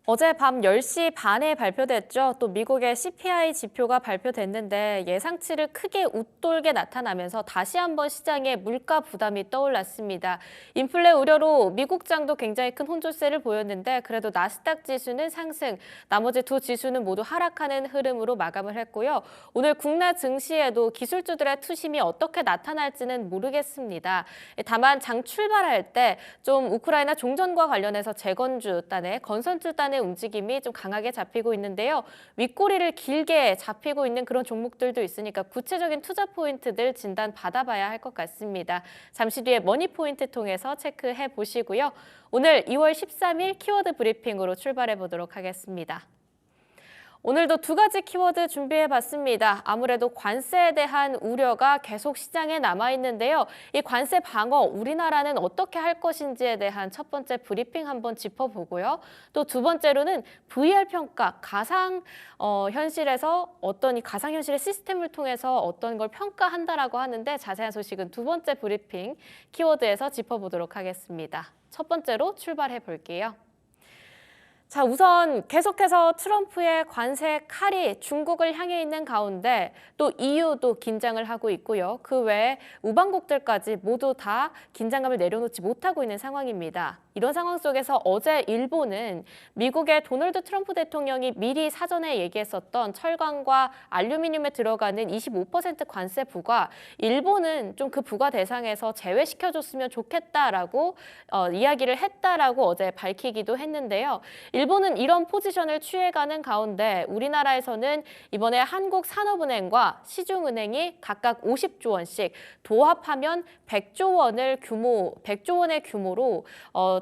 어제 밤 10시 반에 발표됐죠. 또 미국의 CPI 지표가 발표됐는데 예상치를 크게 웃돌게 나타나면서 다시 한번 시장에 물가 부담이 떠올랐습니다. 인플레 우려로 미국장도 굉장히 큰 혼조세를 보였는데 그래도 나스닥 지수는 상승, 나머지 두 지수는 모두 하락하는 흐름으로 마감을 했고요. 오늘 국내 증시에도 기술주들의 투심이 어떻게 나타날지는 모르겠습니다. 다만 장 출발할 때 좀 우크라이나 종전과 관련해서 재건주 단의 건설주 단의 움직임이 좀 강하게 잡히고 있는데요. 윗꼬리를 길게 잡히고 있는 그런 종목들도 있으니까 구체적인 투자 포인트들 진단 받아봐야 할 것 같습니다. 잠시 뒤에 머니포인트 통해서 체크해 보시고요. 오늘 2월 13일 키워드 브리핑으로 출발해 보도록 하겠습니다. 오늘도 두 가지 키워드 준비해봤습니다. 아무래도 관세에 대한 우려가 계속 시장에 남아있는데요. 이 관세 방어, 우리나라는 어떻게 할 것인지에 대한 첫 번째 브리핑 한번 짚어보고요. 또 두 번째로는 VR 평가, 현실에서 어떤 이 가상현실의 시스템을 통해서 어떤 걸 평가한다라고 하는데 자세한 소식은 두 번째 브리핑 키워드에서 짚어보도록 하겠습니다. 첫 번째로 출발해 볼게요. 자, 우선 계속해서 트럼프의 관세 칼이 중국을 향해 있는 가운데 또 EU도 긴장을 하고 있고요. 그 외에 우방국들까지 모두 다 긴장감을 내려놓지 못하고 있는 상황입니다. 이런 상황 속에서 어제 일본은 미국의 도널드 트럼프 대통령이 미리 사전에 얘기했었던 철강과 알루미늄에 들어가는 25% 관세 부과, 일본은 좀 그 부과 대상에서 제외시켜줬으면 좋겠다라고 이야기를 했다라고 어제 밝히기도 했는데요. 일본은 이런 포지션을 취해가는 가운데 우리나라에서는 이번에 한국산업은행과 시중은행이 각각 50조 원씩 도합하면 100조 원의 규모로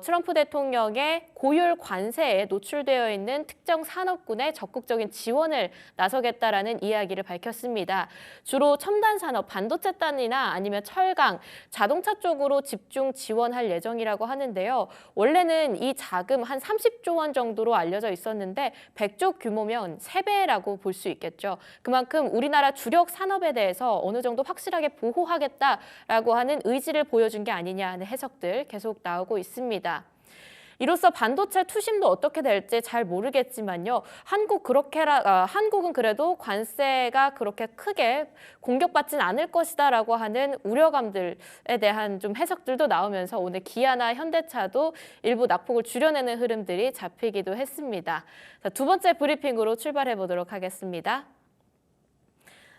트럼프 대통령의 고율 관세에 노출되어 있는 특정 산업군에 적극적인 지원을 나서겠다라는 이야기를 밝혔습니다. 주로 첨단 산업, 반도체단이나 아니면 철강, 자동차 쪽으로 집중 지원할 예정이라고 하는데요. 원래는 이 자금 한 30조 원 정도로 알려져 있었는데 100조 규모면 3배라고 볼 수 있겠죠. 그만큼 우리나라 주력 산업에 대해서 어느 정도 확실하게 보호하겠다라고 하는 의지를 보여준 게 아니냐 하는 해석들 계속 나오고 있습니다. 이로써 반도체 투심도 어떻게 될지 잘 모르겠지만요. 한국은 그래도 관세가 그렇게 크게 공격받진 않을 것이다라고 하는 우려감들에 대한 좀 해석들도 나오면서 오늘 기아나 현대차도 일부 낙폭을 줄여내는 흐름들이 잡히기도 했습니다. 자, 두 번째 브리핑으로 출발해 보도록 하겠습니다.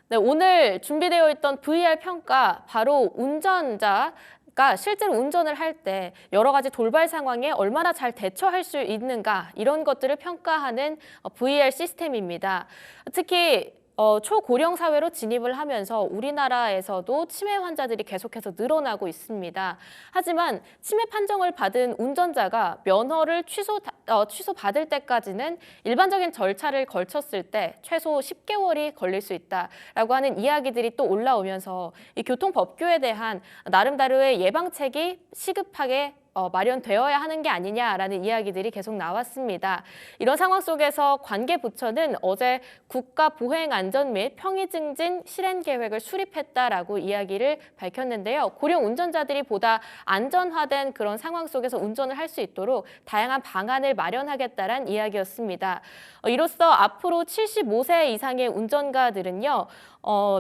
네, 오늘 준비되어 있던 VR 평가 바로 운전자가 실제로 운전을 할 때 여러 가지 돌발 상황에 얼마나 잘 대처할 수 있는가 이런 것들을 평가하는 VR 시스템입니다. 특히 초고령 사회로 진입을 하면서 우리나라에서도 치매 환자들이 계속해서 늘어나고 있습니다. 하지만 치매 판정을 받은 운전자가 면허를 취소받을 때까지는 일반적인 절차를 거쳤을 때 최소 10개월이 걸릴 수 있다라고 하는 이야기들이 또 올라오면서 이 교통법규에 대한 나름대로의 예방책이 시급하게 마련되어야 하는 게 아니냐라는 이야기들이 계속 나왔습니다. 이런 상황 속에서 관계부처는 어제 국가보행안전 및 평의 증진 실행 계획을 수립했다라고 이야기를 밝혔는데요. 고령 운전자들이 보다 안전화된 그런 상황 속에서 운전을 할 수 있도록 다양한 방안을 마련하겠다는 이야기였습니다. 이로써 앞으로 75세 이상의 운전가들은요.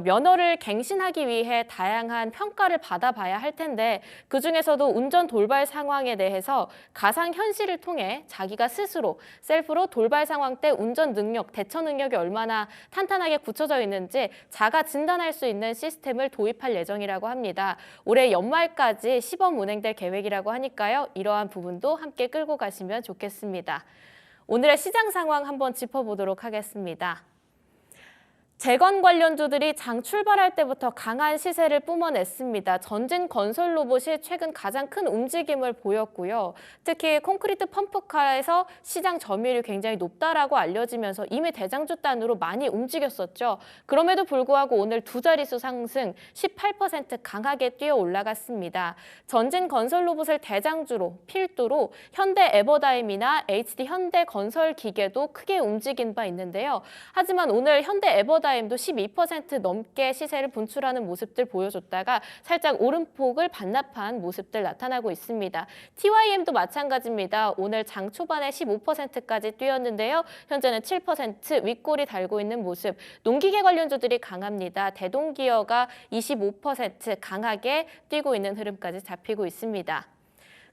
면허를 갱신하기 위해 다양한 평가를 받아봐야 할 텐데 그중에서도 운전 돌발 상황에 대해서 가상현실을 통해 자기가 스스로 셀프로 돌발 상황 때 운전 능력, 대처 능력이 얼마나 탄탄하게 굳혀져 있는지 자가 진단할 수 있는 시스템을 도입할 예정이라고 합니다. 올해 연말까지 시범 운행될 계획이라고 하니까요. 이러한 부분도 함께 끌고 가시면 좋겠습니다. 오늘의 시장 상황 한번 짚어보도록 하겠습니다. 재건 관련주들이 장 출발할 때부터 강한 시세를 뿜어냈습니다. 전진 건설 로봇이 최근 가장 큰 움직임을 보였고요. 특히 콘크리트 펌프카에서 시장 점유율이 굉장히 높다라고 알려지면서 이미 대장주 단으로 많이 움직였었죠. 그럼에도 불구하고 오늘 두 자릿수 상승 18% 강하게 뛰어 올라갔습니다. 전진 건설 로봇을 대장주로 필두로 현대 에버다임이나 HD 현대 건설 기계도 크게 움직인 바 있는데요. 하지만 오늘 현대 에버다임 프라임도 12% 넘게 시세를 분출하는 모습들 보여줬다가 살짝 오름폭을 반납한 모습들 나타나고 있습니다. TYM도 마찬가지입니다. 오늘 장 초반에 15%까지 뛰었는데요. 현재는 7% 윗골이 달고 있는 모습. 농기계 관련주들이 강합니다. 대동기어가 25% 강하게 뛰고 있는 흐름까지 잡히고 있습니다.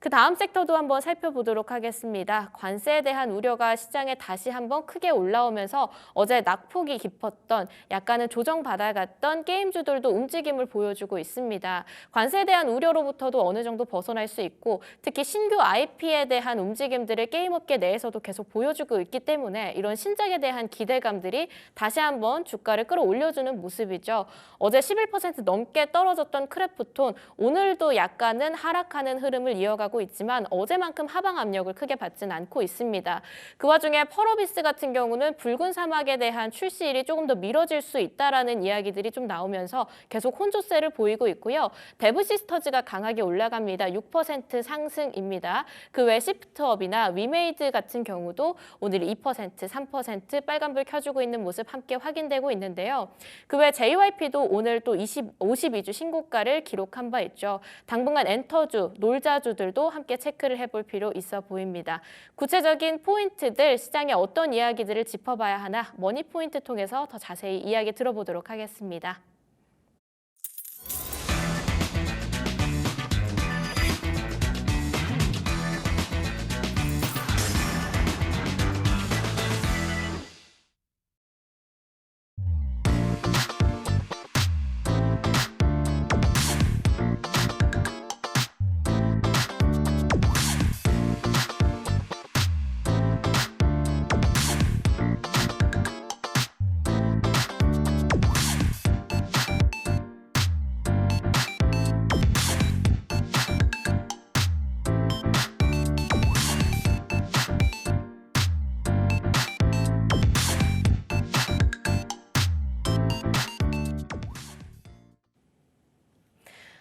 그 다음 섹터도 한번 살펴보도록 하겠습니다. 관세에 대한 우려가 시장에 다시 한번 크게 올라오면서 어제 낙폭이 깊었던 약간은 조정받아갔던 게임주들도 움직임을 보여주고 있습니다. 관세에 대한 우려로부터도 어느 정도 벗어날 수 있고 특히 신규 IP에 대한 움직임들을 게임업계 내에서도 계속 보여주고 있기 때문에 이런 신작에 대한 기대감들이 다시 한번 주가를 끌어올려주는 모습이죠. 어제 11% 넘게 떨어졌던 크래프톤 오늘도 약간은 하락하는 흐름을 이어가고 있지만 어제만큼 하방 압력을 크게 받지는 않고 있습니다. 그 와중에 펄어비스 같은 경우는 붉은 사막에 대한 출시일이 조금 더 미뤄질 수 있다라는 이야기들이 좀 나오면서 계속 혼조세를 보이고 있고요. 데브시스터즈가 강하게 올라갑니다. 6% 상승입니다. 그 외 시프트업이나 위메이드 같은 경우도 오늘 2%, 3% 빨간불 켜주고 있는 모습 함께 확인되고 있는데요. 그 외 JYP도 오늘 또 52주 신고가를 기록한 바 있죠. 당분간 엔터주, 놀자주들도 함께 체크를 해볼 필요 있어 보입니다. 구체적인 포인트들, 시장에 어떤 이야기들을 짚어봐야 하나 머니포인트 통해서 더 자세히 이야기 들어보도록 하겠습니다.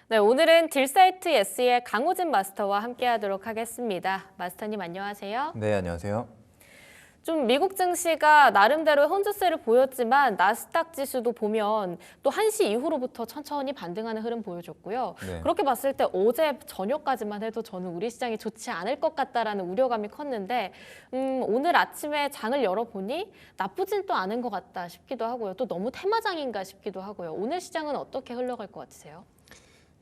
네, 오늘은 딜사이트 S의 강호진 마스터와 함께하도록 하겠습니다. 마스터님 안녕하세요. 네, 안녕하세요. 좀 미국 증시가 나름대로 혼조세를 보였지만 나스닥 지수도 보면 또 1시 이후로부터 천천히 반등하는 흐름 보여줬고요. 네. 그렇게 봤을 때 어제 저녁까지만 해도 저는 우리 시장이 좋지 않을 것 같다라는 우려감이 컸는데 오늘 아침에 장을 열어보니 나쁘진 또 않은 것 같다 싶기도 하고요. 또 너무 테마장인가 싶기도 하고요. 오늘 시장은 어떻게 흘러갈 것 같으세요?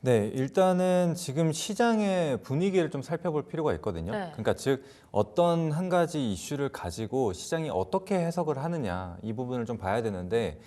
네, 일단은 지금 시장의 분위기를 좀 살펴볼 필요가 있거든요. 네. 그러니까 즉 어떤 한 가지 이슈를 가지고 시장이 어떻게 해석을 하느냐 이 부분을 좀 봐야 되는데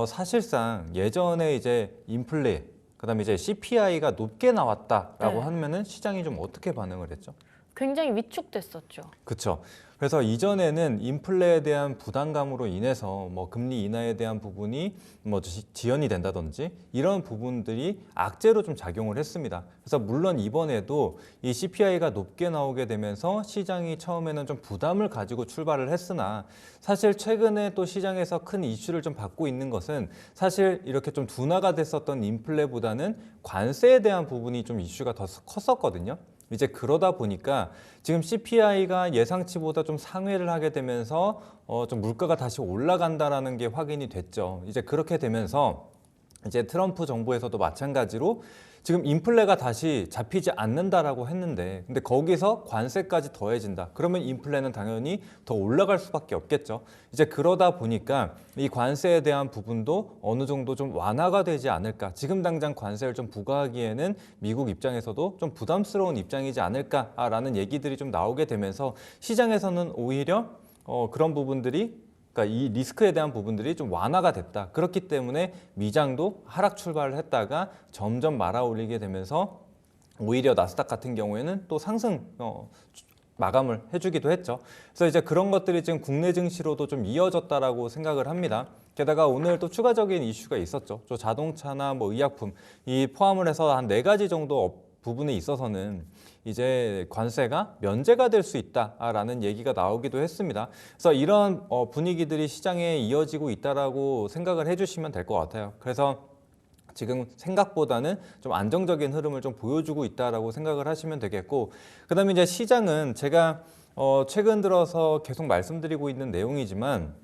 사실상 예전에 이제 인플레, 그다음에 이제 CPI가 높게 나왔다라고 네. 하면은 시장이 좀 어떻게 반응을 했죠? 굉장히 위축됐었죠. 그렇죠. 그래서 이전에는 인플레에 대한 부담감으로 인해서 뭐 금리 인하에 대한 부분이 뭐 지연이 된다든지 이런 부분들이 악재로 좀 작용을 했습니다. 그래서 물론 이번에도 이 CPI가 높게 나오게 되면서 시장이 처음에는 좀 부담을 가지고 출발을 했으나 사실 최근에 또 시장에서 큰 이슈를 좀 받고 있는 것은 사실 이렇게 좀 둔화가 됐었던 인플레보다는 관세에 대한 부분이 좀 이슈가 더 컸었거든요. 이제 그러다 보니까 지금 CPI가 예상치보다 좀 상회를 하게 되면서 좀 물가가 다시 올라간다라는 게 확인이 됐죠. 이제 그렇게 되면서 이제 트럼프 정부에서도 마찬가지로 지금 인플레가 다시 잡히지 않는다라고 했는데 근데 거기서 관세까지 더해진다. 그러면 인플레는 당연히 더 올라갈 수밖에 없겠죠. 이제 그러다 보니까 이 관세에 대한 부분도 어느 정도 좀 완화가 되지 않을까. 지금 당장 관세를 좀 부과하기에는 미국 입장에서도 좀 부담스러운 입장이지 않을까라는 얘기들이 좀 나오게 되면서 시장에서는 오히려 그런 부분들이 그러니까 이 리스크에 대한 부분들이 좀 완화가 됐다. 그렇기 때문에 미장도 하락 출발을 했다가 점점 말아올리게 되면서 오히려 나스닥 같은 경우에는 또 상승 마감을 해주기도 했죠. 그래서 이제 그런 것들이 지금 국내 증시로도 좀 이어졌다라고 생각을 합니다. 게다가 오늘 또 추가적인 이슈가 있었죠. 저 자동차나 뭐 의약품 이 포함을 해서 한 4가지 정도 부분에 있어서는 이제 관세가 면제가 될 수 있다라는 얘기가 나오기도 했습니다. 그래서 이런 분위기들이 시장에 이어지고 있다라고 생각을 해주시면 될 것 같아요. 그래서 지금 생각보다는 좀 안정적인 흐름을 좀 보여주고 있다라고 생각을 하시면 되겠고, 그다음에 이제 시장은 제가 최근 들어서 계속 말씀드리고 있는 내용이지만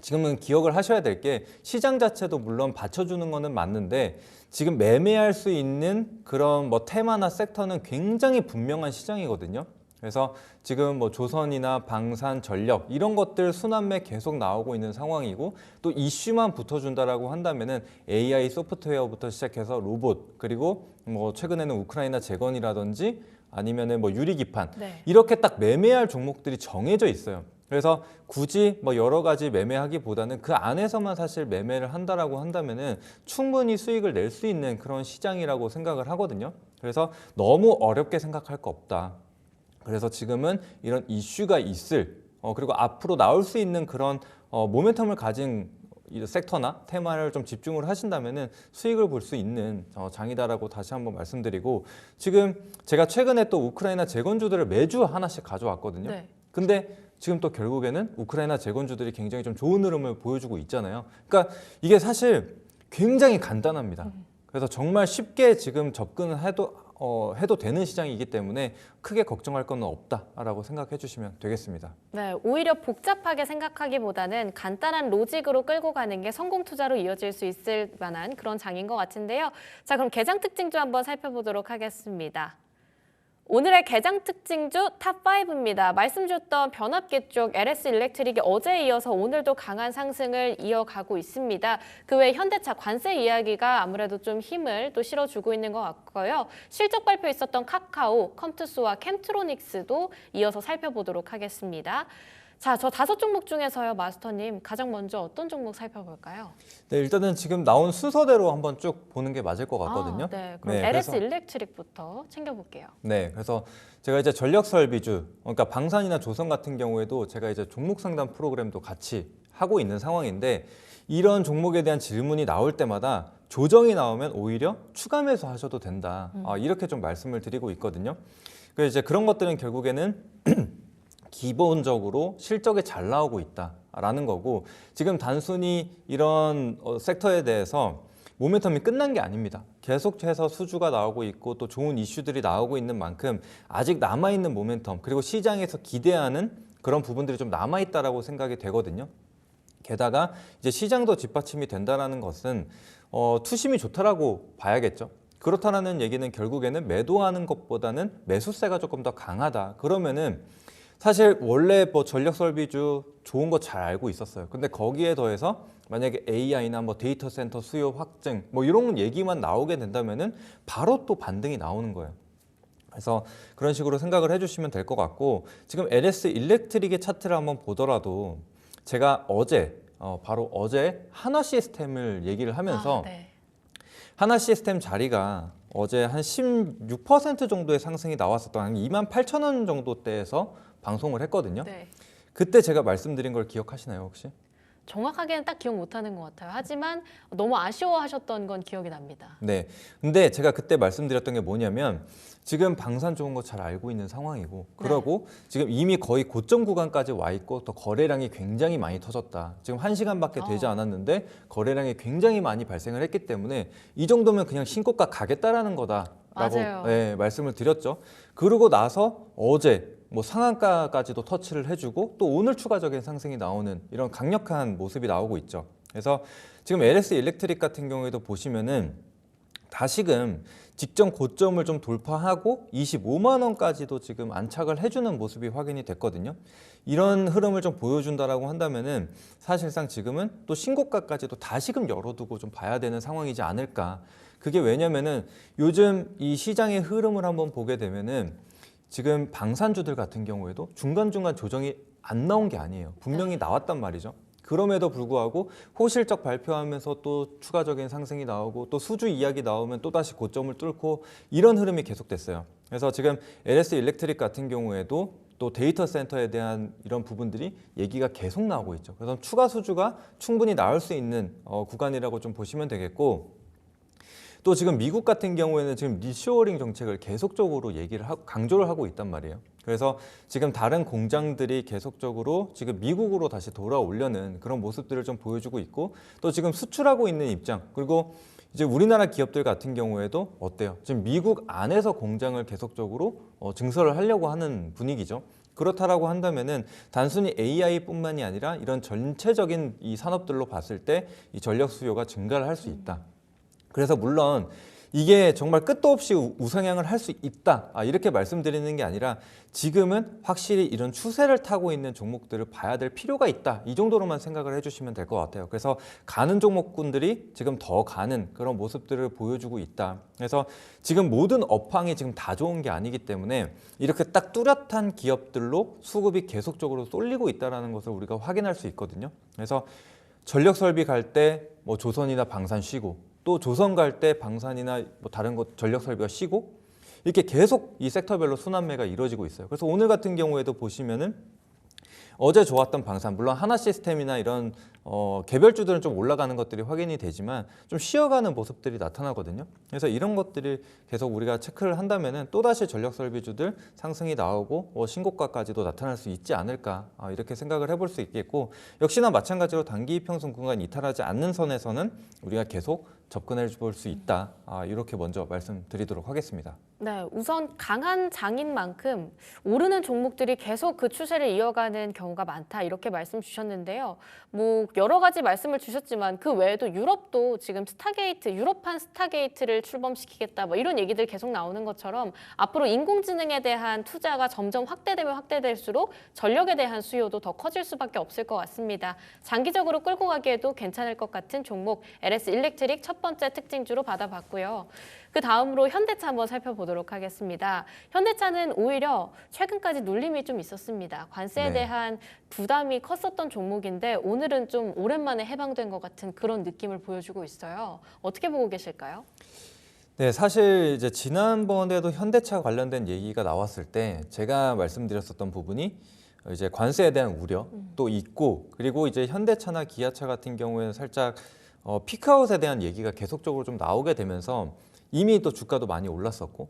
지금은 기억을 하셔야 될 게 시장 자체도 물론 받쳐주는 거는 맞는데 지금 매매할 수 있는 그런 뭐 테마나 섹터는 굉장히 분명한 시장이거든요. 그래서 지금 뭐 조선이나 방산, 전력 이런 것들 순환매 계속 나오고 있는 상황이고 또 이슈만 붙어준다라고 한다면은 AI 소프트웨어부터 시작해서 로봇 그리고 뭐 최근에는 우크라이나 재건이라든지 아니면은 뭐 유리기판 네. 이렇게 딱 매매할 종목들이 정해져 있어요. 그래서 굳이 뭐 여러 가지 매매하기보다는 그 안에서만 사실 매매를 한다라고 한다면은 충분히 수익을 낼 수 있는 그런 시장이라고 생각을 하거든요. 그래서 너무 어렵게 생각할 거 없다. 그래서 지금은 이런 이슈가 있을 그리고 앞으로 나올 수 있는 그런 모멘텀을 가진 이 섹터나 테마를 좀 집중을 하신다면은 수익을 볼 수 있는 장이다라고 다시 한번 말씀드리고 지금 제가 최근에 또 우크라이나 재건주들을 매주 하나씩 가져왔거든요. 네. 근데 지금 또 결국에는 우크라이나 재건주들이 굉장히 좀 좋은 흐름을 보여주고 있잖아요. 그러니까 이게 사실 굉장히 간단합니다. 그래서 정말 쉽게 지금 접근을 해도 되는 시장이기 때문에 크게 걱정할 건 없다라고 생각해 주시면 되겠습니다. 네, 오히려 복잡하게 생각하기보다는 간단한 로직으로 끌고 가는 게 성공 투자로 이어질 수 있을 만한 그런 장인 것 같은데요. 자, 그럼 개장 특징주 한번 살펴보도록 하겠습니다. 오늘의 개장 특징주 탑5입니다. 말씀 주셨던 변압기 쪽 LS 일렉트릭이 어제에 이어서 오늘도 강한 상승을 이어가고 있습니다. 그 외에 현대차 관세 이야기가 아무래도 좀 힘을 또 실어주고 있는 것 같고요. 실적 발표 있었던 카카오, 컴투스와 캠트로닉스도 이어서 살펴보도록 하겠습니다. 자, 저 5종목 중에서요, 마스터님 가장 먼저 어떤 종목 살펴볼까요? 네, 일단은 지금 나온 순서대로 한번 쭉 보는 게 맞을 것 같거든요. 네, 그럼 네, LS 그래서 일렉트릭부터 챙겨볼게요. 네, 그래서 제가 이제 전력 설비주, 그러니까 방산이나 조선 같은 경우에도 제가 이제 종목 상담 프로그램도 같이 하고 있는 상황인데 이런 종목에 대한 질문이 나올 때마다 조정이 나오면 오히려 추가 매수 하셔도 된다. 이렇게 좀 말씀을 드리고 있거든요. 그래서 이제 그런 것들은 결국에는 기본적으로 실적이 잘 나오고 있다라는 거고 지금 단순히 이런 섹터에 대해서 모멘텀이 끝난 게 아닙니다. 계속해서 수주가 나오고 있고 또 좋은 이슈들이 나오고 있는 만큼 아직 남아있는 모멘텀 그리고 시장에서 기대하는 그런 부분들이 좀 남아있다라고 생각이 되거든요. 게다가 이제 시장도 뒷받침이 된다는 것은 투심이 좋다라고 봐야겠죠. 그렇다는 얘기는 결국에는 매도하는 것보다는 매수세가 조금 더 강하다. 그러면은 사실 원래 뭐 전력 설비주 좋은 거 잘 알고 있었어요. 근데 거기에 더해서 만약에 AI나 뭐 데이터 센터 수요 확증 뭐 이런 얘기만 나오게 된다면은 바로 또 반등이 나오는 거예요. 그래서 그런 식으로 생각을 해주시면 될 것 같고 지금 LS 일렉트릭의 차트를 한번 보더라도 제가 바로 어제 한화 시스템을 얘기를 하면서 네. 한화 시스템 자리가 어제 한 16% 정도의 상승이 나왔었던 한 28,000원 정도대에서 방송을 했거든요. 네. 그때 제가 말씀드린 걸 기억하시나요 혹시? 정확하게는 딱 기억 못하는 것 같아요. 하지만 너무 아쉬워하셨던 건 기억이 납니다. 네. 근데 제가 그때 말씀드렸던 게 뭐냐면 지금 방산 좋은 거 잘 알고 있는 상황이고 그러고 지금 이미 거의 고점 구간까지 와 있고 또 거래량이 굉장히 많이 터졌다. 지금 1시간밖에 되지 않았는데 거래량이 굉장히 많이 발생을 했기 때문에 이 정도면 그냥 신고가 가겠다라는 거다라고 맞아요. 네, 말씀을 드렸죠. 그러고 나서 어제 뭐 상한가까지도 터치를 해주고 또 오늘 추가적인 상승이 나오는 이런 강력한 모습이 나오고 있죠. 그래서 지금 LS 일렉트릭 같은 경우에도 보시면은 다시금 직전 고점을 좀 돌파하고 25만 원까지도 지금 안착을 해주는 모습이 확인이 됐거든요. 이런 흐름을 좀 보여준다라고 한다면은 사실상 지금은 또 신고가까지도 다시금 열어두고 좀 봐야 되는 상황이지 않을까. 그게 왜냐면은 요즘 이 시장의 흐름을 한번 보게 되면은 지금 방산주들 같은 경우에도 중간중간 조정이 안 나온 게 아니에요. 분명히 나왔단 말이죠. 그럼에도 불구하고 호실적 발표하면서 또 추가적인 상승이 나오고 또 수주 이야기 나오면 또다시 고점을 뚫고 이런 흐름이 계속됐어요. 그래서 지금 LS 일렉트릭 같은 경우에도 또 데이터 센터에 대한 이런 부분들이 얘기가 계속 나오고 있죠. 그래서 추가 수주가 충분히 나올 수 있는 구간이라고 좀 보시면 되겠고 또 지금 미국 같은 경우에는 지금 리쇼어링 정책을 계속적으로 강조를 하고 있단 말이에요. 그래서 지금 다른 공장들이 계속적으로 지금 미국으로 다시 돌아오려는 그런 모습들을 좀 보여주고 있고 또 지금 수출하고 있는 입장 그리고 이제 우리나라 기업들 같은 경우에도 어때요? 지금 미국 안에서 공장을 계속적으로 증설을 하려고 하는 분위기죠. 그렇다라고 한다면은 단순히 AI뿐만이 아니라 이런 전체적인 이 산업들로 봤을 때 이 전력 수요가 증가를 할 수 있다. 그래서 물론 이게 정말 끝도 없이 우상향을 할 수 있다. 이렇게 말씀드리는 게 아니라 지금은 확실히 이런 추세를 타고 있는 종목들을 봐야 될 필요가 있다. 이 정도로만 생각을 해주시면 될 것 같아요. 그래서 가는 종목군들이 지금 더 가는 그런 모습들을 보여주고 있다. 그래서 지금 모든 업황이 지금 다 좋은 게 아니기 때문에 이렇게 딱 뚜렷한 기업들로 수급이 계속적으로 쏠리고 있다는 것을 우리가 확인할 수 있거든요. 그래서 전력 설비 갈 때 뭐 조선이나 방산 쉬고 또 조선 갈 때 방산이나 뭐 다른 것 전력 설비가 쉬고 이렇게 계속 이 섹터별로 순환매가 이루어지고 있어요. 그래서 오늘 같은 경우에도 보시면은 어제 좋았던 방산, 물론 하나시스템이나 이런 개별주들은 좀 올라가는 것들이 확인이 되지만 좀 쉬어가는 모습들이 나타나거든요. 그래서 이런 것들이 계속 우리가 체크를 한다면은 또다시 전력설비주들 상승이 나오고 신고가까지도 나타날 수 있지 않을까 이렇게 생각을 해볼 수 있겠고, 역시나 마찬가지로 단기 이평선 구간 이탈하지 않는 선에서는 우리가 계속 접근해 볼 수 있다. 이렇게 먼저 말씀드리도록 하겠습니다. 네, 우선 강한 장인 만큼 오르는 종목들이 계속 그 추세를 이어가는 경우가 많다 이렇게 말씀 주셨는데요. 뭐 여러 가지 말씀을 주셨지만 그 외에도 유럽도 지금 스타게이트, 유럽판 스타게이트를 출범시키겠다 뭐 이런 얘기들 계속 나오는 것처럼 앞으로 인공지능에 대한 투자가 점점 확대되면 확대될수록 전력에 대한 수요도 더 커질 수밖에 없을 것 같습니다. 장기적으로 끌고 가기에도 괜찮을 것 같은 종목 LS 일렉트릭 첫 번째 특징주로 받아봤고요. 그 다음으로 현대차 한번 살펴보도록 하겠습니다. 현대차는 오히려 최근까지 눌림이 좀 있었습니다. 관세에 대한 부담이 컸었던 종목인데 오늘은 좀 오랜만에 해방된 것 같은 그런 느낌을 보여주고 있어요. 어떻게 보고 계실까요? 네, 사실 이제 지난번에도 현대차 관련된 얘기가 나왔을 때 제가 말씀드렸었던 부분이 이제 관세에 대한 우려 또 있고, 그리고 이제 현대차나 기아차 같은 경우에는 살짝 피크아웃에 대한 얘기가 계속적으로 좀 나오게 되면서 이미 또 주가도 많이 올랐었고,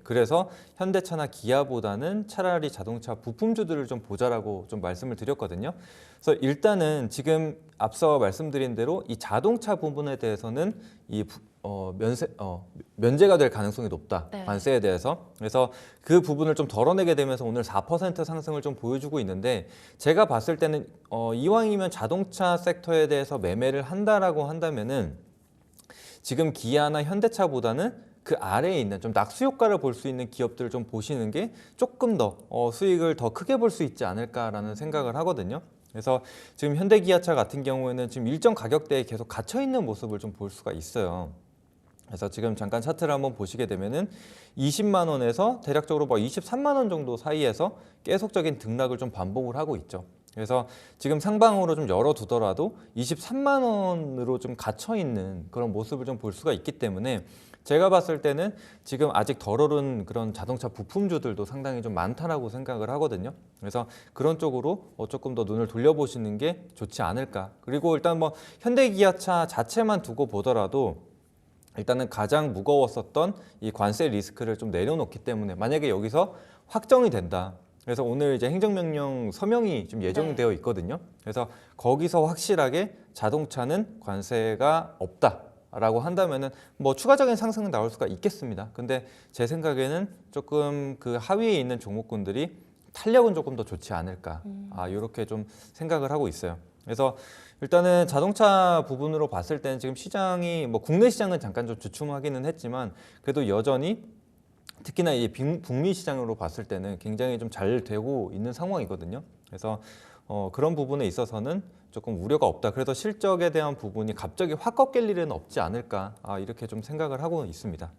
그래서 현대차나 기아보다는 차라리 자동차 부품주들을 좀 보자라고 좀 말씀을 드렸거든요. 그래서 일단은 지금 앞서 말씀드린 대로 이 자동차 부분에 대해서는 이 면제가 될 가능성이 높다. 관세에 대해서. 그래서 그 부분을 좀 덜어내게 되면서 오늘 4% 상승을 좀 보여주고 있는데, 제가 봤을 때는 이왕이면 자동차 섹터에 대해서 매매를 한다라고 한다면은 지금 기아나 현대차보다는 그 아래에 있는 좀 낙수 효과를 볼 수 있는 기업들을 좀 보시는 게 조금 더 수익을 더 크게 볼 수 있지 않을까라는 생각을 하거든요. 그래서 지금 현대기아차 같은 경우에는 지금 일정 가격대에 계속 갇혀 있는 모습을 좀 볼 수가 있어요. 그래서 지금 잠깐 차트를 한번 보시게 되면은 20만 원에서 대략적으로 23만 원 정도 사이에서 계속적인 등락을 좀 반복을 하고 있죠. 그래서 지금 상방으로 좀 열어두더라도 23만 원으로 좀 갇혀 있는 그런 모습을 좀 볼 수가 있기 때문에 제가 봤을 때는 지금 아직 덜 오른 그런 자동차 부품주들도 상당히 좀 많다라고 생각을 하거든요. 그래서 그런 쪽으로 조금 더 눈을 돌려보시는 게 좋지 않을까. 그리고 일단 뭐 현대기아차 자체만 두고 보더라도 일단은 가장 무거웠었던 이 관세 리스크를 좀 내려놓기 때문에 만약에 여기서 확정이 된다. 그래서 오늘 이제 행정명령 서명이 좀 예정되어 있거든요. 그래서 거기서 확실하게 자동차는 관세가 없다라고 한다면은 뭐 추가적인 상승은 나올 수가 있겠습니다. 근데 제 생각에는 조금 그 하위에 있는 종목군들이 탄력은 조금 더 좋지 않을까. 이렇게 좀 생각을 하고 있어요. 그래서 일단은 자동차 부분으로 봤을 때는 지금 시장이 뭐 국내 시장은 잠깐 좀 주춤하기는 했지만 그래도 여전히 특히나 이 북미 시장으로 봤을 때는 굉장히 좀 잘 되고 있는 상황이거든요. 그래서 그런 부분에 있어서는 조금 우려가 없다. 그래서 실적에 대한 부분이 갑자기 확 꺾일 일은 없지 않을까. 이렇게 좀 생각을 하고 있습니다.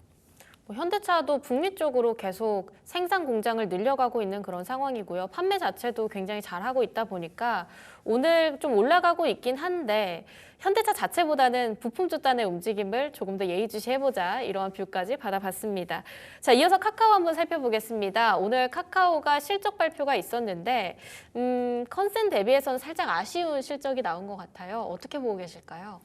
현대차도 북미 쪽으로 계속 생산 공장을 늘려가고 있는 그런 상황이고요. 판매 자체도 굉장히 잘하고 있다 보니까 오늘 좀 올라가고 있긴 한데 현대차 자체보다는 부품주 단의 움직임을 조금 더 예의주시해보자 이러한 뷰까지 받아봤습니다. 자, 이어서 카카오 한번 살펴보겠습니다. 오늘 카카오가 실적 발표가 있었는데 컨센 대비해서는 살짝 아쉬운 실적이 나온 것 같아요. 어떻게 보고 계실까요?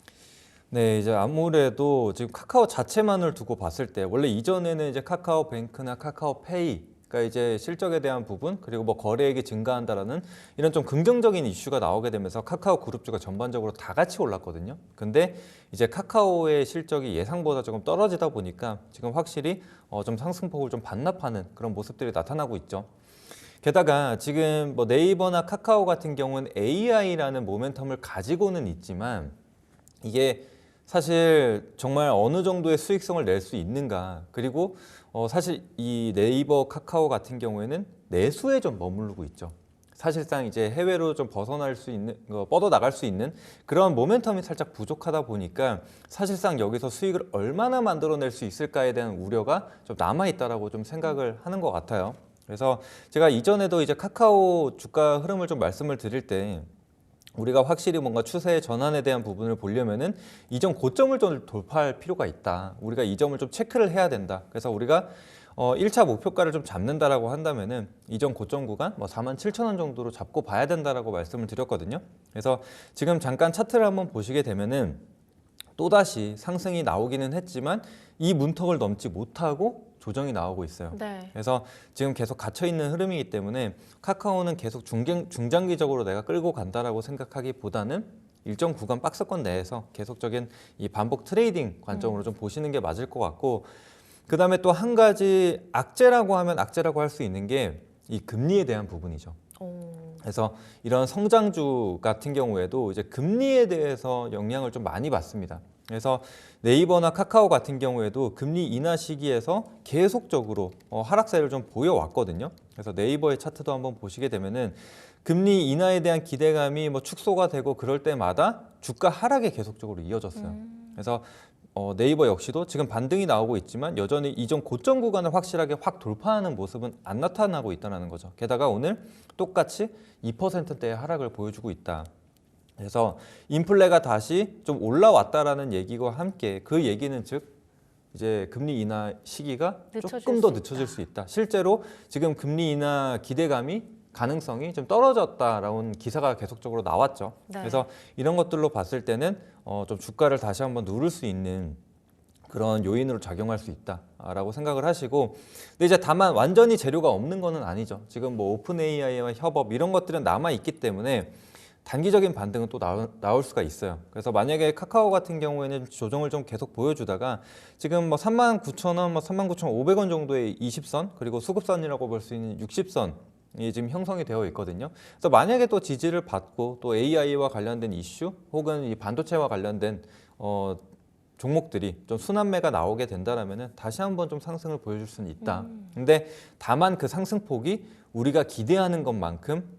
네, 이제 아무래도 지금 카카오 자체만을 두고 봤을 때 원래 이전에는 이제 카카오뱅크나 카카오페이가 이제 실적에 대한 부분 그리고 뭐 거래액이 증가한다라는 이런 좀 긍정적인 이슈가 나오게 되면서 카카오 그룹주가 전반적으로 다 같이 올랐거든요. 근데 이제 카카오의 실적이 예상보다 조금 떨어지다 보니까 지금 확실히 좀 상승폭을 좀 반납하는 그런 모습들이 나타나고 있죠. 게다가 지금 뭐 네이버나 카카오 같은 경우는 AI라는 모멘텀을 가지고는 있지만 이게 사실 정말 어느 정도의 수익성을 낼 수 있는가. 그리고 사실 이 네이버, 카카오 같은 경우에는 내수에 좀 머무르고 있죠. 사실상 이제 해외로 좀 벗어날 수 있는, 뻗어나갈 수 있는 그런 모멘텀이 살짝 부족하다 보니까 사실상 여기서 수익을 얼마나 만들어낼 수 있을까에 대한 우려가 좀 남아있다라고 좀 생각을 하는 것 같아요. 그래서 제가 이전에도 이제 카카오 주가 흐름을 좀 말씀을 드릴 때 우리가 확실히 뭔가 추세의 전환에 대한 부분을 보려면은 이전 고점을 좀 돌파할 필요가 있다. 우리가 이 점을 좀 체크를 해야 된다. 그래서 우리가 1차 목표가를 좀 잡는다라고 한다면은 이전 고점 구간 뭐 47,000원 정도로 잡고 봐야 된다라고 말씀을 드렸거든요. 그래서 지금 잠깐 차트를 한번 보시게 되면은 또다시 상승이 나오기는 했지만 이 문턱을 넘지 못하고 조정이 나오고 있어요. 네. 그래서 지금 계속 갇혀 있는 흐름이기 때문에 카카오는 계속 중장기적으로 내가 끌고 간다라고 생각하기보다는 일정 구간 박스권 내에서 계속적인 이 반복 트레이딩 관점으로 좀 보시는 게 맞을 것 같고, 그다음에 또 한 가지 악재라고 하면 악재라고 할 수 있는 게 이 금리에 대한 부분이죠. 그래서 이런 성장주 같은 경우에도 이제 금리에 대해서 영향을 좀 많이 받습니다. 그래서 네이버나 카카오 같은 경우에도 금리 인하 시기에서 계속적으로 하락세를 좀 보여왔거든요. 그래서 네이버의 차트도 한번 보시게 되면은 금리 인하에 대한 기대감이 뭐 축소가 되고 그럴 때마다 주가 하락이 계속적으로 이어졌어요. 그래서 네이버 역시도 지금 반등이 나오고 있지만 여전히 이전 고점 구간을 확실하게 확 돌파하는 모습은 안 나타나고 있다는 거죠. 게다가 오늘 똑같이 2%대의 하락을 보여주고 있다. 그래서 인플레가 다시 좀 올라왔다라는 얘기와 함께 그 얘기는 즉 이제 금리 인하 시기가 조금 더 늦춰질 수 있다. 실제로 지금 금리 인하 기대감이 가능성이 좀 떨어졌다라는 기사가 계속적으로 나왔죠. 네. 그래서 이런 것들로 봤을 때는 좀 주가를 다시 한번 누를 수 있는 그런 요인으로 작용할 수 있다라고 생각을 하시고, 근데 이제 다만 완전히 재료가 없는 거는 아니죠. 지금 뭐 오픈 AI와 협업 이런 것들은 남아 있기 때문에 단기적인 반등은 또 나올 수가 있어요. 그래서 만약에 카카오 같은 경우에는 조정을 좀 계속 보여주다가 지금 뭐 39,000원, 뭐 39,500원 정도의 20선 그리고 수급선이라고 볼 수 있는 60선 이 지금 형성이 되어 있거든요. 그래서 만약에 또 지지를 받고 또 AI와 관련된 이슈 혹은 이 반도체와 관련된 종목들이 좀 순환매가 나오게 된다라면은 다시 한번 좀 상승을 보여줄 수는 있다. 근데 다만 그 상승폭이 우리가 기대하는 것만큼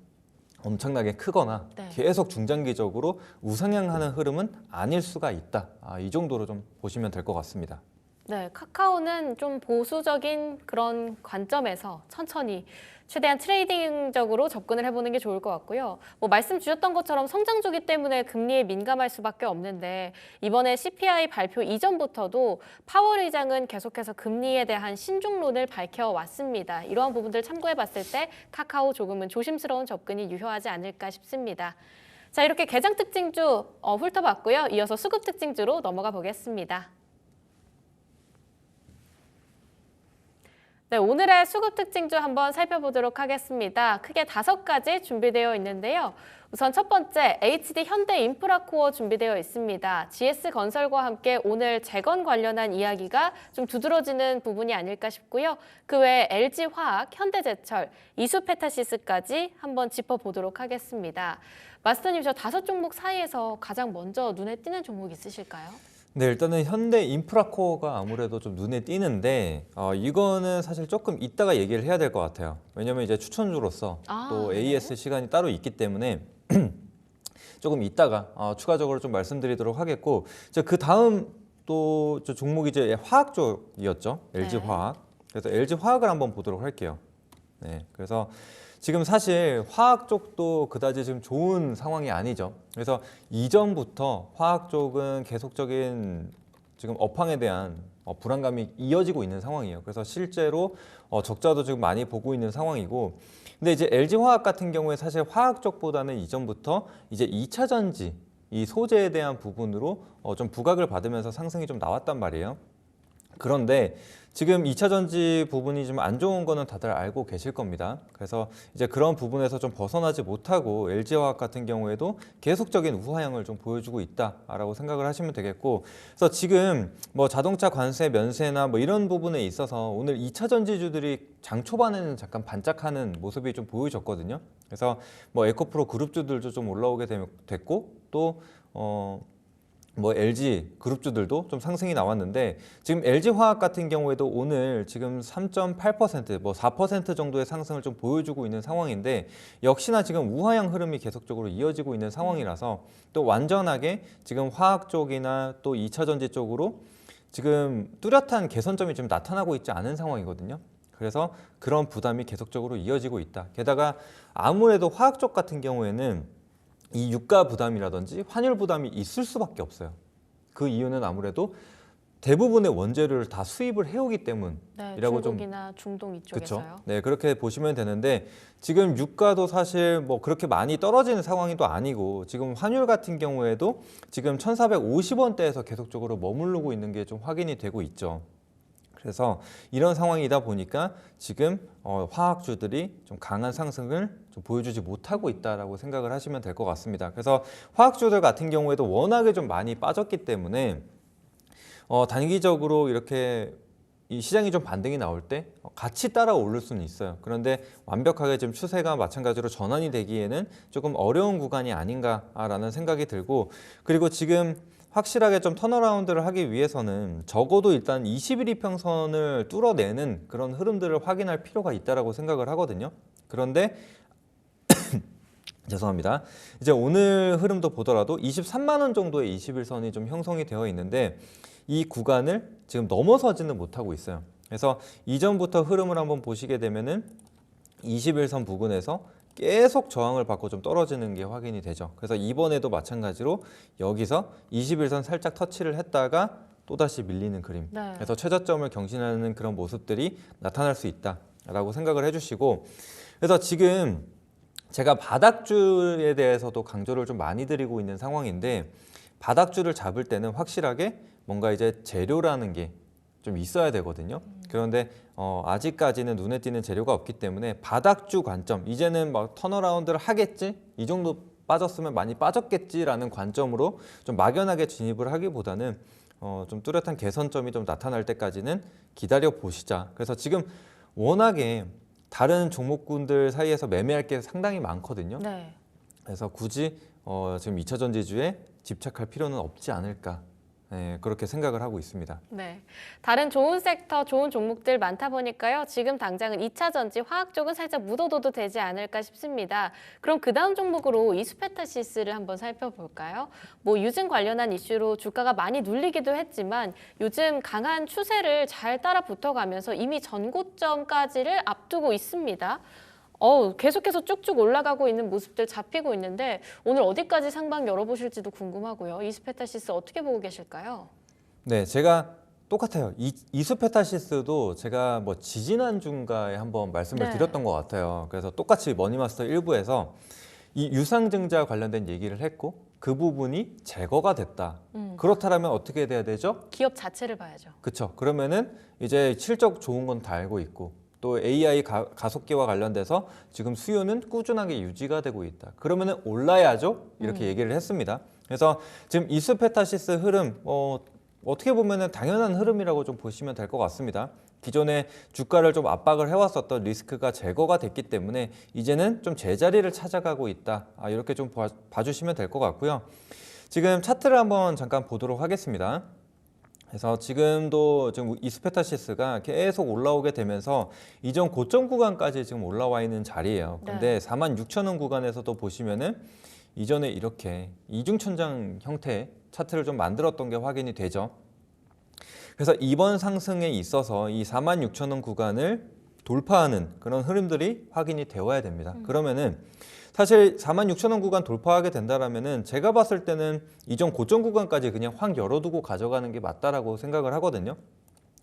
엄청나게 크거나 네. 계속 중장기적으로 우상향하는 흐름은 아닐 수가 있다. 이 정도로 좀 보시면 될 것 같습니다. 네, 카카오는 좀 보수적인 그런 관점에서 천천히 최대한 트레이딩적으로 접근을 해보는 게 좋을 것 같고요. 뭐 말씀 주셨던 것처럼 성장주기 때문에 금리에 민감할 수밖에 없는데 이번에 CPI 발표 이전부터도 파월 의장은 계속해서 금리에 대한 신중론을 밝혀왔습니다. 이러한 부분들 참고해봤을 때 카카오 조금은 조심스러운 접근이 유효하지 않을까 싶습니다. 자, 이렇게 개장 특징주 훑어봤고요. 이어서 수급 특징주로 넘어가 보겠습니다. 네, 오늘의 수급 특징주 한번 살펴보도록 하겠습니다. 크게 5가지 준비되어 있는데요. 우선 첫 번째, HD 현대인프라코어 준비되어 있습니다. GS건설과 함께 오늘 재건 관련한 이야기가 좀 두드러지는 부분이 아닐까 싶고요. 그 외에 LG화학, 현대제철, 이수페타시스까지 한번 짚어보도록 하겠습니다. 마스터님, 저 5종목 사이에서 가장 먼저 눈에 띄는 종목 있으실까요? 네, 일단은 현대인프라코어가 아무래도 좀 눈에 띄는데 이거는 사실 조금 이따가 얘기를 해야 될 것 같아요. 왜냐면 이제 추천주로서 또 AS 시간이 따로 있기 때문에 조금 이따가 추가적으로 좀 말씀드리도록 하겠고, 그 다음 또 종목이 이제 화학 쪽이었죠. LG화학. 그래서 LG화학을 한번 보도록 할게요. 네, 그래서 지금 사실 화학 쪽도 그다지 지금 좋은 상황이 아니죠. 그래서 이전부터 화학 쪽은 계속적인 지금 업황에 대한 불안감이 이어지고 있는 상황이에요. 그래서 실제로 적자도 지금 많이 보고 있는 상황이고, 근데 이제 LG화학 같은 경우에 사실 화학 쪽보다는 이전부터 이제 2차 전지 이 소재에 대한 부분으로 좀 부각을 받으면서 상승이 좀 나왔단 말이에요. 그런데 지금 2차 전지 부분이 좀 안 좋은 거는 다들 알고 계실 겁니다. 그래서 이제 그런 부분에서 좀 벗어나지 못하고 LG화학 같은 경우에도 계속적인 우하향을 좀 보여주고 있다라고 생각을 하시면 되겠고, 그래서 지금 뭐 자동차 관세 면세나 뭐 이런 부분에 있어서 오늘 2차 전지주들이 장 초반에는 잠깐 반짝하는 모습이 좀 보여졌거든요. 그래서 뭐 에코프로 그룹주들도 좀 올라오게 됐고, 또 뭐 LG 그룹주들도 좀 상승이 나왔는데, 지금 LG화학 같은 경우에도 오늘 지금 3.8%, 뭐 4% 정도의 상승을 좀 보여주고 있는 상황인데, 역시나 지금 우하향 흐름이 계속적으로 이어지고 있는 상황이라서 또 완전하게 지금 화학 쪽이나 또 2차 전지 쪽으로 지금 뚜렷한 개선점이 좀 나타나고 있지 않은 상황이거든요. 그래서 그런 부담이 계속적으로 이어지고 있다. 게다가 아무래도 화학 쪽 같은 경우에는 이 유가 부담이라든지 환율 부담이 있을 수밖에 없어요. 그 이유는 아무래도 대부분의 원재료를 다 수입을 해오기 때문이라고 중국이나 중동 이쪽에서요. 그렇죠. 네, 그렇게 보시면 되는데, 지금 유가도 사실 뭐 그렇게 많이 떨어지는 상황이 또 아니고, 지금 환율 같은 경우에도 지금 1,450원대에서 계속적으로 머무르고 있는 게 좀 확인이 되고 있죠. 그래서 이런 상황이다 보니까 지금 화학주들이 좀 강한 상승을 좀 보여주지 못하고 있다라고 생각을 하시면 될 것 같습니다. 그래서 화학주들 같은 경우에도 워낙에 좀 많이 빠졌기 때문에 단기적으로 이렇게 이 시장이 좀 반등이 나올 때 같이 따라 오를 수는 있어요. 그런데 완벽하게 지금 추세가 마찬가지로 전환이 되기에는 조금 어려운 구간이 아닌가라는 생각이 들고, 그리고 지금 확실하게 좀 턴어라운드를 하기 위해서는 적어도 일단 21 이평선을 뚫어내는 그런 흐름들을 확인할 필요가 있다라고 생각을 하거든요. 그런데 죄송합니다. 이제 오늘 흐름도 보더라도 23만 원 정도의 21선이 좀 형성이 되어 있는데, 이 구간을 지금 넘어서지는 못하고 있어요. 그래서 이전부터 흐름을 한번 보시게 되면은 21선 부근에서 계속 저항을 받고 좀 떨어지는 게 확인이 되죠. 그래서 이번에도 마찬가지로 여기서 21선 살짝 터치를 했다가 또다시 밀리는 그림. 네. 그래서 최저점을 경신하는 그런 모습들이 나타날 수 있다라고 생각을 해주시고, 그래서 지금 제가 바닥주에 대해서도 강조를 좀 많이 드리고 있는 상황인데, 바닥주를 잡을 때는 확실하게 뭔가 이제 재료라는 게 좀 있어야 되거든요. 그런데 아직까지는 눈에 띄는 재료가 없기 때문에 바닥주 관점, 이제는 막 턴어라운드를 하겠지? 이 정도 빠졌으면 많이 빠졌겠지라는 관점으로 좀 막연하게 진입을 하기보다는 좀 뚜렷한 개선점이 좀 나타날 때까지는 기다려 보시자. 그래서 지금 워낙에 다른 종목군들 사이에서 매매할 게 상당히 많거든요. 네. 그래서 굳이 지금 2차 전지주에 집착할 필요는 없지 않을까. 네, 그렇게 생각을 하고 있습니다. 네, 다른 좋은 섹터, 좋은 종목들 많다 보니까요. 지금 당장은 2차 전지, 화학 쪽은 살짝 묻어둬도 되지 않을까 싶습니다. 그럼 그 다음 종목으로 이수페타시스를 한번 살펴볼까요? 뭐 유증 관련한 이슈로 주가가 많이 눌리기도 했지만 요즘 강한 추세를 잘 따라 붙어가면서 이미 전고점까지를 앞두고 있습니다. 계속해서 쭉쭉 올라가고 있는 모습들 잡히고 있는데 오늘 어디까지 상방 열어보실지도 궁금하고요. 이수페타시스 어떻게 보고 계실까요? 네, 제가 똑같아요. 이수페타시스도 제가 뭐 지지난주인가에 한번 말씀을 드렸던 것 같아요. 그래서 똑같이 머니마스터 1부에서 이 유상증자 관련된 얘기를 했고, 그 부분이 제거가 됐다. 그렇다면 어떻게 돼야 되죠? 기업 자체를 봐야죠. 그렇죠. 그러면은 이제 실적 좋은 건 다 알고 있고, 또 AI 가속기와 관련돼서 지금 수요는 꾸준하게 유지가 되고 있다. 그러면은 올라야죠. 이렇게 얘기를 했습니다. 그래서 지금 이수페타시스 흐름 어떻게 보면은 당연한 흐름이라고 좀 보시면 될 것 같습니다. 기존에 주가를 좀 압박을 해왔었던 리스크가 제거가 됐기 때문에 이제는 좀 제자리를 찾아가고 있다. 이렇게 좀 봐주시면 될 것 같고요. 지금 차트를 한번 잠깐 보도록 하겠습니다. 그래서 지금도 지금 이수페타시스가 계속 올라오게 되면서 이전 고점 구간까지 지금 올라와 있는 자리예요. 근데 46,000원 구간에서도 보시면은 이전에 이렇게 이중천장 형태의 차트를 좀 만들었던 게 확인이 되죠. 그래서 이번 상승에 있어서 이 46,000원 구간을 돌파하는 그런 흐름들이 확인이 되어야 됩니다. 그러면은 사실 46,000원 구간 돌파하게 된다라면은 제가 봤을 때는 이전 고점 구간까지 그냥 확 열어두고 가져가는 게 맞다라고 생각을 하거든요.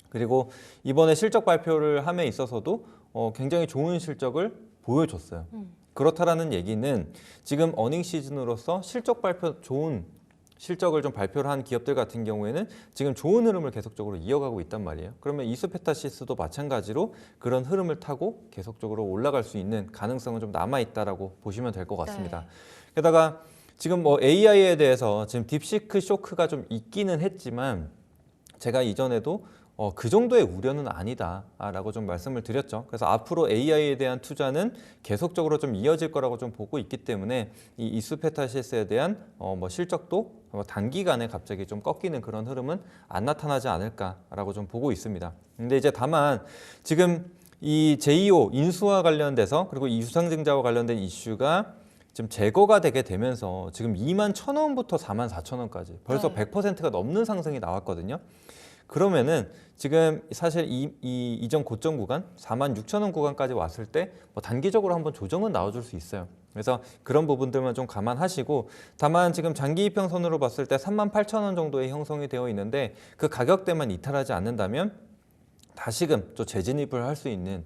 그리고 이번에 실적 발표를 함에 있어서도 굉장히 좋은 실적을 보여줬어요. 그렇다라는 얘기는 지금 어닝 시즌으로서 실적 발표 좋은 실적을 좀 발표를 한 기업들 같은 경우에는 지금 좋은 흐름을 계속적으로 이어가고 있단 말이에요. 그러면 이수페타시스도 마찬가지로 그런 흐름을 타고 계속적으로 올라갈 수 있는 가능성은 좀 남아 있다라고 보시면 될 것 같습니다. 네. 게다가 지금 뭐 AI에 대해서 지금 딥시크 쇼크가 좀 있기는 했지만 제가 이전에도 그 정도의 우려는 아니다라고 좀 말씀을 드렸죠. 그래서 앞으로 AI에 대한 투자는 계속적으로 좀 이어질 거라고 좀 보고 있기 때문에 이 이수페타시스에 대한 뭐 실적도 단기간에 갑자기 좀 꺾이는 그런 흐름은 안 나타나지 않을까라고 좀 보고 있습니다. 근데 이제 다만 지금 이 제이오 인수와 관련돼서 그리고 이 유상증자와 관련된 이슈가 지금 제거가 되게 되면서 지금 21,000원부터 44,000원까지 벌써 네. 100%가 넘는 상승이 나왔거든요. 그러면은 지금 사실 이 이전 고점 구간 46,000원 구간까지 왔을 때 뭐 단기적으로 한번 조정은 나와줄 수 있어요. 그래서 그런 부분들만 좀 감안하시고 다만 지금 장기 이평선으로 봤을 때 38,000원 정도의 형성이 되어 있는데 그 가격대만 이탈하지 않는다면 다시금 또 재진입을 할 수 있는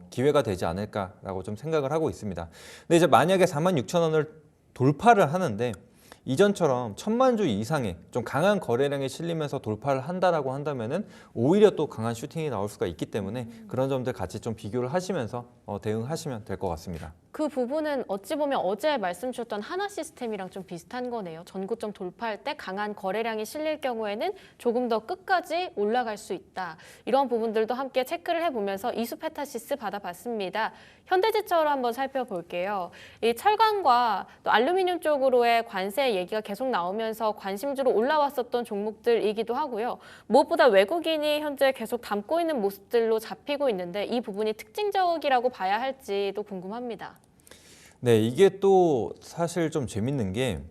기회가 되지 않을까라고 좀 생각을 하고 있습니다. 근데 이제 만약에 46,000원을 돌파를 하는데 이전처럼 1,000만 주 이상의 좀 강한 거래량이 실리면서 돌파를 한다라고 한다면은 오히려 또 강한 슈팅이 나올 수가 있기 때문에 그런 점들 같이 좀 비교를 하시면서 대응하시면 될 것 같습니다. 그 부분은 어찌 보면 어제 말씀 주셨던 하나시스템이랑 좀 비슷한 거네요. 전고점 돌파할 때 강한 거래량이 실릴 경우에는 조금 더 끝까지 올라갈 수 있다. 이런 부분들도 함께 체크를 해보면서 이수페타시스 받아봤습니다. 현대제철로 한번 살펴볼게요. 이 철강과 또 알루미늄 쪽으로의 관세 얘기가 계속 나오면서 관심주로 올라왔었던 종목들이기도 하고요. 무엇보다 외국인이 현재 계속 담고 있는 모습들로 잡히고 있는데 이 부분이 특징적이라고 봐야 할지도 궁금합니다. 네, 이게 또 사실 좀 재밌는 게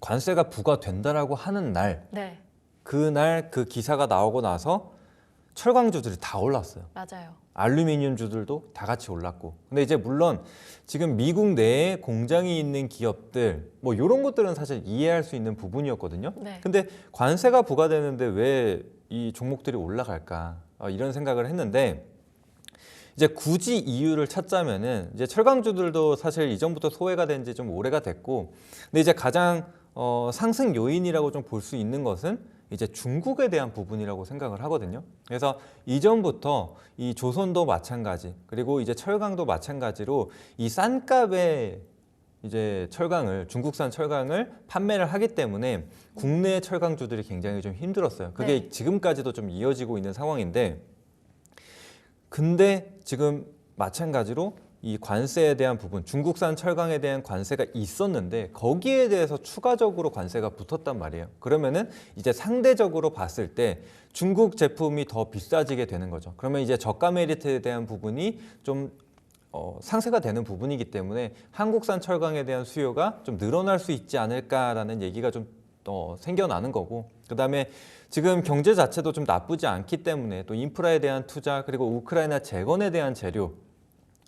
관세가 부과된다라고 하는 날, 네, 그날 그 기사가 나오고 나서 철강주들이 다 올랐어요. 맞아요. 알루미늄주들도 다 같이 올랐고. 근데 이제 물론 지금 미국 내에 공장이 있는 기업들 뭐 이런 것들은 사실 이해할 수 있는 부분이었거든요. 네. 근데 관세가 부과되는데 왜 이 종목들이 올라갈까? 이런 생각을 했는데 이제 굳이 이유를 찾자면은 이제 철강주들도 사실 이전부터 소외가 된 지 좀 오래가 됐고, 근데 이제 가장 상승 요인이라고 좀 볼 수 있는 것은 이제 중국에 대한 부분이라고 생각을 하거든요. 그래서 이전부터 이 조선도 마찬가지, 그리고 이제 철강도 마찬가지로 이 싼 값에 이제 철강을 중국산 철강을 판매를 하기 때문에 국내 철강주들이 굉장히 좀 힘들었어요. 그게 네. 지금까지도 좀 이어지고 있는 상황인데. 근데 지금 마찬가지로 이 관세에 대한 부분, 중국산 철강에 대한 관세가 있었는데 거기에 대해서 추가적으로 관세가 붙었단 말이에요. 그러면은 이제 상대적으로 봤을 때 중국 제품이 더 비싸지게 되는 거죠. 그러면 이제 저가 메리트에 대한 부분이 좀 상쇄가 되는 부분이기 때문에 한국산 철강에 대한 수요가 좀 늘어날 수 있지 않을까라는 얘기가 좀 생겨나는 거고, 그다음에 지금 경제 자체도 좀 나쁘지 않기 때문에 또 인프라에 대한 투자, 그리고 우크라이나 재건에 대한 재료,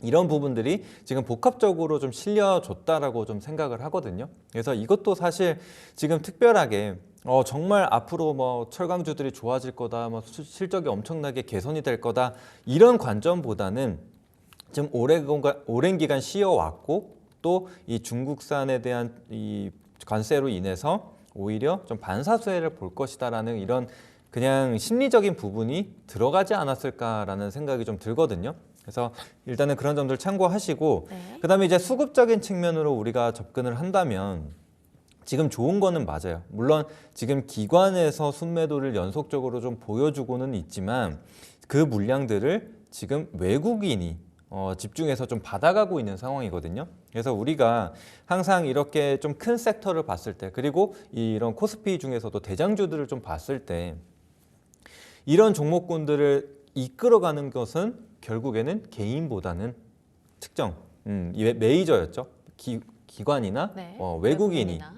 이런 부분들이 지금 복합적으로 좀 실려줬다라고 좀 생각을 하거든요. 그래서 이것도 사실 지금 특별하게 정말 앞으로 뭐 철강주들이 좋아질 거다, 뭐 실적이 엄청나게 개선이 될 거다, 이런 관점보다는 지금 오랜 기간 쉬어왔고 또 이 중국산에 대한 이 관세로 인해서 오히려 좀 반사수혜를 볼 것이다라는 이런 그냥 심리적인 부분이 들어가지 않았을까라는 생각이 좀 들거든요. 그래서 일단은 그런 점들 참고하시고, 네. 그다음에 이제 수급적인 측면으로 우리가 접근을 한다면 지금 좋은 거는 맞아요. 물론 지금 기관에서 순매도를 연속적으로 좀 보여주고는 있지만 그 물량들을 지금 외국인이 집중해서 좀 받아가고 있는 상황이거든요. 그래서 우리가 항상 이렇게 좀 큰 섹터를 봤을 때, 그리고 이런 코스피 중에서도 대장주들을 좀 봤을 때 이런 종목군들을 이끌어가는 것은 결국에는 개인보다는 특정 이 메이저였죠. 기관이나 네, 외국인이 외국인이나.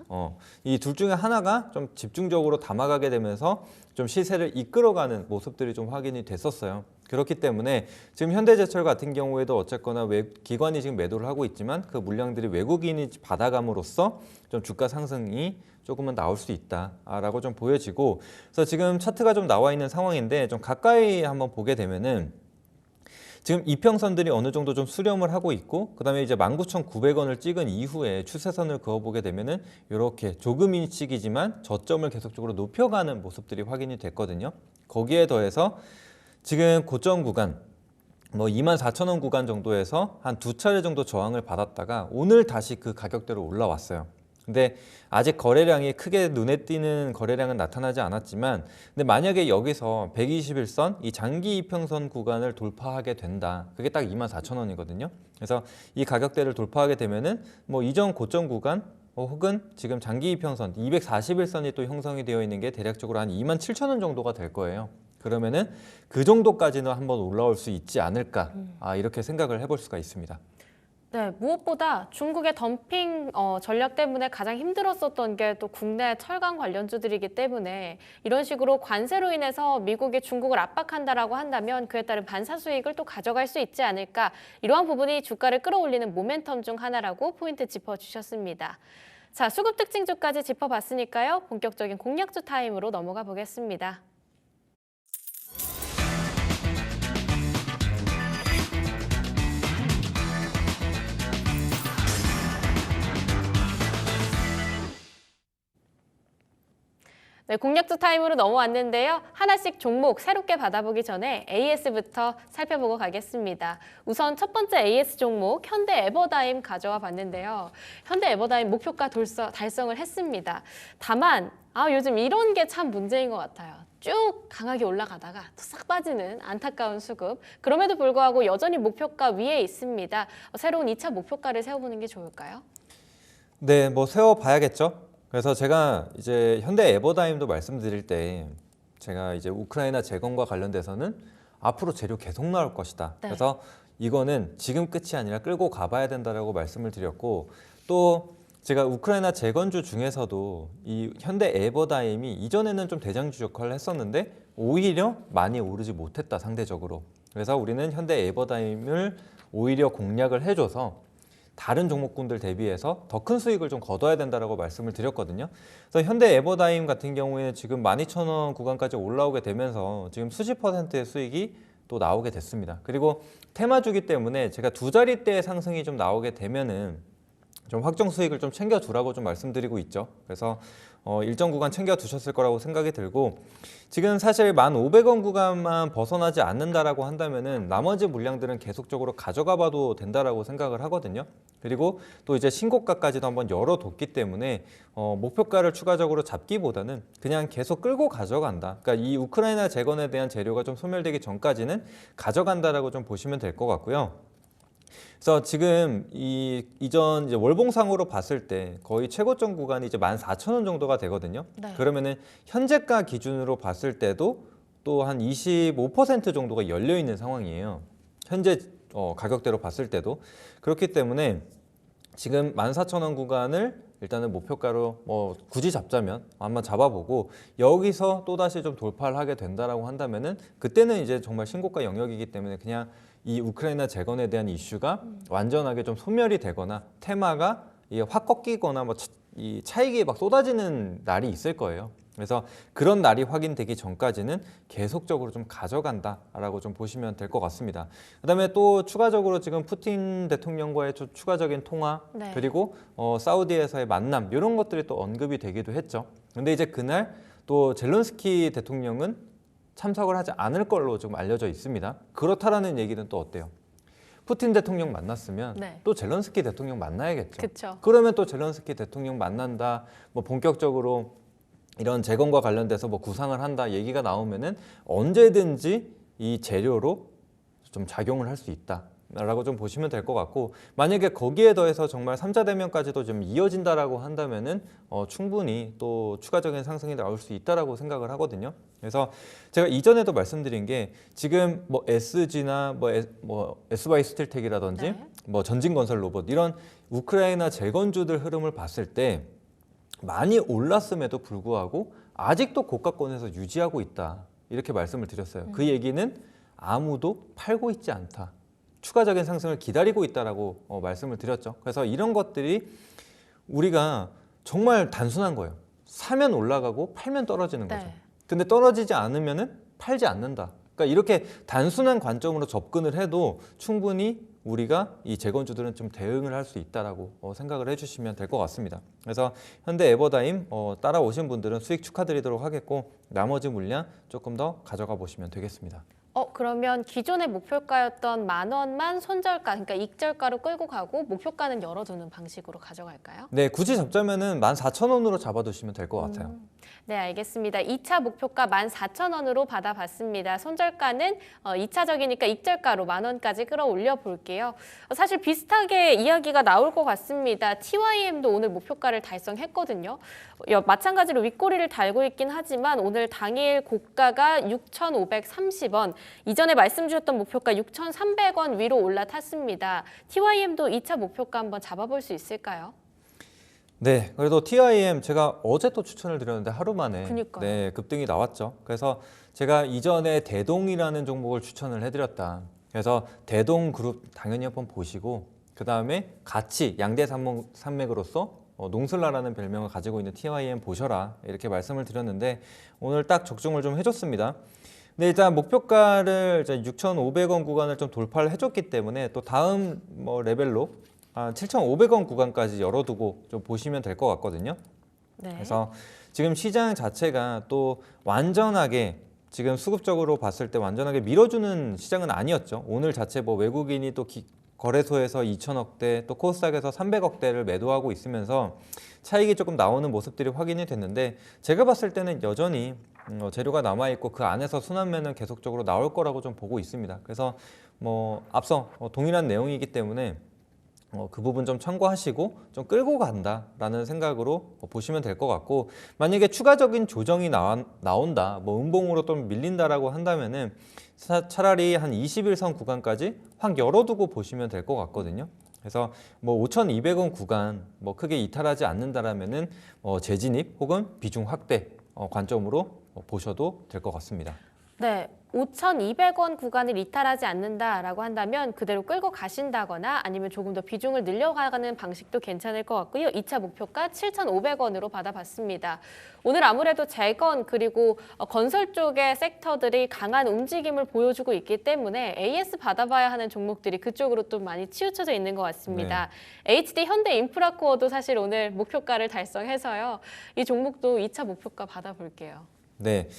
이 둘 중에 하나가 좀 집중적으로 담아가게 되면서 좀 시세를 이끌어가는 모습들이 좀 확인이 됐었어요. 그렇기 때문에 지금 현대제철 같은 경우에도 어쨌거나 기관이 지금 매도를 하고 있지만 그 물량들이 외국인이 받아감으로써 좀 주가 상승이 조금은 나올 수 있다라고 좀 보여지고, 그래서 지금 차트가 좀 나와 있는 상황인데 좀 가까이 한번 보게 되면은 지금 이평선들이 어느 정도 좀 수렴을 하고 있고 그다음에 이제 19,900원을 찍은 이후에 추세선을 그어보게 되면은 이렇게 조금 인식이지만 저점을 계속적으로 높여가는 모습들이 확인이 됐거든요. 거기에 더해서 지금 고점 구간 뭐 24,000원 구간 정도에서 한 두 차례 정도 저항을 받았다가 오늘 다시 그 가격대로 올라왔어요. 근데 아직 거래량이 크게 눈에 띄는 거래량은 나타나지 않았지만 근데 만약에 여기서 121선 이 장기 이평선 구간을 돌파하게 된다. 그게 딱 24,000원이거든요. 그래서 이 가격대를 돌파하게 되면은 뭐 이전 고점 구간 혹은 지금 장기 이평선 241선이 또 형성이 되어 있는 게 대략적으로 한 27,000원 정도가 될 거예요. 그러면은 그 정도까지는 한번 올라올 수 있지 않을까 이렇게 생각을 해볼 수가 있습니다. 네, 무엇보다 중국의 덤핑 전략 때문에 가장 힘들었었던 게 또 국내 철강 관련주들이기 때문에 이런 식으로 관세로 인해서 미국이 중국을 압박한다라고 한다면 그에 따른 반사 수익을 또 가져갈 수 있지 않을까, 이러한 부분이 주가를 끌어올리는 모멘텀 중 하나라고 포인트 짚어주셨습니다. 자, 수급 특징주까지 짚어봤으니까요. 본격적인 공략주 타임으로 넘어가 보겠습니다. 네, 공략주 타임으로 넘어왔는데요. 하나씩 종목 새롭게 받아보기 전에 AS부터 살펴보고 가겠습니다. 우선 첫 번째 AS 종목 현대에버다임 가져와 봤는데요. 현대에버다임 목표가 달성을 했습니다. 다만 요즘 이런 게 참 문제인 것 같아요. 쭉 강하게 올라가다가 또 싹 빠지는 안타까운 수급. 그럼에도 불구하고 여전히 목표가 위에 있습니다. 새로운 2차 목표가를 세워보는 게 좋을까요? 네, 뭐 세워봐야겠죠. 그래서 제가 이제 현대 에버다임도 말씀드릴 때 제가 이제 우크라이나 재건과 관련돼서는 앞으로 재료 계속 나올 것이다. 네. 그래서 이거는 지금 끝이 아니라 끌고 가봐야 된다라고 말씀을 드렸고 또 제가 우크라이나 재건주 중에서도 이 현대 에버다임이 이전에는 좀 대장주 역할을 했었는데 오히려 많이 오르지 못했다 상대적으로. 그래서 우리는 현대 에버다임을 오히려 공략을 해줘서 다른 종목군들 대비해서 더 큰 수익을 좀 거둬야 된다라고 말씀을 드렸거든요. 그래서 현대 에버다임 같은 경우에는 지금 12,000원 구간까지 올라오게 되면서 지금 수십 %의 수익이 또 나오게 됐습니다. 그리고 테마주기 때문에 제가 두 자릿대의 상승이 좀 나오게 되면은 좀 확정 수익을 좀 챙겨두라고 좀 말씀드리고 있죠. 그래서 일정 구간 챙겨두셨을 거라고 생각이 들고 지금 사실 1,500원 구간만 벗어나지 않는다라고 한다면은 나머지 물량들은 계속적으로 가져가 봐도 된다라고 생각을 하거든요. 그리고 또 이제 신고가까지도 한번 열어뒀기 때문에 목표가를 추가적으로 잡기보다는 그냥 계속 끌고 가져간다. 그러니까 이 우크라이나 재건에 대한 재료가 좀 소멸되기 전까지는 가져간다라고 좀 보시면 될 것 같고요. 그래서 지금 이전 이제 월봉상으로 봤을 때 거의 최고점 구간이 이제 14,000원 정도가 되거든요. 네. 그러면은 현재가 기준으로 봤을 때도 또 한 25% 정도가 열려 있는 상황이에요. 현재 가격대로 봤을 때도 그렇기 때문에 지금 14,000원 구간을 일단은 목표가로 굳이 잡자면 한번 잡아보고 여기서 또다시 좀 돌파를 하게 된다라고 한다면은 그때는 이제 정말 신고가 영역이기 때문에 그냥 이 우크라이나 재건에 대한 이슈가 완전하게 좀 소멸이 되거나 테마가 이게 확 꺾이거나 이 차익이 막 쏟아지는 날이 있을 거예요. 그래서 그런 날이 확인되기 전까지는 계속적으로 좀 가져간다라고 좀 보시면 될 것 같습니다. 그다음에 또 추가적으로 지금 푸틴 대통령과의 추가적인 통화 네. 그리고 사우디에서의 만남 이런 것들이 또 언급이 되기도 했죠. 근데 이제 그날 또 젤렌스키 대통령은 참석을 하지 않을 걸로 좀 알려져 있습니다. 그렇다라는 얘기는 또 어때요? 푸틴 대통령 만났으면 네. 또 젤렌스키 대통령 만나야겠죠. 그쵸. 그러면 또 젤렌스키 대통령 만난다, 본격적으로 이런 재건과 관련돼서 구상을 한다 얘기가 나오면은 언제든지 이 재료로 좀 작용을 할 수 있다라고 좀 보시면 될 것 같고 만약에 거기에 더해서 정말 3자 대면까지도 좀 이어진다라고 한다면은 충분히 또 추가적인 상승이 나올 수 있다라고 생각을 하거든요. 그래서 제가 이전에도 말씀드린 게 지금 SG나 SY 스틸텍이라든지 네. 전진건설 로봇 이런 우크라이나 재건주들 흐름을 봤을 때 많이 올랐음에도 불구하고 아직도 고가권에서 유지하고 있다 이렇게 말씀을 드렸어요. 그 얘기는 아무도 팔고 있지 않다. 추가적인 상승을 기다리고 있다라고 말씀을 드렸죠. 그래서 이런 것들이 우리가 정말 단순한 거예요. 사면 올라가고 팔면 떨어지는 거죠. 네. 근데 떨어지지 않으면은 팔지 않는다. 그러니까 이렇게 단순한 관점으로 접근을 해도 충분히 우리가 이 재건주들은 좀 대응을 할 수 있다라고 생각을 해주시면 될 것 같습니다. 그래서 현대 에버다임 따라오신 분들은 수익 축하드리도록 하겠고 나머지 물량 조금 더 가져가 보시면 되겠습니다. 그러면 기존의 목표가였던 10,000원만 손절가, 그러니까 익절가로 끌고 가고 목표가는 열어두는 방식으로 가져갈까요? 네, 굳이 잡자면은 14,000원으로 잡아두시면 될 것 같아요. 네, 알겠습니다. 2차 목표가 14,000원으로 받아봤습니다. 손절가는 2차적이니까 익절가로 10,000원까지 끌어올려 볼게요. 사실 비슷하게 이야기가 나올 것 같습니다. TYM도 오늘 목표가를 달성했거든요. 마찬가지로 윗꼬리를 달고 있긴 하지만 오늘 당일 고가가 6,530원, 이전에 말씀 주셨던 목표가 6,300원 위로 올라탔습니다. TYM도 2차 목표가 한번 잡아볼 수 있을까요? 네, 그래도 TIM 제가 어제 또 추천을 드렸는데 하루 만에 그러니까요. 네, 급등이 나왔죠. 그래서 제가 이전에 대동이라는 종목을 추천을 해드렸다. 그래서 대동그룹 당연히 한번 보시고 그 다음에 같이 양대 산맥으로서 농슬라라는 별명을 가지고 있는 TIM 보셔라 이렇게 말씀을 드렸는데 오늘 딱 적중을 좀 해줬습니다. 근데 일단 목표가를 6,500원 구간을 좀 돌파를 해줬기 때문에 또 다음 레벨로 7,500원 구간까지 열어두고 좀 보시면 될 것 같거든요. 네. 그래서 지금 시장 자체가 또 완전하게 지금 수급적으로 봤을 때 완전하게 밀어주는 시장은 아니었죠. 오늘 자체 외국인이 또 거래소에서 2천억대 또 코스닥에서 300억대를 매도하고 있으면서 차익이 조금 나오는 모습들이 확인이 됐는데 제가 봤을 때는 여전히 재료가 남아있고 그 안에서 순환매는 계속적으로 나올 거라고 좀 보고 있습니다. 그래서 앞서 동일한 내용이기 때문에 그 부분 좀 참고하시고 좀 끌고 간다라는 생각으로 보시면 될 것 같고 만약에 추가적인 조정이 나온다 음봉으로 좀 밀린다라고 한다면은 차라리 한 21선 구간까지 확 열어두고 보시면 될 것 같거든요. 그래서 5,200원 구간 크게 이탈하지 않는다라면은 재진입 혹은 비중 확대 관점으로 보셔도 될 것 같습니다. 네, 5,200원 구간을 이탈하지 않는다라고 한다면 그대로 끌고 가신다거나 아니면 조금 더 비중을 늘려가는 방식도 괜찮을 것 같고요. 2차 목표가 7,500원으로 받아봤습니다. 오늘 아무래도 재건 그리고 건설 쪽의 섹터들이 강한 움직임을 보여주고 있기 때문에 AS 받아봐야 하는 종목들이 그쪽으로 또 많이 치우쳐져 있는 것 같습니다. 네. HD 현대인프라코어도 사실 오늘 목표가를 달성해서요. 이 종목도 2차 목표가 받아볼게요. 네.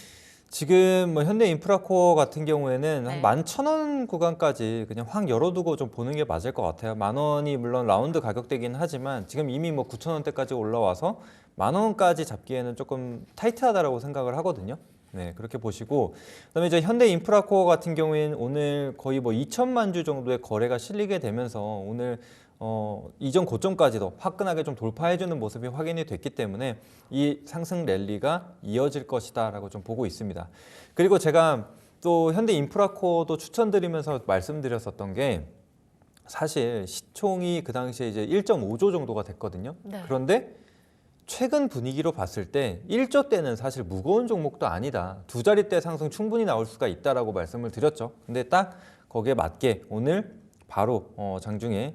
지금 현대인프라코어 같은 경우에는 네. 한 11,000원 구간까지 그냥 확 열어두고 좀 보는 게 맞을 것 같아요. 10,000원이 물론 라운드 가격대긴 하지만 지금 이미 9,000원대까지 올라와서 10,000원까지 잡기에는 조금 타이트하다라고 생각을 하거든요. 네, 그렇게 보시고 그다음에 이제 현대인프라코어 같은 경우에는 오늘 거의 2천만 주 정도의 거래가 실리게 되면서 오늘 이전 고점까지도 화끈하게 좀 돌파해주는 모습이 확인이 됐기 때문에 이 상승 랠리가 이어질 것이다라고 좀 보고 있습니다. 그리고 제가 또 현대인프라코어도 추천드리면서 말씀드렸었던 게 사실 시총이 그 당시에 이제 1.5조 정도가 됐거든요. 네. 그런데 최근 분위기로 봤을 때 1조 대는 사실 무거운 종목도 아니다. 2자릿대 상승 충분히 나올 수가 있다라고 말씀을 드렸죠. 근데 딱 거기에 맞게 오늘 바로 장중에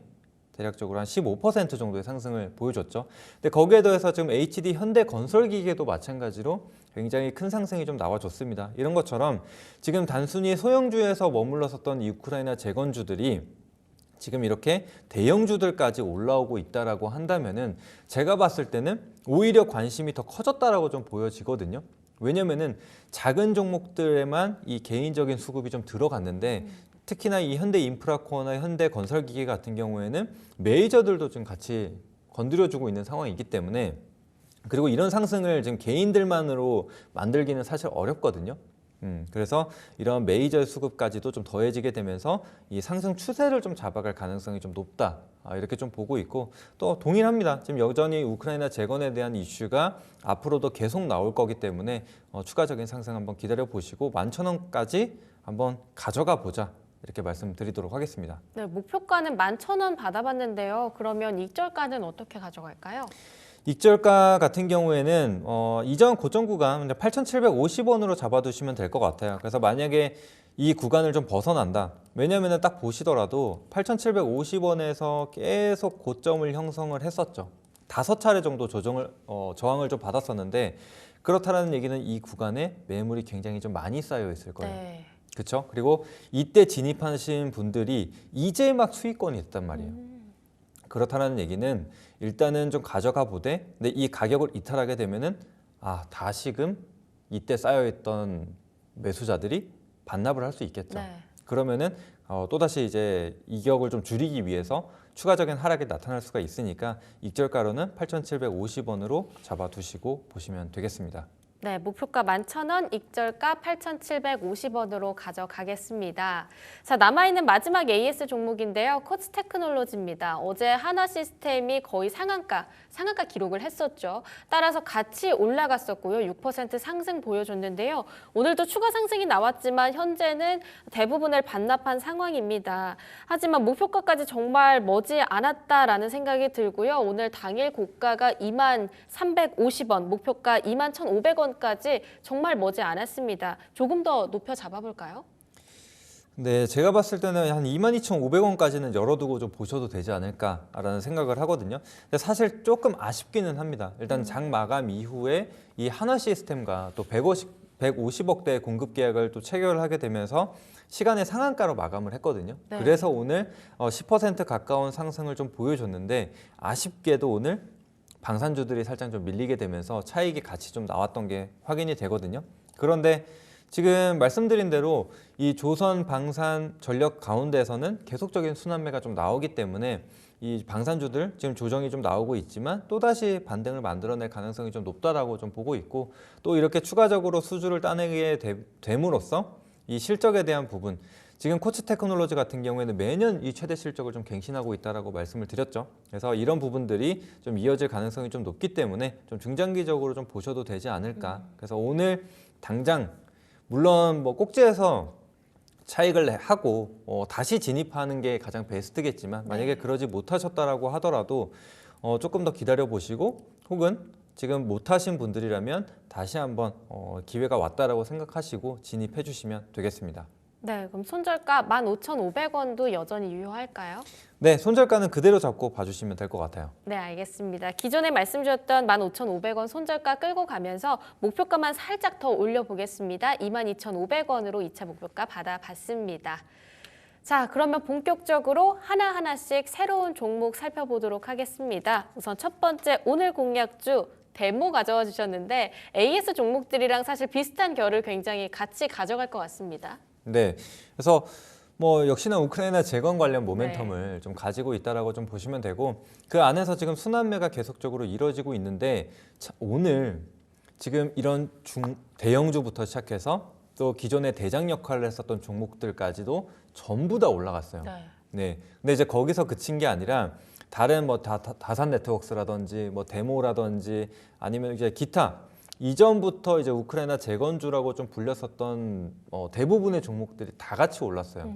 대략적으로 한 15% 정도의 상승을 보여줬죠. 근데 거기에 더해서 지금 HD 현대건설기계도 마찬가지로 굉장히 큰 상승이 좀 나와줬습니다. 이런 것처럼 지금 단순히 소형주에서 머물렀었던 이 우크라이나 재건주들이 지금 이렇게 대형주들까지 올라오고 있다라고 한다면은 제가 봤을 때는 오히려 관심이 더 커졌다라고 좀 보여지거든요. 왜냐면은 작은 종목들에만 이 개인적인 수급이 좀 들어갔는데 특히나 이 현대인프라코어나 현대건설기계 같은 경우에는 메이저들도 좀 같이 건드려주고 있는 상황이기 때문에 그리고 이런 상승을 지금 개인들만으로 만들기는 사실 어렵거든요. 그래서 이런 메이저 수급까지도 좀 더해지게 되면서 이 상승 추세를 좀 잡아갈 가능성이 좀 높다. 이렇게 좀 보고 있고 또 동일합니다. 지금 여전히 우크라이나 재건에 대한 이슈가 앞으로도 계속 나올 거기 때문에 추가적인 상승 한번 기다려 보시고 11,000원까지 한번 가져가 보자. 이렇게 말씀드리도록 하겠습니다. 네, 목표가는 11,000원 받아봤는데요. 그러면 익절가는 어떻게 가져갈까요? 익절가 같은 경우에는 이전 고점 구간 8,750원으로 잡아두시면 될 것 같아요. 그래서 만약에 이 구간을 좀 벗어난다. 왜냐하면 딱 보시더라도 8,750원에서 계속 고점을 형성을 했었죠. 5차례 정도 저항을 좀 받았었는데 그렇다는 얘기는 이 구간에 매물이 굉장히 좀 많이 쌓여 있을 거예요. 네. 그렇죠? 그리고 이때 진입하신 분들이 이제 막 수익권이 됐단 말이에요. 그렇다는 얘기는 일단은 좀 가져가 보되, 근데 이 가격을 이탈하게 되면은 다시금 이때 쌓여있던 매수자들이 반납을 할 수 있겠죠. 네. 그러면은 또다시 이제 이격을 좀 줄이기 위해서 추가적인 하락이 나타날 수가 있으니까 익절가로는 8,750원으로 잡아두시고 보시면 되겠습니다. 네, 목표가 11,000원, 익절가 8,750원으로 가져가겠습니다. 자, 남아있는 마지막 AS 종목인데요. 코츠 테크놀로지입니다. 어제 하나 시스템이 거의 상한가 기록을 했었죠. 따라서 같이 올라갔었고요. 6% 상승 보여줬는데요. 오늘도 추가 상승이 나왔지만 현재는 대부분을 반납한 상황입니다. 하지만 목표가까지 정말 머지 않았다라는 생각이 들고요. 오늘 당일 고가가 23,350원, 목표가 21,500원까지 정말 머지 않았습니다. 조금 더 높여 잡아볼까요? 네, 제가 봤을 때는 한 22,500원까지는 열어두고 좀 보셔도 되지 않을까라는 생각을 하거든요. 근데 사실 조금 아쉽기는 합니다. 일단 장 마감 이후에 이 하나 시스템과 또 150억대 공급 계약을 또 체결하게 되면서 시간의 상한가로 마감을 했거든요. 네. 그래서 오늘 10% 가까운 상승을 좀 보여줬는데 아쉽게도 오늘 방산주들이 살짝 좀 밀리게 되면서 차익이 같이 좀 나왔던 게 확인이 되거든요. 그런데 지금 말씀드린 대로 이 조선 방산 전력 가운데에서는 계속적인 순환매가 좀 나오기 때문에 이 방산주들 지금 조정이 좀 나오고 있지만 또다시 반등을 만들어낼 가능성이 좀 높다라고 좀 보고 있고, 또 이렇게 추가적으로 수주를 따내게 됨으로써 이 실적에 대한 부분, 지금 코츠 테크놀로지 같은 경우에는 매년 이 최대 실적을 좀 갱신하고 있다라고 말씀을 드렸죠. 그래서 이런 부분들이 좀 이어질 가능성이 좀 높기 때문에 좀 중장기적으로 좀 보셔도 되지 않을까. 그래서 오늘 당장 물론 뭐 꼭지에서 차익을 하고 다시 진입하는 게 가장 베스트겠지만, 만약에 그러지 못하셨다라고 하더라도 조금 더 기다려 보시고, 혹은 지금 못하신 분들이라면 다시 한번 기회가 왔다라고 생각하시고 진입해 주시면 되겠습니다. 네, 그럼 손절가 15,500원도 여전히 유효할까요? 네, 손절가는 그대로 잡고 봐주시면 될 것 같아요. 네, 알겠습니다. 기존에 말씀 주셨던 15,500원 손절가 끌고 가면서 목표가만 살짝 더 올려보겠습니다. 22,500원으로 2차 목표가 받아봤습니다. 자, 그러면 본격적으로 하나하나씩 새로운 종목 살펴보도록 하겠습니다. 우선 첫 번째 오늘 공략주 데모 가져와 주셨는데 AS 종목들이랑 사실 비슷한 결을 굉장히 같이 가져갈 것 같습니다. 네, 그래서 뭐 역시나 우크라이나 재건 관련 모멘텀을 좀 가지고 있다라고 좀 보시면 되고, 그 안에서 지금 순환매가 계속적으로 이루어지고 있는데 오늘 지금 이런 대형주부터 시작해서 또 기존의 대장 역할을 했었던 종목들까지도 전부 다 올라갔어요. 네. 근데 이제 거기서 그친 게 아니라 다른 뭐 다산 네트워크스라든지 뭐 데모라든지 아니면 이제 기타 이전부터 이제 우크라이나 재건주라고 좀 불렸었던 대부분의 종목들이 다 같이 올랐어요.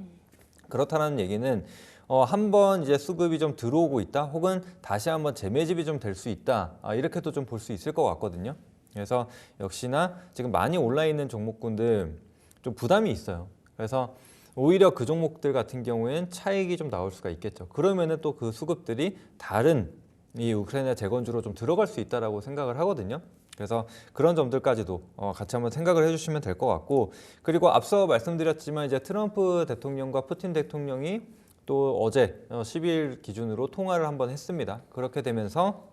그렇다는 얘기는 한번 이제 수급이 좀 들어오고 있다, 혹은 다시 한번 재매집이 좀 될 수 있다, 이렇게도 좀 볼 수 있을 것 같거든요. 그래서 역시나 지금 많이 올라 있는 종목군들 좀 부담이 있어요. 그래서 오히려 그 종목들 같은 경우에는 차익이 좀 나올 수가 있겠죠. 그러면은 또 그 수급들이 다른 이 우크라이나 재건주로 좀 들어갈 수 있다라고 생각을 하거든요. 그래서 그런 점들까지도 같이 한번 생각을 해주시면 될 것 같고, 그리고 앞서 말씀드렸지만 이제 트럼프 대통령과 푸틴 대통령이 또 어제 10일 기준으로 통화를 한번 했습니다. 그렇게 되면서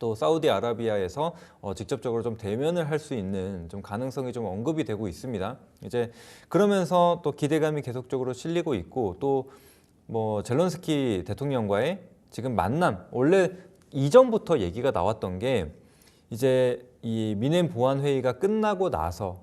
또 사우디아라비아에서 직접적으로 좀 대면을 할 수 있는 좀 가능성이 좀 언급이 되고 있습니다. 이제 그러면서 또 기대감이 계속적으로 실리고 있고, 또 뭐 젤런스키 대통령과의 지금 만남, 원래 이전부터 얘기가 나왔던 게 이제 이 미넨 보안 회의가 끝나고 나서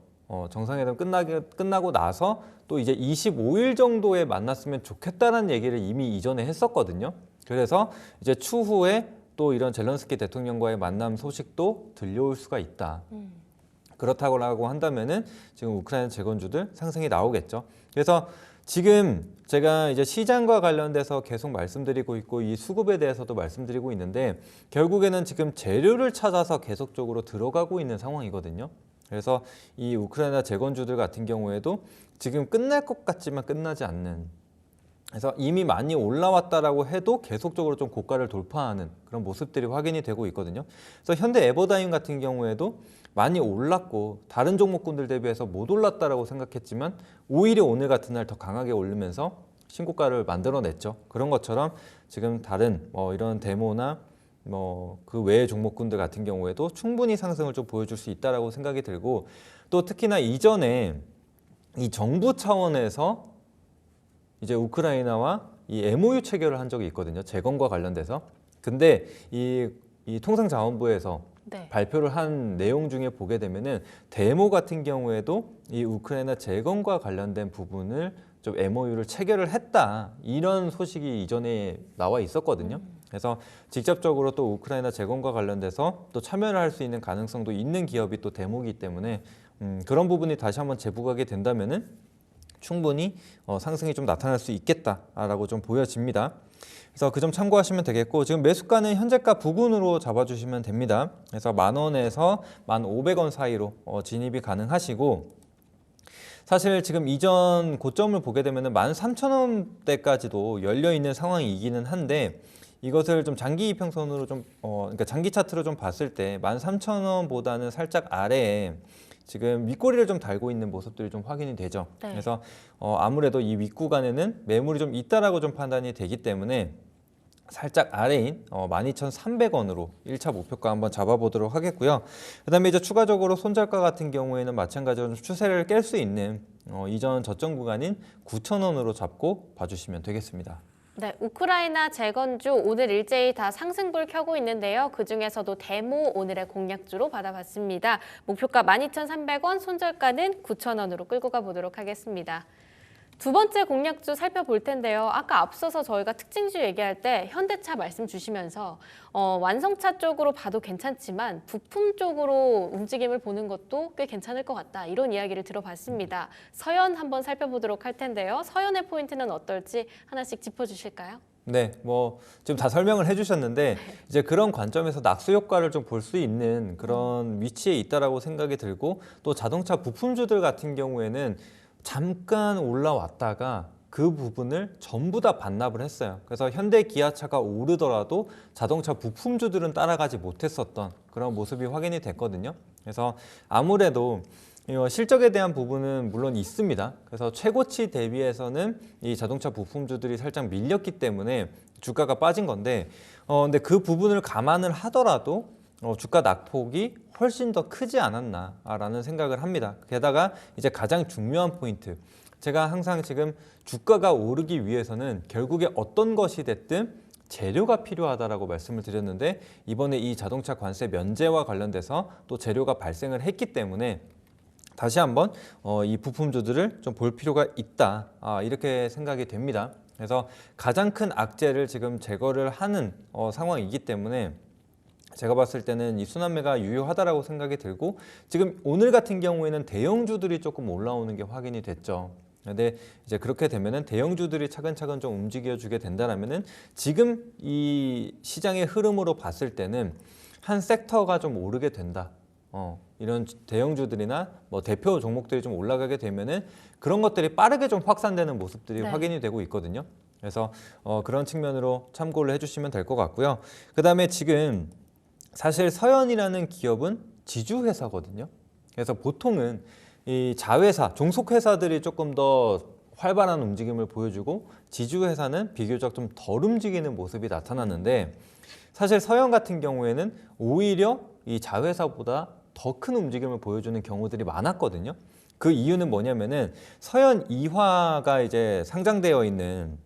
정상회담 끝나고 나서 또 이제 25일 정도에 만났으면 좋겠다는 얘기를 이미 이전에 했었거든요. 그래서 이제 추후에 또 이런 젤런스키 대통령과의 만남 소식도 들려올 수가 있다. 그렇다고 한다면은 지금 우크라이나 재건주들 상승이 나오겠죠. 그래서 지금 제가 이제 시장과 관련돼서 계속 말씀드리고 있고, 이 수급에 대해서도 말씀드리고 있는데, 결국에는 지금 재료를 찾아서 계속적으로 들어가고 있는 상황이거든요. 그래서 이 우크라이나 재건주들 같은 경우에도 지금 끝날 것 같지만 끝나지 않는 그래서 이미 많이 올라왔다라고 해도 계속적으로 좀 고가를 돌파하는 그런 모습들이 확인이 되고 있거든요. 그래서 현대 에버다임 같은 경우에도 많이 올랐고 다른 종목군들 대비해서 못 올랐다라고 생각했지만 오히려 오늘 같은 날 더 강하게 오르면서 신고가를 만들어냈죠. 그런 것처럼 지금 다른 이런 데모나 그 외의 종목군들 같은 경우에도 충분히 상승을 좀 보여줄 수 있다라고 생각이 들고 또 특히나 이전에 이 정부 차원에서 이제 우크라이나와 이 MOU 체결을 한 적이 있거든요. 재건과 관련돼서. 근데 이 통상자원부에서 네. 발표를 한 내용 중에 보게 되면은 데모 같은 경우에도 이 우크라이나 재건과 관련된 부분을 좀 MOU를 체결을 했다. 이런 소식이 이전에 나와 있었거든요. 그래서 직접적으로 또 우크라이나 재건과 관련돼서 또 참여를 할 수 있는 가능성도 있는 기업이 또 데모이기 때문에 그런 부분이 다시 한번 재부각이 된다면은 충분히 상승이 좀 나타날 수 있겠다라고 좀 보여집니다. 그래서 그 점 참고하시면 되겠고 지금 매수가는 현재가 부근으로 잡아주시면 됩니다. 그래서 10,000원에서 1,500원 사이로 진입이 가능하시고 사실 지금 이전 고점을 보게 되면 13,000원대까지도 열려 있는 상황이기는 한데 이것을 좀 장기 이평선으로 좀 그러니까 장기 차트로 좀 봤을 때 13,000원보다는 살짝 아래에 지금 윗꼬리를 좀 달고 있는 모습들이 좀 확인이 되죠. 네. 그래서 아무래도 이 윗구간에는 매물이 좀 있다라고 좀 판단이 되기 때문에 살짝 아래인 12,300원으로 1차 목표가 한번 잡아보도록 하겠고요. 그다음에 이제 추가적으로 손절가 같은 경우에는 마찬가지로 좀 추세를 깰 수 있는 이전 저점 구간인 9,000원으로 잡고 봐주시면 되겠습니다. 네, 우크라이나 재건주 오늘 일제히 다 상승불 켜고 있는데요. 그중에서도 데모 오늘의 공략주로 받아봤습니다. 목표가 12,300원, 손절가는 9,000원으로 끌고 가보도록 하겠습니다. 두 번째 공략주 살펴볼 텐데요. 아까 앞서서 저희가 특징주 얘기할 때 현대차 말씀 주시면서 완성차 쪽으로 봐도 괜찮지만 부품 쪽으로 움직임을 보는 것도 꽤 괜찮을 것 같다. 이런 이야기를 들어봤습니다. 서연 한번 살펴보도록 할 텐데요. 서연의 포인트는 어떨지 하나씩 짚어주실까요? 네, 지금 다 설명을 해주셨는데 이제 그런 관점에서 낙수 효과를 좀 볼 수 있는 그런 위치에 있다라고 생각이 들고 또 자동차 부품주들 같은 경우에는 잠깐 올라왔다가 그 부분을 전부 다 반납을 했어요. 그래서 현대 기아차가 오르더라도 자동차 부품주들은 따라가지 못했었던 그런 모습이 확인이 됐거든요. 그래서 아무래도 실적에 대한 부분은 물론 있습니다. 그래서 최고치 대비해서는 이 자동차 부품주들이 살짝 밀렸기 때문에 주가가 빠진 건데 근데 그 부분을 감안을 하더라도 주가 낙폭이 훨씬 더 크지 않았나라는 생각을 합니다. 게다가 이제 가장 중요한 포인트, 제가 항상 지금 주가가 오르기 위해서는 결국에 어떤 것이 됐든 재료가 필요하다라고 말씀을 드렸는데 이번에 이 자동차 관세 면제와 관련돼서 또 재료가 발생을 했기 때문에 다시 한번 이 부품주들을 좀 볼 필요가 있다 이렇게 생각이 됩니다. 그래서 가장 큰 악재를 지금 제거를 하는 상황이기 때문에 제가 봤을 때는 이 순환매가 유효하다라고 생각이 들고 지금 오늘 같은 경우에는 대형주들이 조금 올라오는 게 확인이 됐죠. 근데 이제 그렇게 되면은 대형주들이 차근차근 좀 움직여주게 된다라면은 지금 이 시장의 흐름으로 봤을 때는 한 섹터가 좀 오르게 된다. 이런 대형주들이나 대표 종목들이 좀 올라가게 되면은 그런 것들이 빠르게 좀 확산되는 모습들이 네. 확인이 되고 있거든요. 그래서 그런 측면으로 참고를 해주시면 될 것 같고요. 그 다음에 지금 사실 서연이라는 기업은 지주회사거든요. 그래서 보통은 이 자회사, 종속회사들이 조금 더 활발한 움직임을 보여주고 지주회사는 비교적 좀 덜 움직이는 모습이 나타났는데 사실 서연 같은 경우에는 오히려 이 자회사보다 더 큰 움직임을 보여주는 경우들이 많았거든요. 그 이유는 뭐냐면은 서연 이화가 이제 상장되어 있는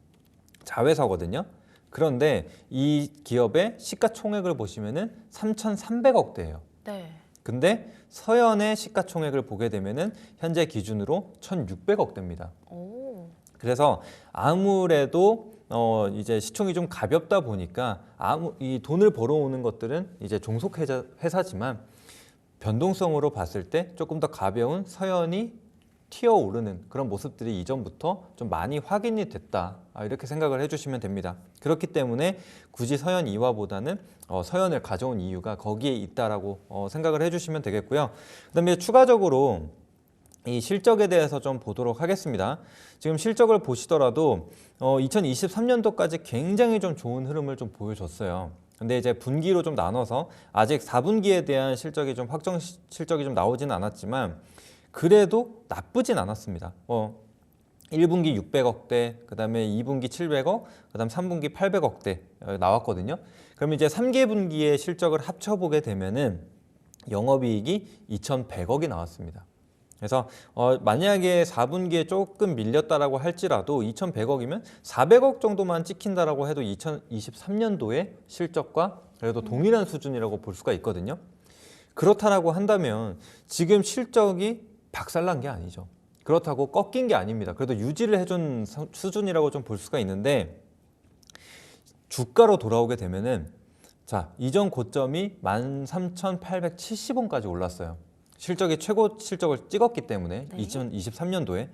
자회사거든요. 그런데 이 기업의 시가총액을 보시면은 3,300억대예요. 네. 근데 서연의 시가총액을 보게 되면은 현재 기준으로 1,600억대입니다. 오. 그래서 아무래도 이제 시총이 좀 가볍다 보니까 이 돈을 벌어오는 것들은 이제 종속 회사지만 변동성으로 봤을 때 조금 더 가벼운 서연이 튀어오르는 그런 모습들이 이전부터 좀 많이 확인이 됐다 이렇게 생각을 해주시면 됩니다. 그렇기 때문에 굳이 서연 이화보다는 서연을 가져온 이유가 거기에 있다라고 생각을 해주시면 되겠고요. 그다음에 추가적으로 이 실적에 대해서 좀 보도록 하겠습니다. 지금 실적을 보시더라도 2023년도까지 굉장히 좀 좋은 흐름을 좀 보여줬어요. 근데 이제 분기로 좀 나눠서 아직 4분기에 대한 실적이 좀 확정 실적이 좀 나오지는 않았지만 그래도 나쁘진 않았습니다. 1분기 600억대, 그다음에 2분기 700억, 그다음 3분기 800억대 나왔거든요. 그럼 이제 3개 분기의 실적을 합쳐보게 되면은 영업이익이 2,100억이 나왔습니다. 그래서 만약에 4분기에 조금 밀렸다라고 할지라도 2,100억이면 400억 정도만 찍힌다라고 해도 2023년도의 실적과 그래도 동일한 수준이라고 볼 수가 있거든요. 그렇다라고 한다면 지금 실적이 박살난 게 아니죠. 그렇다고 꺾인 게 아닙니다. 그래도 유지를 해준 수준이라고 좀 볼 수가 있는데 주가로 돌아오게 되면은 자, 이전 고점이 13,870원까지 올랐어요. 실적이 최고 실적을 찍었기 때문에 네. 2023년도에.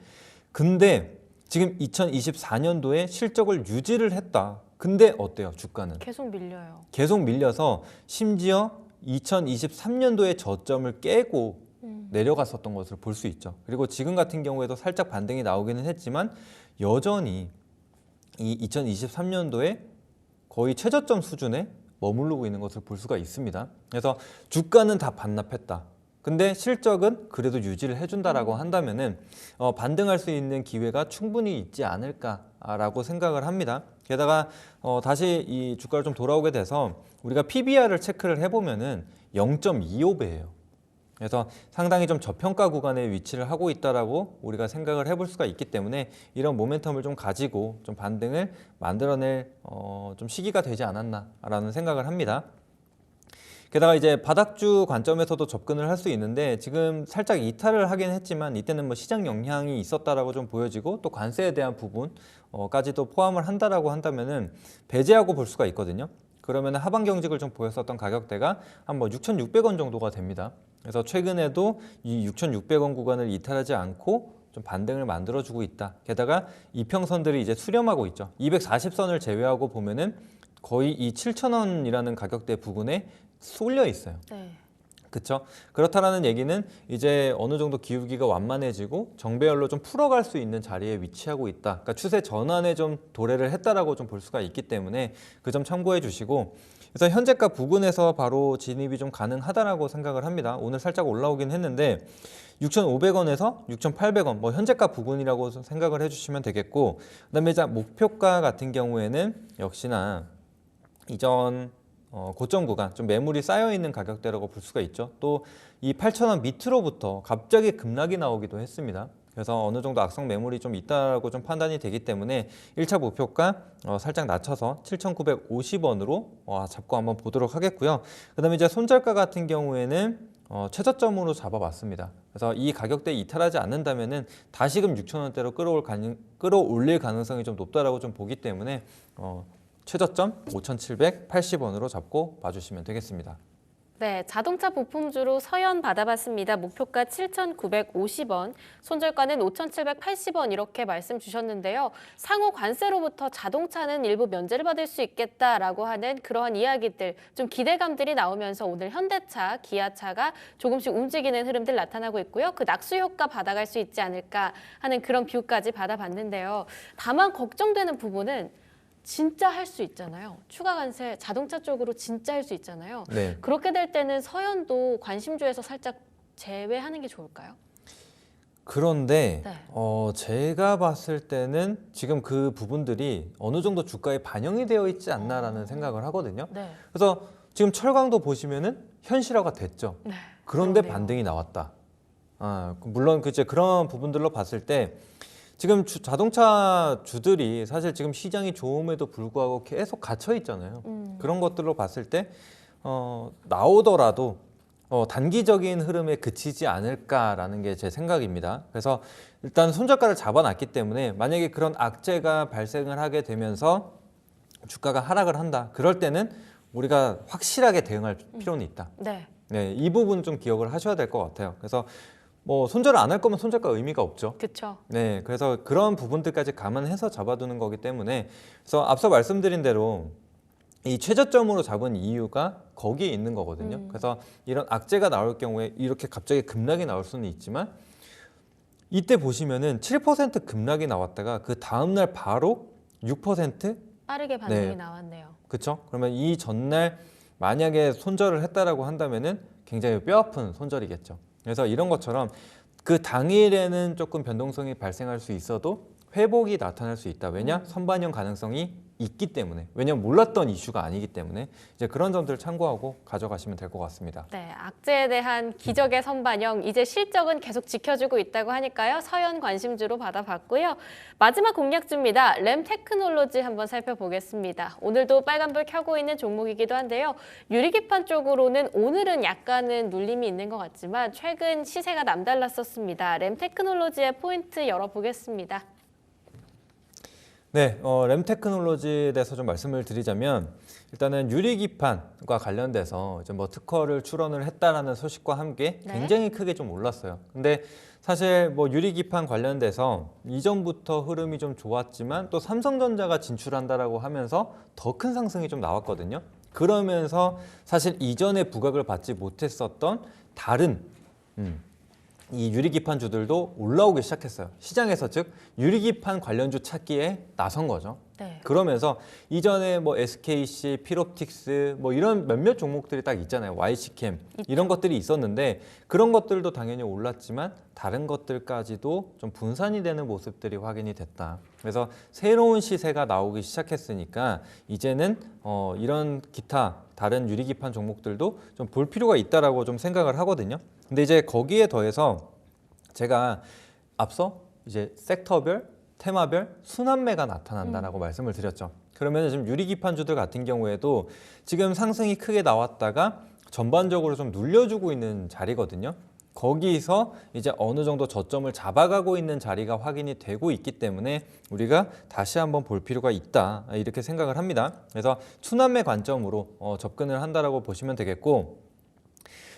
근데 지금 2024년도에 실적을 유지를 했다. 근데 어때요? 주가는 계속 밀려요. 계속 밀려서 심지어 2023년도의 저점을 깨고 내려갔었던 것을 볼 수 있죠. 그리고 지금 같은 경우에도 살짝 반등이 나오기는 했지만 여전히 이 2023년도에 거의 최저점 수준에 머무르고 있는 것을 볼 수가 있습니다. 그래서 주가는 다 반납했다. 근데 실적은 그래도 유지를 해준다라고 한다면은 반등할 수 있는 기회가 충분히 있지 않을까라고 생각을 합니다. 게다가 다시 이 주가를 좀 돌아오게 돼서 우리가 PBR을 체크를 해보면은 0.25배예요. 그래서 상당히 좀 저평가 구간에 위치를 하고 있다라고 우리가 생각을 해볼 수가 있기 때문에 이런 모멘텀을 좀 가지고 좀 반등을 만들어낼 좀 시기가 되지 않았나라는 생각을 합니다. 게다가 이제 바닥주 관점에서도 접근을 할 수 있는데 지금 살짝 이탈을 하긴 했지만 이때는 뭐 시장 영향이 있었다라고 좀 보여지고 또 관세에 대한 부분까지도 포함을 한다라고 한다면은 배제하고 볼 수가 있거든요. 그러면 하방 경직을 좀 보였었던 가격대가 한 뭐 6,600원 정도가 됩니다. 그래서 최근에도 이 6,600원 구간을 이탈하지 않고 좀 반등을 만들어주고 있다. 게다가 이평선들이 이제 수렴하고 있죠. 240선을 제외하고 보면은 거의 이 7,000원이라는 가격대 부근에 쏠려 있어요. 네. 그렇죠? 그렇다라는 얘기는 이제 어느 정도 기울기가 완만해지고 정배열로 좀 풀어갈 수 있는 자리에 위치하고 있다. 그러니까 추세 전환에 좀 도래를 했다라고 좀 볼 수가 있기 때문에 그 점 참고해 주시고 그래서 현재가 부근에서 바로 진입이 좀 가능하다라고 생각을 합니다. 오늘 살짝 올라오긴 했는데 6,500원에서 6,800원 뭐 현재가 부근이라고 생각을 해주시면 되겠고 그다음에 이제 목표가 같은 경우에는 역시나 이전 고점 구간 좀 매물이 쌓여 있는 가격대라고 볼 수가 있죠. 또 이 8,000원 밑으로부터 갑자기 급락이 나오기도 했습니다. 그래서 어느 정도 악성 매물이 좀 있다고 좀 판단이 되기 때문에 1차 목표가 살짝 낮춰서 7,950원으로 잡고 한번 보도록 하겠고요. 그다음에 이제 손절가 같은 경우에는 최저점으로 잡아봤습니다. 그래서 이 가격대 이탈하지 않는다면은 다시금 6,000원대로 끌어올릴 가능성이 좀 높다라고 좀 보기 때문에 최저점 5,780원으로 잡고 봐주시면 되겠습니다. 네, 자동차 부품주로 서현 받아봤습니다. 목표가 7,950원, 손절가는 5,780원 이렇게 말씀 주셨는데요. 상호 관세로부터 자동차는 일부 면제를 받을 수 있겠다라고 하는 그러한 이야기들, 좀 기대감들이 나오면서 오늘 현대차, 기아차가 조금씩 움직이는 흐름들 나타나고 있고요. 그 낙수 효과 받아갈 수 있지 않을까 하는 그런 뷰까지 받아봤는데요. 다만 걱정되는 부분은 진짜 할 수 있잖아요. 추가 관세 자동차 쪽으로 진짜 할 수 있잖아요. 네. 그렇게 될 때는 서현도 관심주에서 살짝 제외하는 게 좋을까요? 그런데 네. 제가 봤을 때는 지금 그 부분들이 어느 정도 주가에 반영이 되어 있지 않나라는 생각을 하거든요. 네. 그래서 지금 철강도 보시면은 현실화가 됐죠. 네. 그런데 그러네요. 반등이 나왔다. 물론 이제 그런 부분들로 봤을 때 지금 자동차 주들이 사실 지금 시장이 좋음에도 불구하고 계속 갇혀 있잖아요. 그런 것들로 봤을 때 나오더라도 단기적인 흐름에 그치지 않을까라는 게 제 생각입니다. 그래서 일단 손절가를 잡아놨기 때문에 만약에 그런 악재가 발생을 하게 되면서 주가가 하락을 한다. 그럴 때는 우리가 확실하게 대응할 필요는 있다. 네. 네, 이 부분 좀 기억을 하셔야 될 것 같아요. 그래서 뭐 손절을 안 할 거면 손절가 의미가 없죠. 그렇죠. 네, 그래서 그런 부분들까지 감안해서 잡아두는 거기 때문에 그래서 앞서 말씀드린 대로 이 최저점으로 잡은 이유가 거기에 있는 거거든요. 그래서 이런 악재가 나올 경우에 이렇게 갑자기 급락이 나올 수는 있지만 이때 보시면은 7% 급락이 나왔다가 그 다음날 바로 6%? 빠르게 반등이 네. 나왔네요. 그렇죠? 그러면 이 전날 만약에 손절을 했다라고 한다면은 굉장히 뼈아픈 손절이겠죠. 그래서 이런 것처럼 그 당일에는 조금 변동성이 발생할 수 있어도 회복이 나타날 수 있다. 왜냐? 선반영 가능성이 있기 때문에. 왜냐면 몰랐던 이슈가 아니기 때문에 이제 그런 점들을 참고하고 가져가시면 될 것 같습니다. 네, 악재에 대한 기적의 선반영, 이제 실적은 계속 지켜주고 있다고 하니까요. 서현 관심주로 받아봤고요. 마지막 공략주입니다. 램 테크놀로지 한번 살펴보겠습니다. 오늘도 빨간불 켜고 있는 종목이기도 한데요. 유리기판 쪽으로는 오늘은 약간은 눌림이 있는 것 같지만 최근 시세가 남달랐었습니다. 램 테크놀로지의 포인트 열어보겠습니다. 네, 램 테크놀로지에 대해서 좀 말씀을 드리자면 일단은 유리기판과 관련돼서 이제 뭐 특허를 출원을 했다라는 소식과 함께 네. 굉장히 크게 좀 올랐어요. 근데 사실 뭐 유리기판 관련돼서 이전부터 흐름이 좀 좋았지만 또 삼성전자가 진출한다라고 하면서 더 큰 상승이 좀 나왔거든요. 그러면서 사실 이전에 부각을 받지 못했었던 다른 이 유리기판 주들도 올라오기 시작했어요. 시장에서 즉 유리기판 관련주 찾기에 나선 거죠. 네. 그러면서 이전에 뭐 SKC, 필옵틱스 뭐 이런 몇몇 종목들이 딱 있잖아요. YC캠 이런 것들이 있었는데 그런 것들도 당연히 올랐지만 다른 것들까지도 좀 분산이 되는 모습들이 확인이 됐다. 그래서 새로운 시세가 나오기 시작했으니까 이제는 이런 기타 다른 유리기판 종목들도 좀 볼 필요가 있다라고 좀 생각을 하거든요. 근데 이제 거기에 더해서 제가 앞서 이제 섹터별, 테마별 순환매가 나타난다라고 말씀을 드렸죠. 그러면 지금 유리기판주들 같은 경우에도 지금 상승이 크게 나왔다가 전반적으로 좀 눌려주고 있는 자리거든요. 거기서 이제 어느 정도 저점을 잡아가고 있는 자리가 확인이 되고 있기 때문에 우리가 다시 한번 볼 필요가 있다 이렇게 생각을 합니다. 그래서 순환매 관점으로 접근을 한다라고 보시면 되겠고,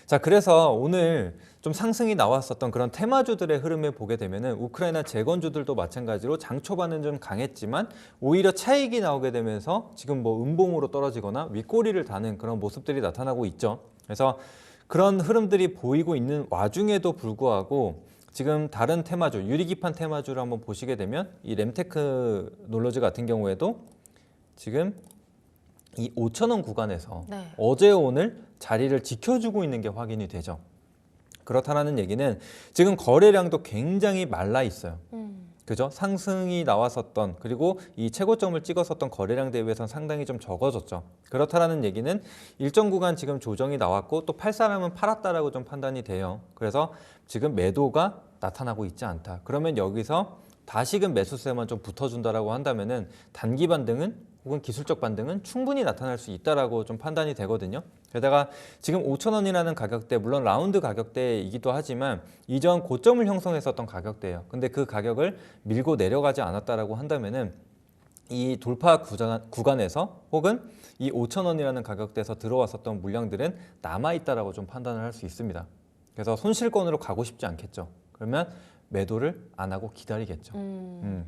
자, 그래서 오늘 좀 상승이 나왔었던 그런 테마주들의 흐름을 보게 되면은 우크라이나 재건주들도 마찬가지로 장 초반은 좀 강했지만 오히려 차익이 나오게 되면서 지금 뭐 음봉으로 떨어지거나 윗꼬리를 다는 그런 모습들이 나타나고 있죠. 그래서 그런 흐름들이 보이고 있는 와중에도 불구하고 지금 다른 테마주, 유리기판 테마주를 한번 보시게 되면 이 램테크놀로지 같은 경우에도 지금 이 5,000원 구간에서 네. 어제 오늘 자리를 지켜주고 있는 게 확인이 되죠. 그렇다는 얘기는 지금 거래량도 굉장히 말라 있어요. 그죠? 상승이 나왔었던 그리고 이 최고점을 찍었었던 거래량 대비해서는 상당히 좀 적어졌죠. 그렇다는 얘기는 일정 구간 지금 조정이 나왔고 또 팔 사람은 팔았다라고 좀 판단이 돼요. 그래서 지금 매도가 나타나고 있지 않다. 그러면 여기서 다시금 매수세만 좀 붙어준다라고 한다면은 단기 반등은 혹은 기술적 반등은 충분히 나타날 수 있다라고 좀 판단이 되거든요. 게다가 지금 5,000원이라는 가격대, 물론 라운드 가격대이기도 하지만 이전 고점을 형성했었던 가격대예요. 근데 그 가격을 밀고 내려가지 않았다라고 한다면은 이 돌파 구간에서 혹은 이 5,000원이라는 가격대에서 들어왔었던 물량들은 남아 있다라고 좀 판단을 할 수 있습니다. 그래서 손실권으로 가고 싶지 않겠죠. 그러면 매도를 안 하고 기다리겠죠.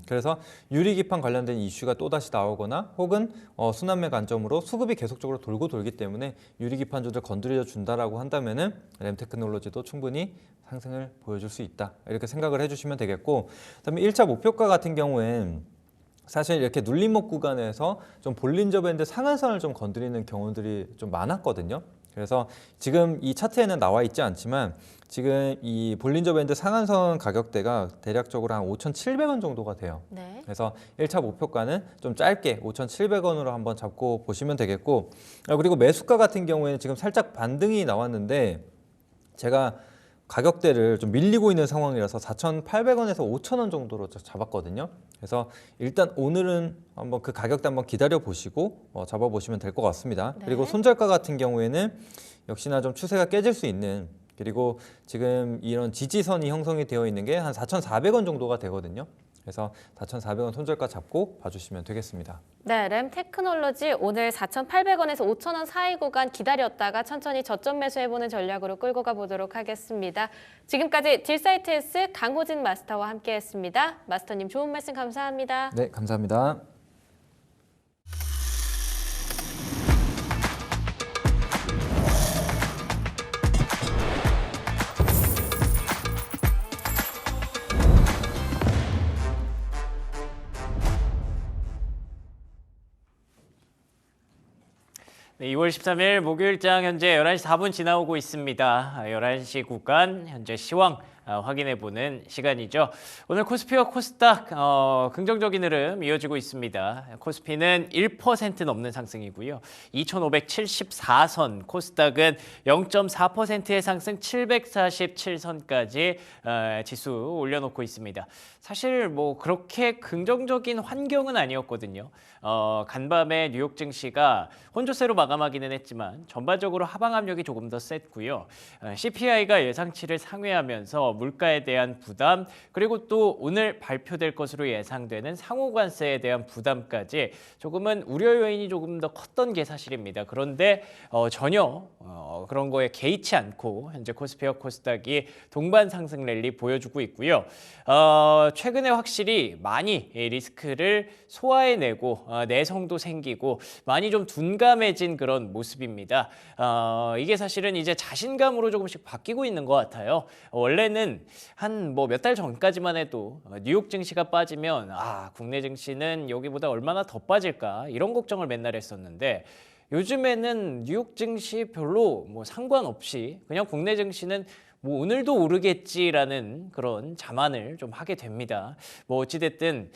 그래서 유리기판 관련된 이슈가 또다시 나오거나 혹은 순환매 관점으로 수급이 계속적으로 돌고 돌기 때문에 유리기판주들 건드려 준다라고 한다면은 램테크놀로지도 충분히 상승을 보여줄 수 있다. 이렇게 생각을 해주시면 되겠고, 그다음에 1차 목표가 같은 경우엔 사실 이렇게 눌림목 구간에서 좀 볼린저 밴드 상한선을 좀 건드리는 경우들이 좀 많았거든요. 그래서 지금 이 차트에는 나와 있지 않지만 지금 이 볼린저 밴드 상한선 가격대가 대략적으로 한 5,700원 정도가 돼요. 네. 그래서 1차 목표가는 좀 짧게 5,700원으로 한번 잡고 보시면 되겠고, 그리고 매수가 같은 경우에는 지금 살짝 반등이 나왔는데 제가 가격대를 좀 밀리고 있는 상황이라서 4,800원에서 5,000원 정도로 잡았거든요. 그래서 일단 오늘은 한번 그 가격대 한번 기다려 보시고 잡아보시면 될 것 같습니다. 네. 그리고 손절가 같은 경우에는 역시나 좀 추세가 깨질 수 있는, 그리고 지금 이런 지지선이 형성이 되어 있는 게 한 4,400원 정도가 되거든요. 그래서 4,400원 손절가 잡고 봐주시면 되겠습니다. 네, 램 테크놀로지 오늘 4,800원에서 5,000원 사이 구간 기다렸다가 천천히 저점 매수해보는 전략으로 끌고 가보도록 하겠습니다. 지금까지 딜사이트S 강호진 마스터와 함께했습니다. 마스터님 좋은 말씀 감사합니다. 네, 감사합니다. 2월 13일 목요일장 현재 11시 4분 지나오고 있습니다. 11시 구간 현재 시황 확인해보는 시간이죠. 오늘 코스피와 코스닥 긍정적인 흐름 이어지고 있습니다. 코스피는 1% 넘는 상승이고요. 2,574선, 코스닥은 0.4%의 상승 747선까지 지수 올려놓고 있습니다. 사실 뭐 그렇게 긍정적인 환경은 아니었거든요. 간밤에 뉴욕 증시가 혼조세로 마감하기는 했지만 전반적으로 하방 압력이 조금 더 셌고요. CPI가 예상치를 상회하면서 물가에 대한 부담, 그리고 또 오늘 발표될 것으로 예상되는 상호관세에 대한 부담까지 조금은 우려 요인이 조금 더 컸던 게 사실입니다. 그런데 전혀 그런 거에 개의치 않고 현재 코스피와 코스닥이 동반 상승 랠리 보여주고 있고요. 최근에 확실히 많이 리스크를 소화해내고 내성도 생기고 많이 좀 둔감해진 그런 모습입니다. 이게 사실은 이제 자신감으로 조금씩 바뀌고 있는 것 같아요. 원래는 한 뭐 몇 달 전까지만 해도 뉴욕 증시가 빠지면 국내 증시는 여기보다 얼마나 더 빠질까 이런 걱정을 맨날 했었는데 요즘에는 뉴욕 증시 별로 뭐 상관없이 그냥 국내 증시는 뭐 오늘도 오르겠지라는 그런 자만을 좀 하게 됩니다. 뭐 어찌됐든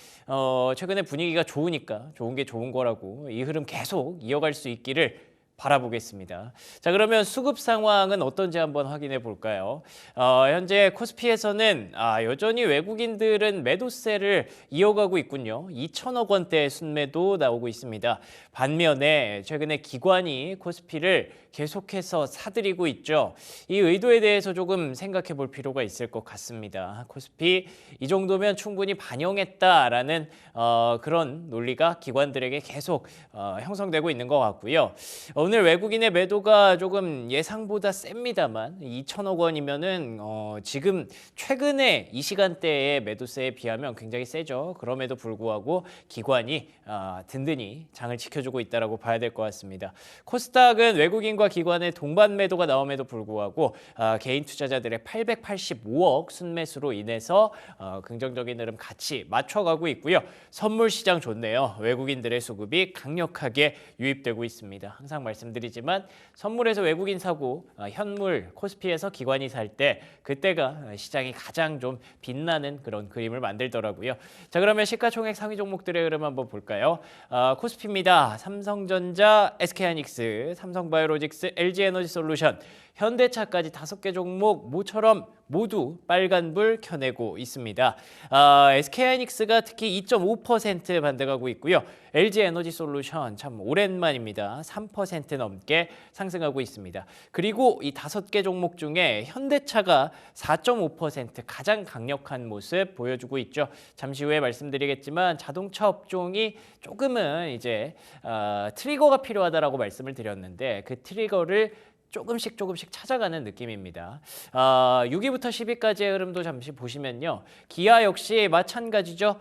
최근에 분위기가 좋으니까 좋은 게 좋은 거라고 이 흐름 계속 이어갈 수 있기를 바라보겠습니다. 자, 그러면 수급 상황은 어떤지 한번 확인해 볼까요? 현재 코스피에서는 여전히 외국인들은 매도세를 이어가고 있군요. 2천억 원대 순매도 나오고 있습니다. 반면에 최근에 기관이 코스피를 계속해서 사들이고 있죠. 이 의도에 대해서 조금 생각해 볼 필요가 있을 것 같습니다. 코스피 이 정도면 충분히 반영했다라는 그런 논리가 기관들에게 계속 형성되고 있는 것 같고요. 오늘 외국인의 매도가 조금 예상보다 셉니다만 2천억 원이면은 지금 최근에 이 시간대의 매도세에 비하면 굉장히 세죠. 그럼에도 불구하고 기관이 든든히 장을 지켜주고 있다라고 봐야 될 것 같습니다. 코스닥은 외국인과 기관의 동반 매도가 나옴에도 불구하고 개인 투자자들의 885억 순매수로 인해서 긍정적인 흐름 같이 맞춰가고 있고요. 선물 시장 좋네요. 외국인들의 수급이 강력하게 유입되고 있습니다. 항상 말씀드리지만 선물에서 외국인 사고 현물 코스피에서 기관이 살 때 그때가 시장이 가장 좀 빛나는 그런 그림을 만들더라고요. 자, 그러면 시가총액 상위 종목들의 흐름 한번 볼까요? 코스피입니다. 삼성전자, SK하이닉스, 삼성바이오로직스, LG에너지솔루션, 현대차까지 5개 종목 모처럼 모두 빨간불 켜내고 있습니다. SK하이닉스가 특히 2.5% 반등하고 있고요. LG에너지솔루션 참 오랜만입니다. 3% 넘게 상승하고 있습니다. 그리고 이 5개 종목 중에 현대차가 4.5% 가장 강력한 모습 보여주고 있죠. 잠시 후에 말씀드리겠지만 자동차 업종이 조금은 이제 트리거가 필요하다라고 말씀을 드렸는데 그 트리거를 조금씩 찾아가는 느낌입니다. 6위부터 10위까지의 흐름도 잠시 보시면요. 기아 역시 마찬가지죠.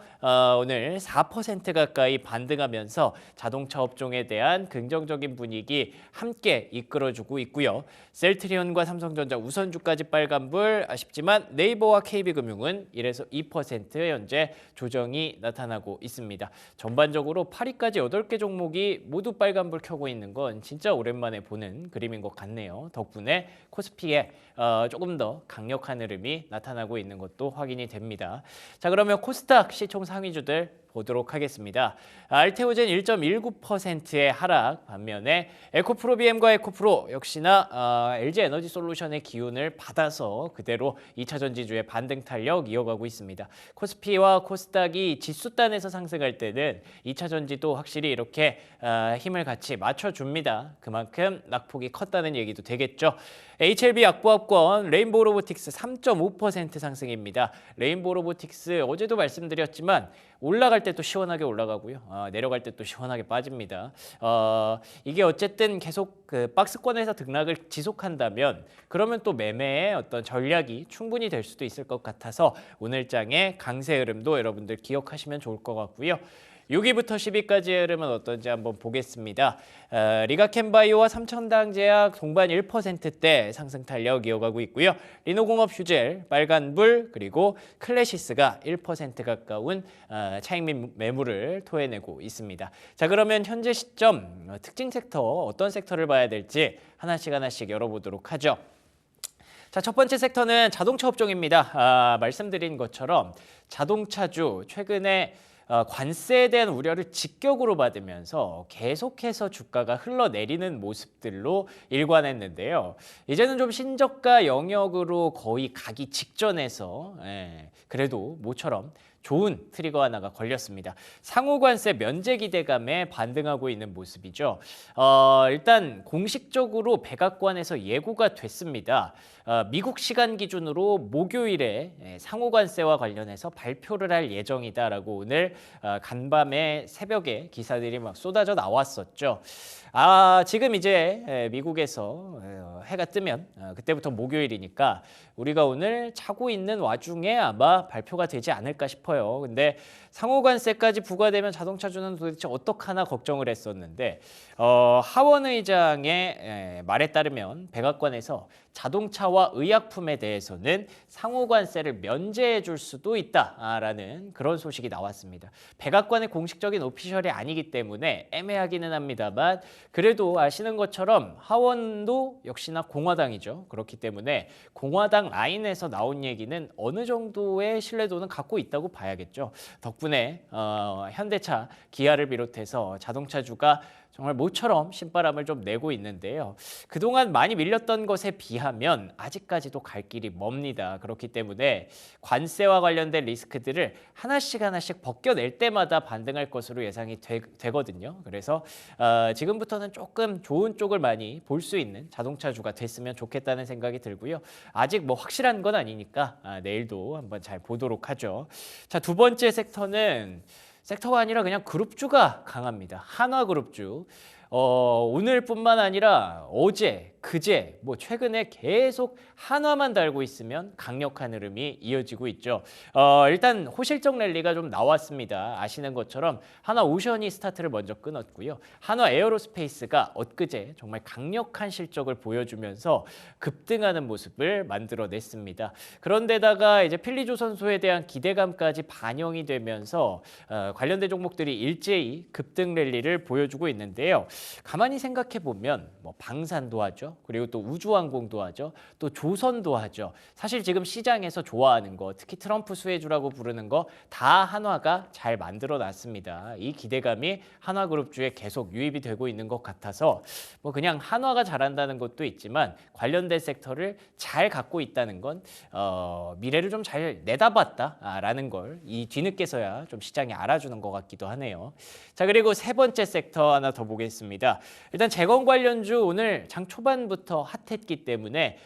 오늘 4% 가까이 반등하면서 자동차 업종에 대한 긍정적인 분위기 함께 이끌어주고 있고요. 셀트리온과 삼성전자 우선주까지 빨간불 아쉽지만 네이버와 KB금융은 1에서 2% 현재 조정이 나타나고 있습니다. 전반적으로 8위까지 8개 종목이 모두 빨간불 켜고 있는 건 진짜 오랜만에 보는 그림인 것 같네요. 덕분에 코스피에 조금 더 강력한 흐름이 나타나고 있는 것도 확인이 됩니다. 자, 그러면 코스닥 시총 상위주들 보도록 하겠습니다. 알테오젠 1.19%의 하락 반면에 에코프로비엠과 에코프로 역시나 LG에너지솔루션의 기운을 받아서 그대로 2차 전지주의 반등 탄력 이어가고 있습니다. 코스피와 코스닥이 지수단에서 상승할 때는 2차 전지도 확실히 이렇게 힘을 같이 맞춰줍니다. 그만큼 낙폭이 컸다는 얘기도 되겠죠. HLB 약보합권 레인보우 로보틱스 3.5% 상승입니다. 레인보우 로보틱스 어제도 말씀드렸지만 올라갈 때 또 시원하게 올라가고요. 내려갈 때 또 시원하게 빠집니다. 이게 어쨌든 계속 그 박스권에서 등락을 지속한다면 그러면 또 매매의 어떤 전략이 충분히 될 수도 있을 것 같아서 오늘 장의 강세 흐름도 여러분들 기억하시면 좋을 것 같고요. 6위부터 10위까지의 흐름은 어떤지 한번 보겠습니다. 리가켐바이오와 삼천당제약 동반 1%대 상승 탄력 이어가고 있고요. 리노공업 휴젤, 빨간불 그리고 클래시스가 1% 가까운 차익 매물을 토해내고 있습니다. 자, 그러면 현재 시점 특징 섹터 어떤 섹터를 봐야 될지 하나씩 열어보도록 하죠. 자, 첫 번째 섹터는 자동차 업종입니다. 말씀드린 것처럼 자동차주 최근에 관세에 대한 우려를 직격으로 받으면서 계속해서 주가가 흘러내리는 모습들로 일관했는데요. 이제는 좀 신저가 영역으로 거의 가기 직전에서 그래도 모처럼 좋은 트리거 하나가 걸렸습니다. 상호관세 면제 기대감에 반등하고 있는 모습이죠. 일단 공식적으로 백악관에서 예고가 됐습니다. 미국 시간 기준으로 목요일에 상호관세와 관련해서 발표를 할 예정이다라고 오늘 간밤에 새벽에 기사들이 막 쏟아져 나왔었죠. 지금 이제 미국에서 해가 뜨면 그때부터 목요일이니까 우리가 오늘 자고 있는 와중에 아마 발표가 되지 않을까 싶어요. 근데 상호관세까지 부과되면 자동차주는 도대체 어떡하나 걱정을 했었는데 하원 의장의 말에 따르면 백악관에서 자동차와 의약품에 대해서는 상호관세를 면제해 줄 수도 있다라는 그런 소식이 나왔습니다. 백악관의 공식적인 오피셜이 아니기 때문에 애매하기는 합니다만 그래도 아시는 것처럼 하원도 역시나 공화당이죠. 그렇기 때문에 공화당 라인에서 나온 얘기는 어느 정도의 신뢰도는 갖고 있다고 봐야겠죠. 덕분에 현대차, 기아를 비롯해서 자동차주가 정말 모처럼 신바람을 좀 내고 있는데요. 그동안 많이 밀렸던 것에 비하면 아직까지도 갈 길이 멉니다. 그렇기 때문에 관세와 관련된 리스크들을 하나씩 벗겨낼 때마다 반등할 것으로 예상이 되거든요. 그래서 지금부터는 조금 좋은 쪽을 많이 볼 수 있는 자동차주가 됐으면 좋겠다는 생각이 들고요. 아직 뭐 확실한 건 아니니까 내일도 한번 잘 보도록 하죠. 자, 두 번째 섹터가 아니라 그냥 그룹주가 강합니다. 한화그룹주. 오늘뿐만 아니라 어제, 그제, 뭐 최근에 계속 한화만 달고 있으면 강력한 흐름이 이어지고 있죠. 일단 호실적 랠리가 좀 나왔습니다. 아시는 것처럼 한화오션이 스타트를 먼저 끊었고요. 한화에어로스페이스가 엊그제 정말 강력한 실적을 보여주면서 급등하는 모습을 만들어냈습니다. 그런데다가 이제 필리조선소에 대한 기대감까지 반영이 되면서 관련된 종목들이 일제히 급등 랠리를 보여주고 있는데요. 가만히 생각해 보면 뭐 방산도 하죠. 그리고 또 우주항공도 하죠. 또 조선도 하죠. 사실 지금 시장에서 좋아하는 거, 특히 트럼프 수혜주라고 부르는 거 다 한화가 잘 만들어 놨습니다. 이 기대감이 한화그룹주에 계속 유입이 되고 있는 것 같아서 뭐 그냥 한화가 잘한다는 것도 있지만 관련된 섹터를 잘 갖고 있다는 건 미래를 좀 잘 내다봤다라는 걸 이 뒤늦게서야 좀 시장이 알아주는 것 같기도 하네요. 자, 그리고 세 번째 섹터 하나 더 보겠습니다. 일단 재건 관련주 오늘 장 초반부터 핫했기 때문에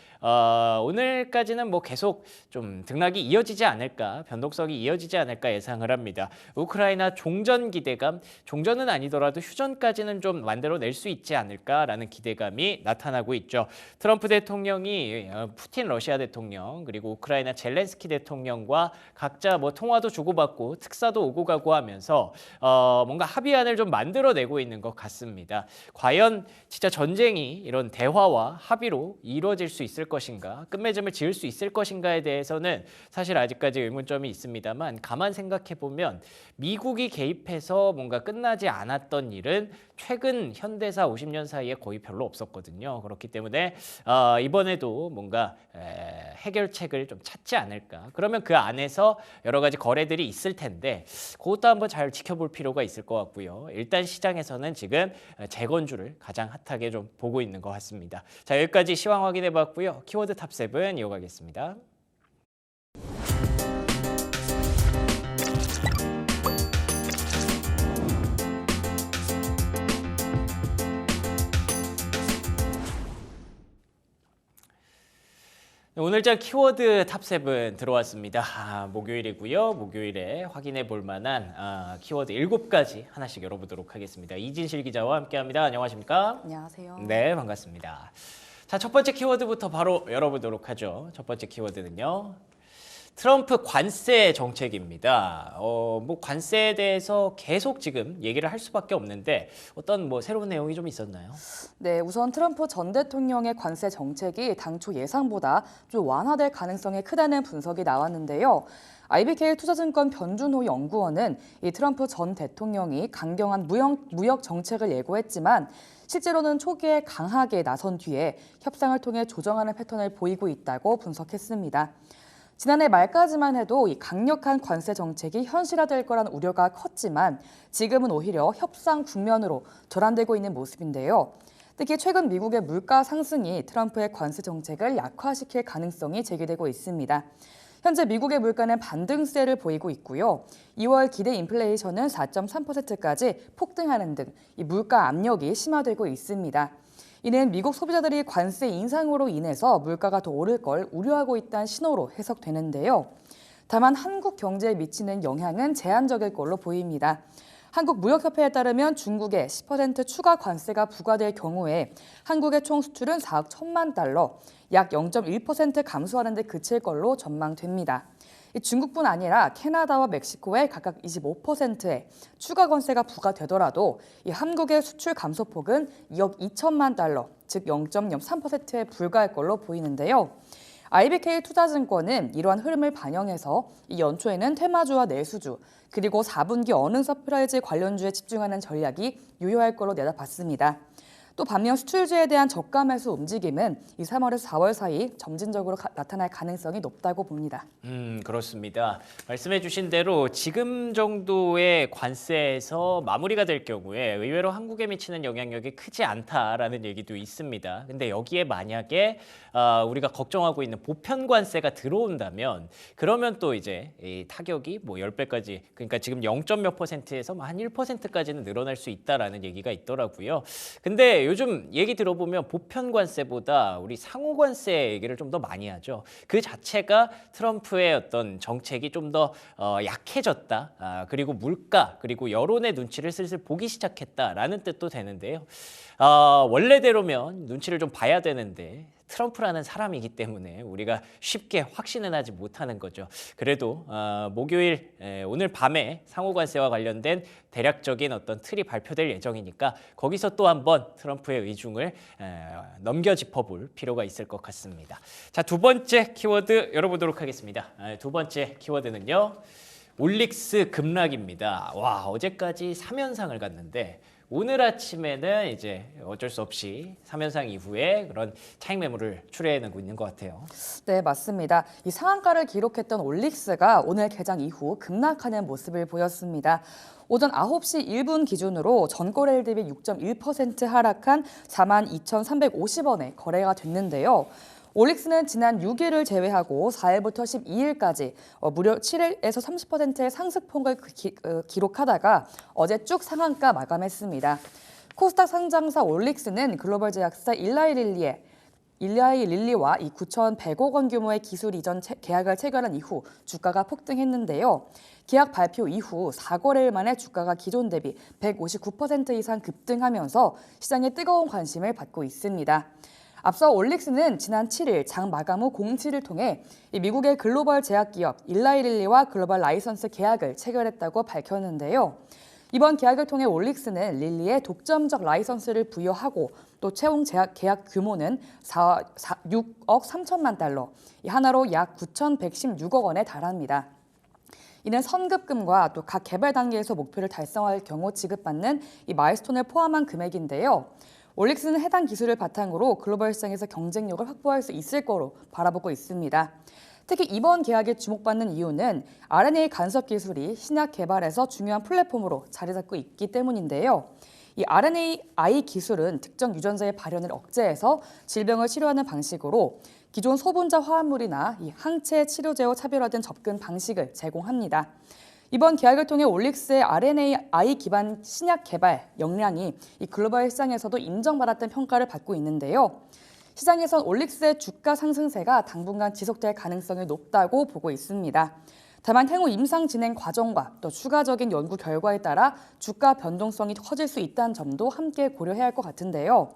오늘까지는 뭐 계속 좀 등락이 이어지지 않을까, 변동성이 이어지지 않을까 예상을 합니다. 우크라이나 종전 기대감, 종전은 아니더라도 휴전까지는 좀 만들어낼 수 있지 않을까라는 기대감이 나타나고 있죠. 트럼프 대통령이 푸틴 러시아 대통령 그리고 우크라이나 젤렌스키 대통령과 각자 뭐 통화도 주고받고 특사도 오고 가고 하면서 뭔가 합의안을 좀 만들어내고 있는 것 같습니다. 과연 진짜 전쟁이 이런 대화와 합의로 이루어질 수 있을 것인가, 끝맺음을 지을 수 있을 것인가에 대해서는 사실 아직까지 의문점이 있습니다만 가만 생각해 보면 미국이 개입해서 뭔가 끝나지 않았던 일은 최근 현대사 50년 사이에 거의 별로 없었거든요. 그렇기 때문에 이번에도 뭔가 해결책을 좀 찾지 않을까. 그러면 그 안에서 여러 가지 거래들이 있을 텐데 그것도 한번 잘 지켜볼 필요가 있을 것 같고요. 일단 시장에서는 지금 재건주를 가장 핫하게 좀 보고 있는 것 같습니다. 자, 여기까지 시황 확인해 봤고요. 키워드 탑7 이어가겠습니다. 오늘장 키워드 탑7 들어왔습니다. 목요일이고요. 목요일에 확인해 볼 만한 키워드 7가지 하나씩 열어보도록 하겠습니다. 이진실 기자와 함께합니다. 안녕하십니까? 안녕하세요. 네, 반갑습니다. 자, 첫 번째 키워드부터 바로 열어보도록 하죠. 첫 번째 키워드는요. 트럼프 관세 정책입니다. 뭐 관세에 대해서 계속 지금 얘기를 할 수밖에 없는데 어떤 뭐 새로운 내용이 좀 있었나요? 네, 우선 트럼프 전 대통령의 관세 정책이 당초 예상보다 좀 완화될 가능성이 크다는 분석이 나왔는데요. IBK 투자증권 변준호 연구원은 이 트럼프 전 대통령이 강경한 무역 정책을 예고했지만 실제로는 초기에 강하게 나선 뒤에 협상을 통해 조정하는 패턴을 보이고 있다고 분석했습니다. 지난해 말까지만 해도 이 강력한 관세 정책이 현실화될 거란 우려가 컸지만 지금은 오히려 협상 국면으로 전환되고 있는 모습인데요. 특히 최근 미국의 물가 상승이 트럼프의 관세 정책을 약화시킬 가능성이 제기되고 있습니다. 현재 미국의 물가는 반등세를 보이고 있고요. 2월 기대 인플레이션은 4.3%까지 폭등하는 등 이 물가 압력이 심화되고 있습니다. 이는 미국 소비자들이 관세 인상으로 인해서 물가가 더 오를 걸 우려하고 있다는 신호로 해석되는데요. 다만 한국 경제에 미치는 영향은 제한적일 걸로 보입니다. 한국무역협회에 따르면 중국에 10% 추가 관세가 부과될 경우에 한국의 총 수출은 4억 1천만 달러, 약 0.1% 감소하는 데 그칠 걸로 전망됩니다. 중국뿐 아니라 캐나다와 멕시코에 각각 25%의 추가 관세가 부과되더라도 이 한국의 수출 감소폭은 2억 2천만 달러, 즉 0.03%에 불과할 걸로 보이는데요. IBK 투자증권은 이러한 흐름을 반영해서 이 연초에는 테마주와 내수주, 그리고 4분기 어닝 서프라이즈 관련주에 집중하는 전략이 유효할 걸로 내다봤습니다. 또 반면 수출주에 대한 저가 매수 움직임은 이 3월에서 4월 사이 점진적으로 나타날 가능성이 높다고 봅니다. 그렇습니다. 말씀해 주신 대로 지금 정도의 관세에서 마무리가 될 경우에 의외로 한국에 미치는 영향력이 크지 않다라는 얘기도 있습니다. 근데 여기에 만약에 우리가 걱정하고 있는 보편 관세가 들어온다면 그러면 또 이제 이 타격이 뭐 10배까지, 그러니까 지금 0.몇 %에서 한 1%까지는 늘어날 수 있다라는 얘기가 있더라고요. 근데 요즘 얘기 들어보면 보편 관세보다 우리 상호 관세 얘기를 좀 더 많이 하죠. 그 자체가 트럼프의 어떤 정책이 좀 더 약해졌다. 그리고 물가, 그리고 여론의 눈치를 슬슬 보기 시작했다라는 뜻도 되는데요. 원래대로면 눈치를 좀 봐야 되는데 트럼프라는 사람이기 때문에 우리가 쉽게 확신은 하지 못하는 거죠. 그래도 목요일 오늘 밤에 상호관세와 관련된 대략적인 어떤 틀이 발표될 예정이니까 거기서 또 한번 트럼프의 의중을 넘겨 짚어볼 필요가 있을 것 같습니다. 자, 두 번째 키워드 열어보도록 하겠습니다. 두 번째 키워드는요, 올릭스 급락입니다. 와, 어제까지 3연상을 갔는데 오늘 아침에는 이제 어쩔 수 없이 3연상 이후에 그런 차익 매물을 출회해내고 있는 것 같아요. 네, 맞습니다. 이 상한가를 기록했던 올릭스가 오늘 개장 이후 급락하는 모습을 보였습니다. 오전 9시 1분 기준으로 전거래일 대비 6.1% 하락한 42,350원에 거래가 됐는데요. 올릭스는 지난 6일을 제외하고 4일부터 12일까지 무려 7일에서 30%의 상승폭을 기록하다가 어제 쭉 상한가 마감했습니다. 코스닥 상장사 올릭스는 글로벌 제약사 일라이 릴리와 이 9,100억 원 규모의 기술 이전 계약을 체결한 이후 주가가 폭등했는데요. 계약 발표 이후 4거래일 만에 주가가 기존 대비 159% 이상 급등하면서 시장의 뜨거운 관심을 받고 있습니다. 앞서 올릭스는 지난 7일 장 마감 후 공지를 통해 미국의 글로벌 제약기업 일라이 릴리와 글로벌 라이선스 계약을 체결했다고 밝혔는데요. 이번 계약을 통해 올릭스는 릴리에 독점적 라이선스를 부여하고 또 채용 계약 규모는 6억 3천만 달러, 하나로 약 9,116억 원에 달합니다. 이는 선급금과 또 각 개발 단계에서 목표를 달성할 경우 지급받는 이 마일스톤을 포함한 금액인데요. 올릭스는 해당 기술을 바탕으로 글로벌 시장에서 경쟁력을 확보할 수 있을 거로 바라보고 있습니다. 특히 이번 계약에 주목받는 이유는 RNA 간섭 기술이 신약 개발에서 중요한 플랫폼으로 자리 잡고 있기 때문인데요. 이 RNAi 기술은 특정 유전자의 발현을 억제해서 질병을 치료하는 방식으로 기존 소분자 화합물이나 이 항체 치료제와 차별화된 접근 방식을 제공합니다. 이번 계약을 통해 올릭스의 RNAi 기반 신약 개발 역량이 이 글로벌 시장에서도 인정받았다는 평가를 받고 있는데요. 시장에선 올릭스의 주가 상승세가 당분간 지속될 가능성이 높다고 보고 있습니다. 다만 향후 임상 진행 과정과 또 추가적인 연구 결과에 따라 주가 변동성이 커질 수 있다는 점도 함께 고려해야 할 것 같은데요.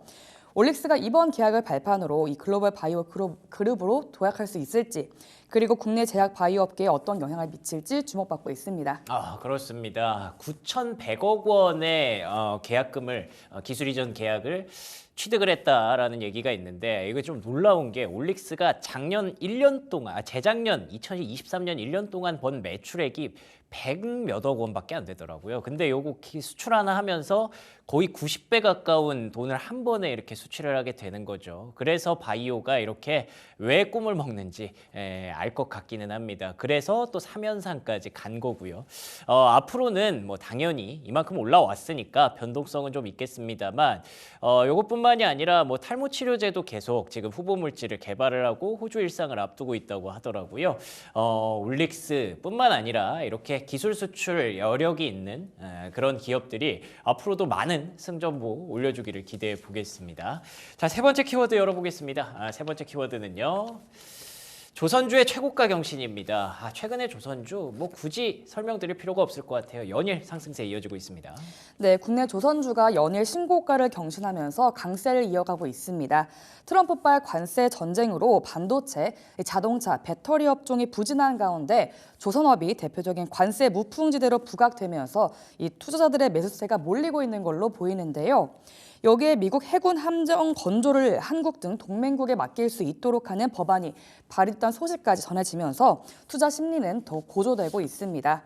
올릭스가 이번 계약을 발판으로 이 글로벌 바이오 그룹으로 도약할 수 있을지, 그리고 국내 제약 바이오 업계에 어떤 영향을 미칠지 주목받고 있습니다. 그렇습니다. 9,100억 원의 계약금을 기술 이전 계약을 취득을 했다라는 얘기가 있는데 이거 좀 놀라운 게 올릭스가 재작년 2023년 1년 동안 번 매출액이 100몇억 원밖에 안 되더라고요. 근데 요거 수출 하나 하면서 거의 90배 가까운 돈을 한 번에 이렇게 수출을 하게 되는 거죠. 그래서 바이오가 이렇게 왜 꿈을 먹는지 알 것 같기는 합니다. 그래서 또 3연상까지 간 거고요. 앞으로는 뭐 당연히 이만큼 올라왔으니까 변동성은 좀 있겠습니다만 요것뿐만이 아니라 뭐 탈모 치료제도 계속 지금 후보 물질을 개발을 하고 호주 일상을 앞두고 있다고 하더라고요. 올릭스뿐만 아니라 이렇게 기술 수출 여력이 있는 그런 기업들이 앞으로도 많은 승전보 올려주기를 기대해 보겠습니다. 자, 세 번째 키워드 열어보겠습니다. 세 번째 키워드는요. 조선주의 최고가 경신입니다. 최근에 조선주 뭐 굳이 설명드릴 필요가 없을 것 같아요. 연일 상승세 이어지고 있습니다. 네, 국내 조선주가 연일 신고가를 경신하면서 강세를 이어가고 있습니다. 트럼프발 관세 전쟁으로 반도체, 자동차, 배터리 업종이 부진한 가운데 조선업이 대표적인 관세 무풍지대로 부각되면서 이 투자자들의 매수세가 몰리고 있는 걸로 보이는데요. 여기에 미국 해군 함정 건조를 한국 등 동맹국에 맡길 수 있도록 하는 법안이 발의됐다는 소식까지 전해지면서 투자 심리는 더 고조되고 있습니다.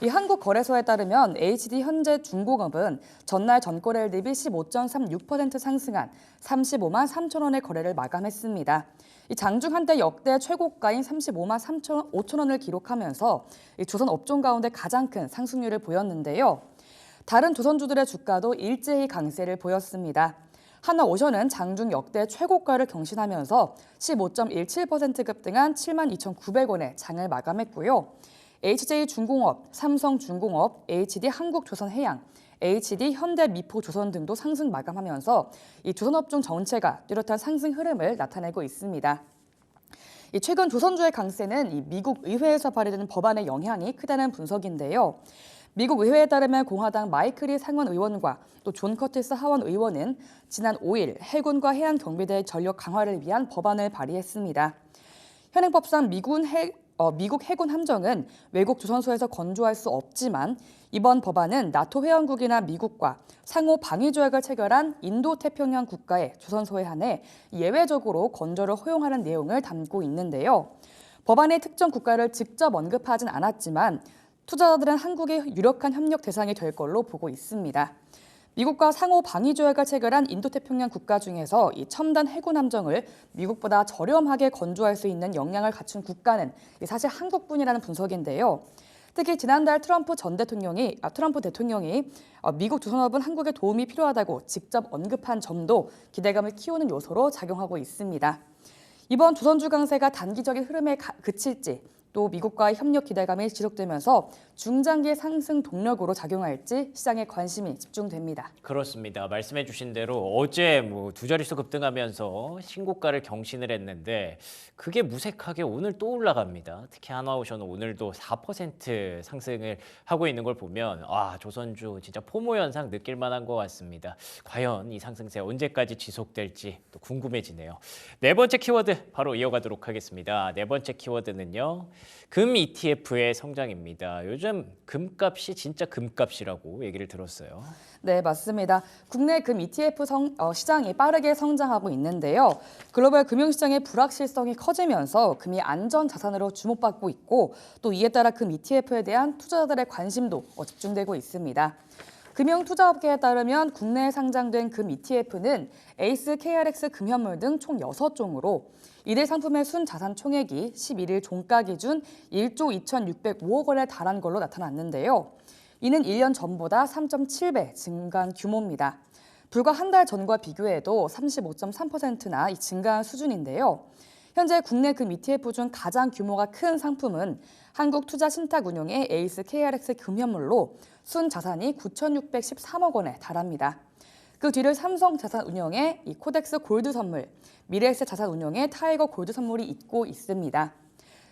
이 한국거래소에 따르면 HD 현재 중공업은 전날 전거래일 대비 15.36% 상승한 35만 3천 원의 거래를 마감했습니다. 이 장중 한때 역대 최고가인 35만 5천 원을 기록하면서 이 조선 업종 가운데 가장 큰 상승률을 보였는데요. 다른 조선주들의 주가도 일제히 강세를 보였습니다. 한화오션은 장중 역대 최고가를 경신하면서 15.17% 급등한 72,900원에 장을 마감했고요. HJ중공업, 삼성중공업, HD 한국조선해양, HD 현대미포조선 등도 상승 마감하면서 이 조선업종 전체가 뚜렷한 상승 흐름을 나타내고 있습니다. 최근 조선주의 강세는 이 미국 의회에서 발의되는 법안의 영향이 크다는 분석인데요. 미국 의회에 따르면 공화당 마이클 리 상원 의원과 또 존 커티스 하원 의원은 지난 5일 해군과 해양경비대의 전력 강화를 위한 법안을 발의했습니다. 현행법상 미국 해군 함정은 외국 조선소에서 건조할 수 없지만 이번 법안은 나토 회원국이나 미국과 상호 방위 조약을 체결한 인도태평양 국가의 조선소에 한해 예외적으로 건조를 허용하는 내용을 담고 있는데요. 법안의 특정 국가를 직접 언급하진 않았지만 투자자들은 한국의 유력한 협력 대상이 될 걸로 보고 있습니다. 미국과 상호 방위 조약을 체결한 인도태평양 국가 중에서 이 첨단 해군 함정을 미국보다 저렴하게 건조할 수 있는 역량을 갖춘 국가는 사실 한국뿐이라는 분석인데요. 특히 지난달 트럼프 대통령이 미국 조선업은 한국에 도움이 필요하다고 직접 언급한 점도 기대감을 키우는 요소로 작용하고 있습니다. 이번 조선주 강세가 단기적인 흐름에 그칠지 또 미국과의 협력 기대감이 지속되면서 중장기 상승 동력으로 작용할지 시장에 관심이 집중됩니다. 그렇습니다. 말씀해 주신 대로 어제 두 자릿수 급등하면서 신고가를 경신을 했는데 그게 무색하게 오늘 또 올라갑니다. 특히 한화오션은 오늘도 4% 상승을 하고 있는 걸 보면 조선주 진짜 포모 현상 느낄 만한 것 같습니다. 과연 이 상승세 언제까지 지속될지 또 궁금해지네요. 네 번째 키워드 바로 이어가도록 하겠습니다. 네 번째 키워드는요. 금 ETF의 성장입니다. 요즘 금값이 진짜 금값이라고 얘기를 들었어요. 네, 맞습니다. 국내 금 ETF 시장이 빠르게 성장하고 있는데요. 글로벌 금융시장의 불확실성이 커지면서 금이 안전자산으로 주목받고 있고 또 이에 따라 금 ETF에 대한 투자자들의 관심도 집중되고 있습니다. 금융투자업계에 따르면 국내에 상장된 금 ETF는 에이스, KRX 금현물 등 총 6종으로 이들 상품의 순자산 총액이 11일 종가 기준 1조 2,605억 원에 달한 걸로 나타났는데요. 이는 1년 전보다 3.7배 증가한 규모입니다. 불과 한 달 전과 비교해도 35.3%나 증가한 수준인데요. 현재 국내 금 ETF 중 가장 규모가 큰 상품은 한국투자신탁운용의 에이스 KRX 금현물로 순자산이 9,613억 원에 달합니다. 그 뒤를 삼성자산운용의 코덱스 골드선물, 미래에셋자산운용의 타이거 골드선물이 잇고 있습니다.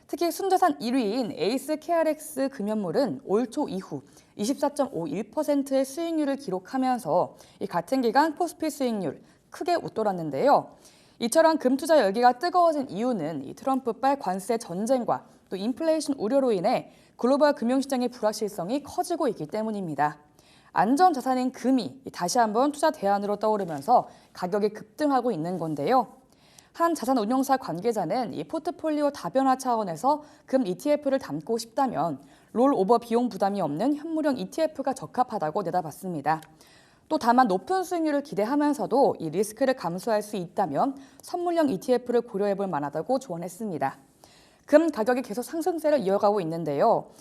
특히 순자산 1위인 에이스 KRX 금연물은 올 초 이후 24.51%의 수익률을 기록하면서 같은 기간 코스피 수익률, 크게 웃돌았는데요. 이처럼 금 투자 열기가 뜨거워진 이유는 이 트럼프발 관세 전쟁과 또 인플레이션 우려로 인해 글로벌 금융시장의 불확실성이 커지고 있기 때문입니다. 안전 자산인 금이 다시 한번 투자 대안으로 떠오르면서 가격이 급등하고 있는 건데요. 한 자산운용사 관계자는 이 포트폴리오 다변화 차원에서 금 ETF를 담고 싶다면 롤오버 비용 부담이 없는 현물형 ETF가 적합하다고 내다봤습니다. 또 다만 높은 수익률을 기대하면서도 이 리스크를 감수할 수 있다면 선물형 ETF를 고려해볼 만하다고 조언했습니다. 금 가격이 계속 상승세를 이어가고 있는데요.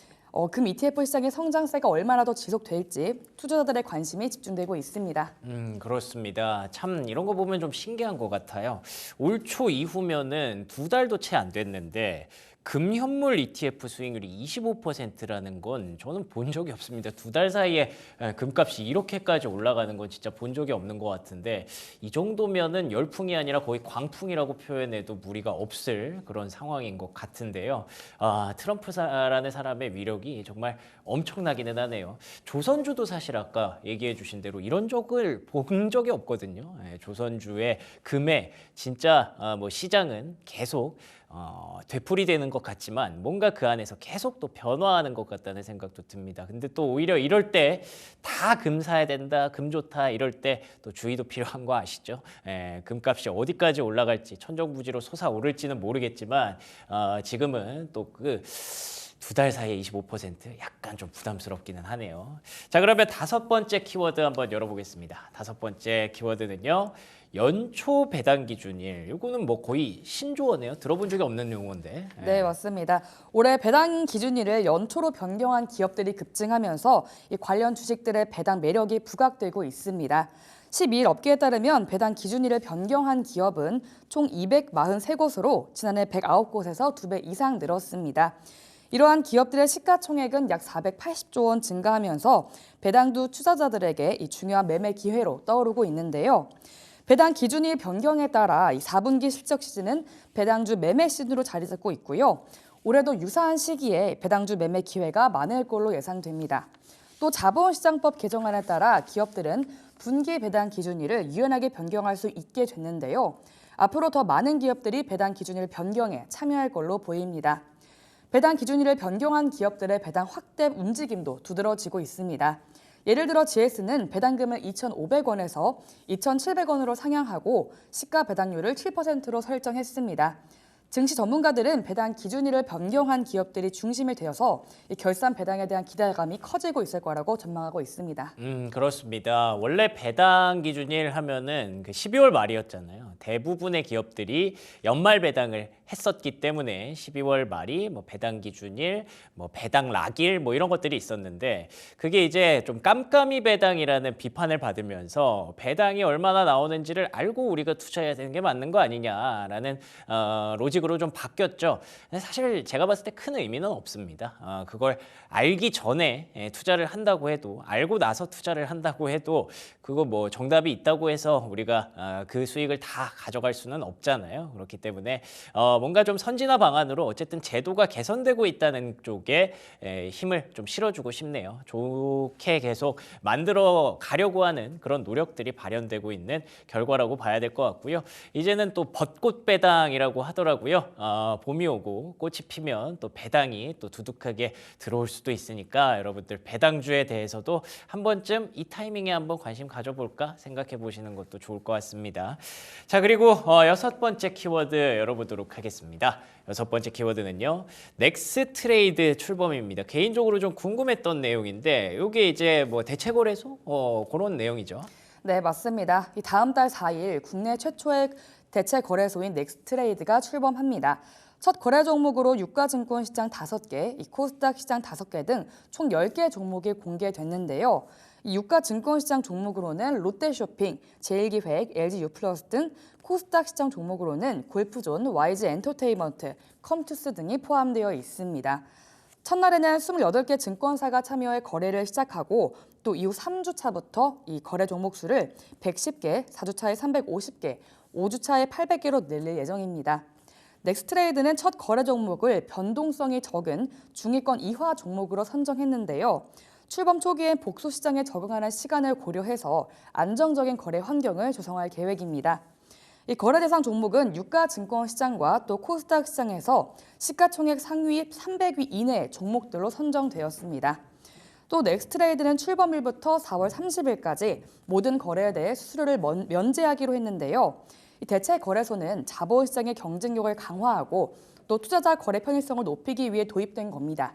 금 ETF 시장의 성장세가 얼마나 더 지속될지 투자자들의 관심이 집중되고 있습니다. 그렇습니다. 참 이런 거 보면 좀 신기한 것 같아요. 올 초 이후면은 2달도 채 안 됐는데 금현물 ETF 수익률이 25%라는 건 저는 본 적이 없습니다. 2달 사이에 금값이 이렇게까지 올라가는 건 진짜 본 적이 없는 것 같은데 이 정도면은 열풍이 아니라 거의 광풍이라고 표현해도 무리가 없을 그런 상황인 것 같은데요. 트럼프라는 사람의 위력이 정말 엄청나기는 하네요. 조선주도 사실 아까 얘기해 주신 대로 이런 적을 본 적이 없거든요. 조선주의 금에 진짜 뭐 시장은 계속 되풀이되는 것 같지만 뭔가 그 안에서 계속 또 변화하는 것 같다는 생각도 듭니다. 근데 또 오히려 이럴 때 다 금 사야 된다, 금 좋다 이럴 때 또 주의도 필요한 거 아시죠? 금값이 어디까지 올라갈지 천정부지로 솟아오를지는 모르겠지만 지금은 또 그 2달 사이에 25% 약간 좀 부담스럽기는 하네요. 자, 그러면 5번째 키워드 한번 열어보겠습니다. 5번째 키워드는요. 연초 배당 기준일. 이거는 뭐 거의 신조어네요. 들어본 적이 없는 용어인데. 네, 맞습니다. 올해 배당 기준일을 연초로 변경한 기업들이 급증하면서 이 관련 주식들의 배당 매력이 부각되고 있습니다. 12일 업계에 따르면 배당 기준일을 변경한 기업은 총 243곳으로 지난해 109곳에서 2배 이상 늘었습니다. 이러한 기업들의 시가총액은 약 480조 원 증가하면서 배당주 투자자들에게 이 중요한 매매 기회로 떠오르고 있는데요. 배당 기준일 변경에 따라 이 4분기 실적 시즌은 배당주 매매 시즌으로 자리 잡고 있고요. 올해도 유사한 시기에 배당주 매매 기회가 많을 걸로 예상됩니다. 또 자본시장법 개정안에 따라 기업들은 분기 배당 기준일을 유연하게 변경할 수 있게 됐는데요. 앞으로 더 많은 기업들이 배당 기준일 변경에 참여할 걸로 보입니다. 배당 기준일을 변경한 기업들의 배당 확대 움직임도 두드러지고 있습니다. 예를 들어 GS는 배당금을 2,500원에서 2,700원으로 상향하고 시가 배당률을 7%로 설정했습니다. 증시 전문가들은 배당 기준일을 변경한 기업들이 중심이 되어서 결산 배당에 대한 기대감이 커지고 있을 거라고 전망하고 있습니다. 그렇습니다. 원래 배당 기준일 하면은 그 12월 말이었잖아요. 대부분의 기업들이 연말 배당을 했었기 때문에 12월 말이 뭐 배당 기준일, 뭐 배당 락일 뭐 이런 것들이 있었는데 그게 이제 좀 깜깜이 배당이라는 비판을 받으면서 배당이 얼마나 나오는지를 알고 우리가 투자해야 되는 게 맞는 거 아니냐라는 로직으로 좀 바뀌었죠. 근데 사실 제가 봤을 때 큰 의미는 없습니다. 그걸 알기 전에 투자를 한다고 해도 알고 나서 투자를 한다고 해도 그거 뭐 정답이 있다고 해서 우리가 그 수익을 다 가져갈 수는 없잖아요. 그렇기 때문에 뭔가 좀 선진화 방안으로 어쨌든 제도가 개선되고 있다는 쪽에 힘을 좀 실어주고 싶네요. 좋게 계속 만들어 가려고 하는 그런 노력들이 발현되고 있는 결과라고 봐야 될 것 같고요. 이제는 또 벚꽃 배당이라고 하더라고요. 봄이 오고 꽃이 피면 또 배당이 또 두둑하게 들어올 수도 있으니까 여러분들 배당주에 대해서도 한 번쯤 이 타이밍에 한번 관심 가져볼까 생각해 보시는 것도 좋을 것 같습니다. 자, 그리고 6번째 키워드 열어보도록 하겠습니다. 6번째 키워드는요. 넥스트레이드 출범입니다. 개인적으로 좀 궁금했던 내용인데 이게 이제 뭐 대체거래소 그런 내용이죠. 네, 맞습니다. 이 다음 달 4일 국내 최초의 대체 거래소인 넥스트레이드가 출범합니다. 첫 거래 종목으로 유가증권 시장 5개, 이 코스닥 시장 5개 등 총 10개 종목이 공개됐는데요. 이 유가증권 시장 종목으로는 롯데쇼핑, 제일기획, LG유플러스 등 코스닥 시장 종목으로는 골프존, YG엔터테인먼트, 컴투스 등이 포함되어 있습니다. 첫날에는 28개 증권사가 참여해 거래를 시작하고 또 이후 3주차부터 이 거래 종목 수를 110개, 4주차에 350개, 5주차에 800개로 늘릴 예정입니다. 넥스트레이드는 첫 거래 종목을 변동성이 적은 중위권 이하 종목으로 선정했는데요. 출범 초기엔 복수 시장에 적응하는 시간을 고려해서 안정적인 거래 환경을 조성할 계획입니다. 이 거래 대상 종목은 유가 증권 시장과 또 코스닥 시장에서 시가총액 상위 300위 이내 종목들로 선정되었습니다. 또 넥스트레이드는 출범일부터 4월 30일까지 모든 거래에 대해 수수료를 면제하기로 했는데요. 이 대체 거래소는 자본시장의 경쟁력을 강화하고 또 투자자 거래 편의성을 높이기 위해 도입된 겁니다.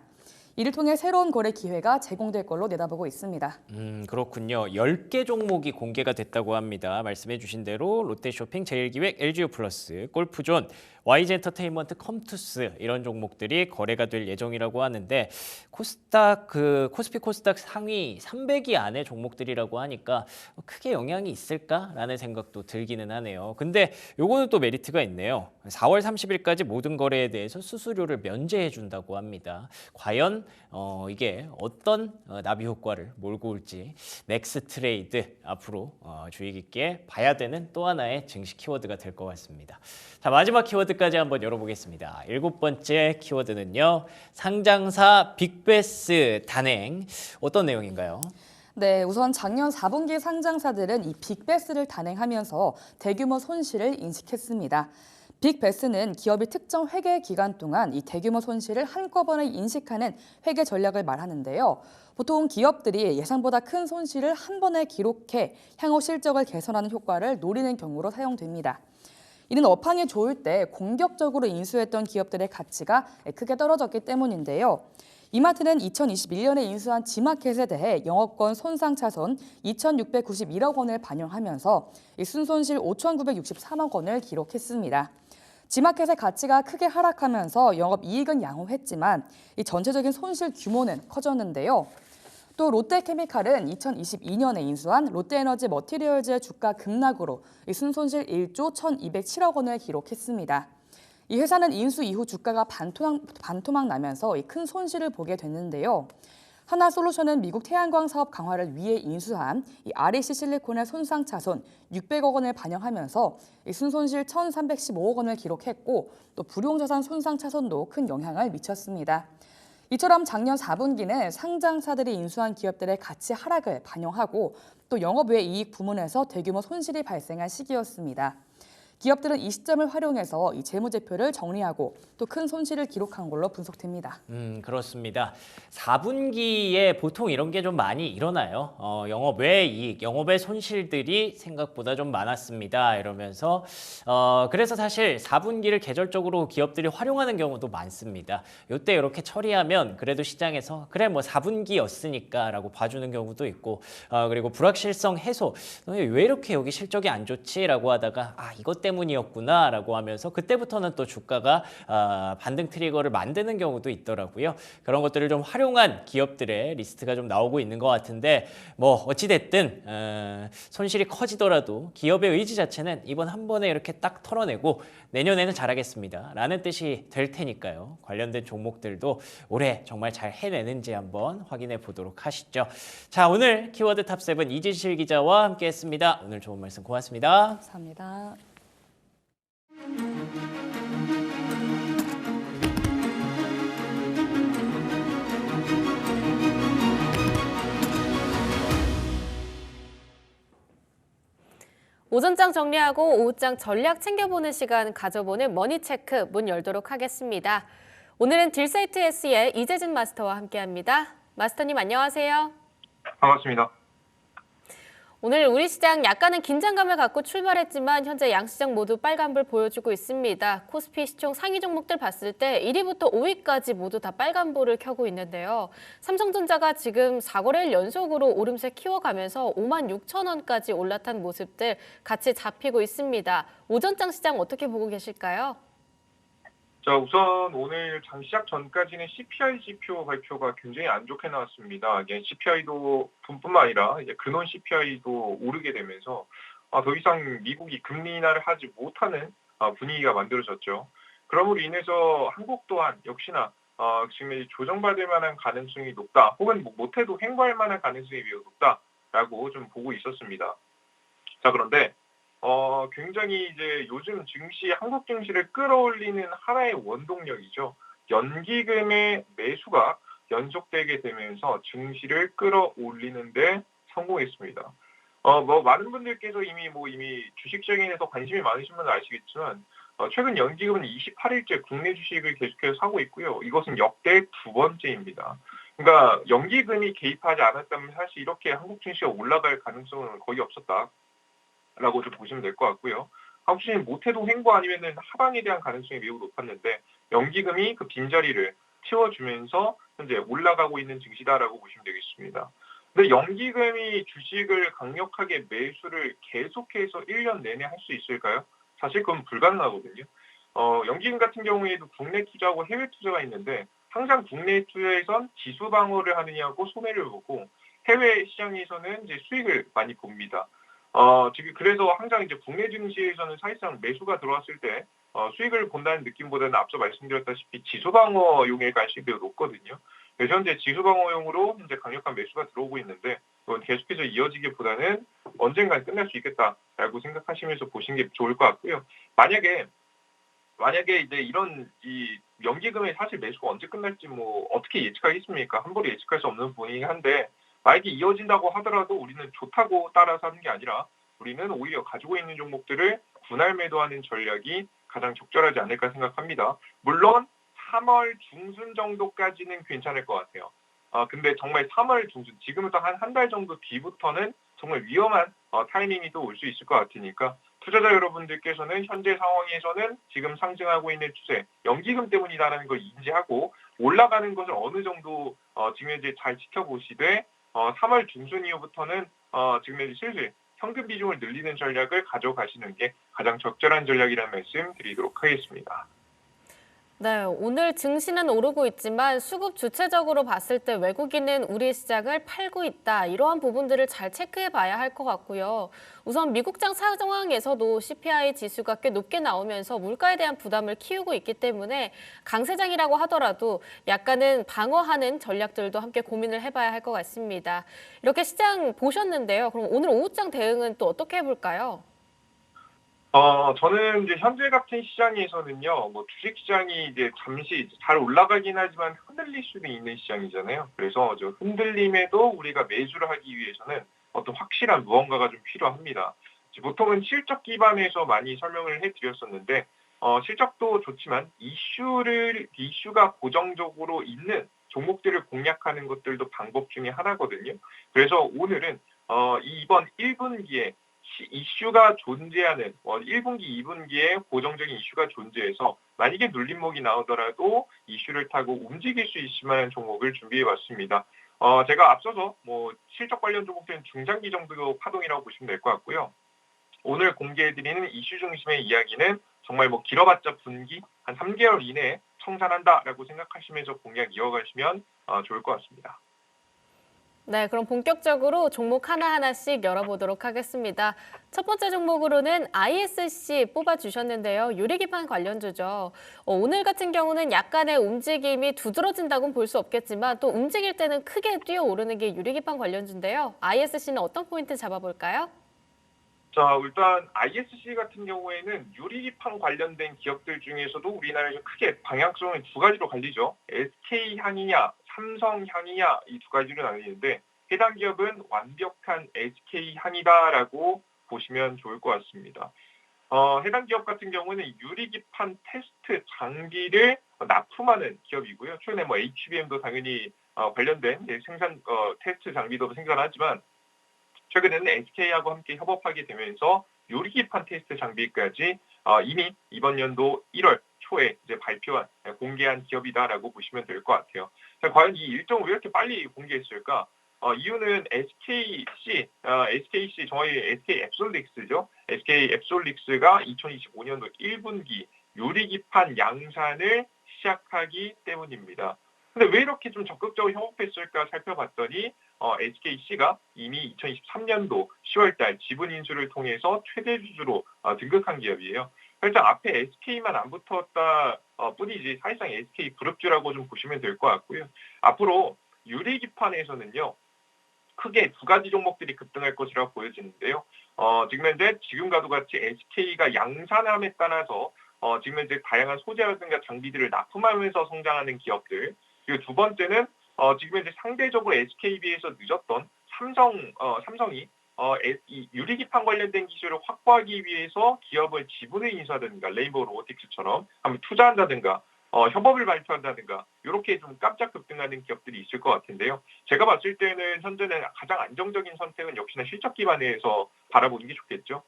이를 통해 새로운 거래 기회가 제공될 걸로 내다보고 있습니다. 그렇군요. 10개 종목이 공개가 됐다고 합니다. 말씀해 주신 대로 롯데쇼핑, 제일기획, LG유플러스, 골프존, YG엔터테인먼트, 컴투스 이런 종목들이 거래가 될 예정이라고 하는데 코스피 코스닥 상위 300위 안에 종목들이라고 하니까 크게 영향이 있을까라는 생각도 들기는 하네요. 근데 요거는 또 메리트가 있네요. 4월 30일까지 모든 거래에 대해서 수수료를 면제해 준다고 합니다. 과연 이게 어떤 나비 효과를 몰고 올지 넥스트레이드 앞으로 주의 깊게 봐야 되는 또 하나의 증시 키워드가 될 것 같습니다. 자, 마지막 키워드까지 한번 열어보겠습니다. 7번째 키워드는요. 상장사 빅베스 단행. 어떤 내용인가요? 네, 우선 작년 4분기 상장사들은 이 빅베스를 단행하면서 대규모 손실을 인식했습니다. 빅베스는 기업이 특정 회계 기간 동안 이 대규모 손실을 한꺼번에 인식하는 회계 전략을 말하는데요. 보통 기업들이 예상보다 큰 손실을 한 번에 기록해 향후 실적을 개선하는 효과를 노리는 경우로 사용됩니다. 이는 업황이 좋을 때 공격적으로 인수했던 기업들의 가치가 크게 떨어졌기 때문인데요. 이마트는 2021년에 인수한 지마켓에 대해 영업권 손상차손 2,691억 원을 반영하면서 순손실 5,963억 원을 기록했습니다. 지마켓의 가치가 크게 하락하면서 영업이익은 양호했지만 이 전체적인 손실 규모는 커졌는데요. 또 롯데케미칼은 2022년에 인수한 롯데에너지 머티리얼즈의 주가 급락으로 순손실 1조 1,207억 원을 기록했습니다. 이 회사는 인수 이후 주가가 반토막 나면서 큰 손실을 보게 됐는데요. 하나솔루션은 미국 태양광 사업 강화를 위해 인수한 REC 실리콘의 손상차손 600억 원을 반영하면서 순손실 1,315억 원을 기록했고 또 불용자산 손상차손도 큰 영향을 미쳤습니다. 이처럼 작년 4분기는 상장사들이 인수한 기업들의 가치 하락을 반영하고 또 영업 외 이익 부문에서 대규모 손실이 발생한 시기였습니다. 기업들은 이 시점을 활용해서 이 재무제표를 정리하고 또 큰 손실을 기록한 걸로 분석됩니다. 그렇습니다. 4분기에 보통 이런 게 좀 많이 일어나요. 영업 외 이익, 영업 외 손실들이 생각보다 좀 많았습니다. 이러면서 그래서 사실 4분기를 계절적으로 기업들이 활용하는 경우도 많습니다. 이때 이렇게 처리하면 그래도 시장에서 그래 뭐 4분기였으니까 라고 봐주는 경우도 있고 그리고 불확실성 해소 왜 이렇게 여기 실적이 안 좋지? 라고 하다가 이것 때문이었구나 라고 하면서 그때부터는 또 주가가 반등 트리거를 만드는 경우도 있더라고요. 그런 것들을 좀 활용한 기업들의 리스트가 좀 나오고 있는 것 같은데 뭐 어찌됐든 손실이 커지더라도 기업의 의지 자체는 이번 한 번에 이렇게 딱 털어내고 내년에는 잘하겠습니다 라는 뜻이 될 테니까요. 관련된 종목들도 올해 정말 잘 해내는지 한번 확인해 보도록 하시죠. 자, 오늘 키워드 탑7 이지실 기자와 함께 했습니다. 오늘 좋은 말씀 고맙습니다. 감사합니다. 오전장 정리하고 오후장 전략 챙겨보는 시간 가져보는 머니체크 문 열도록 하겠습니다. 오늘은 딜세이트 S의 이재진 마스터와 함께합니다. 마스터님 안녕하세요. 반갑습니다. 오늘 우리 시장 약간은 긴장감을 갖고 출발했지만 현재 양시장 모두 빨간불 보여주고 있습니다. 코스피 시총 상위 종목들 봤을 때 1위부터 5위까지 모두 다 빨간불을 켜고 있는데요. 삼성전자가 지금 4거래일 연속으로 오름세 키워가면서 56,000원까지 올라탄 모습들 같이 잡히고 있습니다. 오전장 시장 어떻게 보고 계실까요? 자, 우선 오늘 장 시작 전까지는 CPI 지표 발표가 굉장히 안 좋게 나왔습니다. 이게 CPI도 뿐만 아니라 이제 근원 CPI도 오르게 되면서 더 이상 미국이 금리 인하를 하지 못하는 분위기가 만들어졌죠. 그러므로 인해서 한국 또한 역시나 지금 조정받을 만한 가능성이 높다, 혹은 못해도 횡보할 만한 가능성이 매우 높다라고 좀 보고 있었습니다. 자, 그런데 굉장히 이제 요즘 증시, 한국 증시를 끌어올리는 하나의 원동력이죠. 연기금의 매수가 연속되게 되면서 증시를 끌어올리는데 성공했습니다. 많은 분들께서 이미 주식시장에서 관심이 많으신 분은 아시겠지만, 최근 연기금은 28일째 국내 주식을 계속해서 사고 있고요. 이것은 역대 두 번째입니다. 그러니까 연기금이 개입하지 않았다면 사실 이렇게 한국 증시가 올라갈 가능성은 거의 없었다라고 좀 보시면 될 것 같고요. 한국 증시 모태동 횡보 아니면은 하방에 대한 가능성이 매우 높았는데, 연기금이 그 빈자리를 채워주면서 현재 올라가고 있는 증시다라고 보시면 되겠습니다. 근데 연기금이 주식을 강력하게 매수를 계속해서 1년 내내 할 수 있을까요? 사실 그건 불가능하거든요. 연기금 같은 경우에도 국내 투자하고 해외 투자가 있는데, 항상 국내 투자에선 지수 방어를 하느냐고 손해를 보고, 해외 시장에서는 이제 수익을 많이 봅니다. 지금 그래서 항상 이제 국내 증시에서는 사실상 매수가 들어왔을 때 수익을 본다는 느낌보다는 앞서 말씀드렸다시피 지수 방어용의 가능성이 매우 높거든요. 그래서 현재 지수 방어용으로 현재 강력한 매수가 들어오고 있는데, 그건 계속해서 이어지기보다는 언젠간 끝날 수 있겠다라고 생각하시면서 보시는 게 좋을 것 같고요. 만약에 이제 이런 이 연기금의 사실 매수가 언제 끝날지 어떻게 예측하겠습니까? 함부로 예측할 수 없는 부분이긴 한데, 만약에 이어진다고 하더라도 우리는 좋다고 따라서 하는 게 아니라, 우리는 오히려 가지고 있는 종목들을 분할 매도하는 전략이 가장 적절하지 않을까 생각합니다. 물론 3월 중순 정도까지는 괜찮을 것 같아요. 근데 정말 3월 중순, 지금부터 한 달 정도 뒤부터는 정말 위험한 타이밍이 또 올 수 있을 것 같으니까, 투자자 여러분들께서는 현재 상황에서는 지금 상승하고 있는 추세, 연기금 때문이다라는 걸 인지하고, 올라가는 것을 어느 정도 지금 이제 잘 지켜보시되, 3월 중순 이후부터는 지금 이제 슬슬 현금 비중을 늘리는 전략을 가져가시는 게 가장 적절한 전략이라는 말씀 드리도록 하겠습니다. 네, 오늘 증시는 오르고 있지만 수급 주체적으로 봤을 때 외국인은 우리 시장을 팔고 있다. 이러한 부분들을 잘 체크해 봐야 할 것 같고요. 우선 미국장 상황에서도 CPI 지수가 꽤 높게 나오면서 물가에 대한 부담을 키우고 있기 때문에 강세장이라고 하더라도 약간은 방어하는 전략들도 함께 고민을 해봐야 할 것 같습니다. 이렇게 시장 보셨는데요. 그럼 오늘 오후장 대응은 또 어떻게 해볼까요? 저는 이제 현재 같은 시장에서는요, 주식 시장이 이제 잠시 잘 올라가긴 하지만 흔들릴 수도 있는 시장이잖아요. 그래서 저 흔들림에도 우리가 매수를 하기 위해서는 어떤 확실한 무언가가 좀 필요합니다. 보통은 실적 기반에서 많이 설명을 해드렸었는데, 실적도 좋지만 이슈가 고정적으로 있는 종목들을 공략하는 것들도 방법 중에 하나거든요. 그래서 오늘은 이번 1분기에 이슈가 존재하는 1분기, 2분기에 고정적인 이슈가 존재해서 만약에 눌림목이 나오더라도 이슈를 타고 움직일 수 있을 만한 종목을 준비해 왔습니다. 제가 앞서서 실적 관련 종목들은 중장기 정도 파동이라고 보시면 될 것 같고요. 오늘 공개해드리는 이슈 중심의 이야기는 정말 길어봤자 분기 한 3개월 이내에 청산한다라고 생각하시면서 공략 이어가시면 좋을 것 같습니다. 네, 그럼 본격적으로 종목 하나하나씩 열어보도록 하겠습니다. 첫 번째 종목으로는 ISC 뽑아주셨는데요. 유리기판 관련주죠. 오늘 같은 경우는 약간의 움직임이 두드러진다고는 볼 수 없겠지만 또 움직일 때는 크게 뛰어오르는 게 유리기판 관련주인데요. ISC는 어떤 포인트 잡아볼까요? 자, 일단 ISC 같은 경우에는 유리기판 관련된 기업들 중에서도 우리나라에서 크게 방향성을 두 가지로 갈리죠. SK향이냐, 삼성향이냐 이 두 가지로 나뉘는데, 해당 기업은 완벽한 SK향이다라고 보시면 좋을 것 같습니다. 해당 기업 같은 경우는 유리기판 테스트 장비를 납품하는 기업이고요. 최근에 HBM도 당연히 관련된 생산 테스트 장비도 생산하지만, 최근에는 SK하고 함께 협업하게 되면서 유리기판 테스트 장비까지 이미 이번 연도 1월 초에 이제 공개한 기업이다라고 보시면 될 것 같아요. 자, 과연 이 일정을 왜 이렇게 빨리 공개했을까? 이유는 SKC, 저희 SK앱솔릭스죠. SK앱솔릭스가 2025년도 1분기 유리기판 양산을 시작하기 때문입니다. 근데 왜 이렇게 좀 적극적으로 협업했을까 살펴봤더니 SKC가 이미 2023년도 10월달 지분 인수를 통해서 최대 주주로 등극한 기업이에요. 일단 앞에 SK만 안 붙었다 뿐이지 사실상 SK 그룹주라고 좀 보시면 될 것 같고요. 앞으로 유리기판에서는요, 크게 두 가지 종목들이 급등할 것이라고 보여지는데요. 지금 현재 지금과도 같이 SK가 양산함에 따라서 지금 현재 다양한 소재라든가 장비들을 납품하면서 성장하는 기업들, 그리고 두 번째는 지금 현재 상대적으로 SK에 비해서 늦었던 삼성이 이 유리기판 관련된 기술을 확보하기 위해서 기업을 지분을 인수하든가 레인보우 로보틱스처럼 한번 투자한다든가 협업을 발표한다든가 이렇게 좀 깜짝 급등하는 기업들이 있을 것 같은데요. 제가 봤을 때는 현재는 가장 안정적인 선택은 역시나 실적 기반에서 바라보는 게 좋겠죠.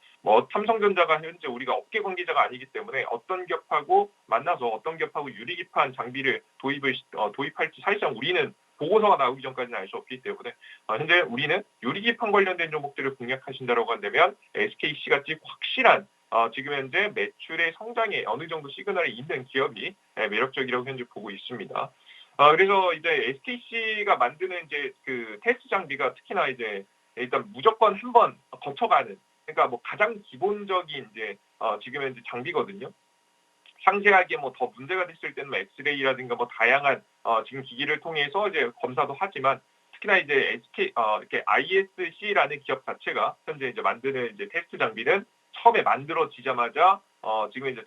삼성전자가 현재 우리가 업계 관계자가 아니기 때문에 어떤 기업하고 만나서 어떤 기업하고 유리기판 장비를 도입할지 사실상 우리는 보고서가 나오기 전까지는 알 수 없기 때문에 현재 우리는 유리기판 관련된 종목들을 공략하신다고 한다면 SKC 같이 확실한 지금 현재 매출의 성장에 어느 정도 시그널이 있는 기업이 매력적이라고 현재 보고 있습니다. 그래서 이제 SKC가 만드는 이제 그 테스트 장비가 특히나 이제 일단 무조건 한번 거쳐가는, 그러니까 뭐 가장 기본적인 이제 지금 현재 장비거든요. 상세하게 뭐 더 문제가 됐을 때는 엑스레이라든가 뭐 다양한 지금 기기를 통해서 이제 검사도 하지만 특히나 이제 이렇게 ISC라는 기업 자체가 현재 이제 만드는 이제 테스트 장비는 처음에 만들어지자마자 지금 이제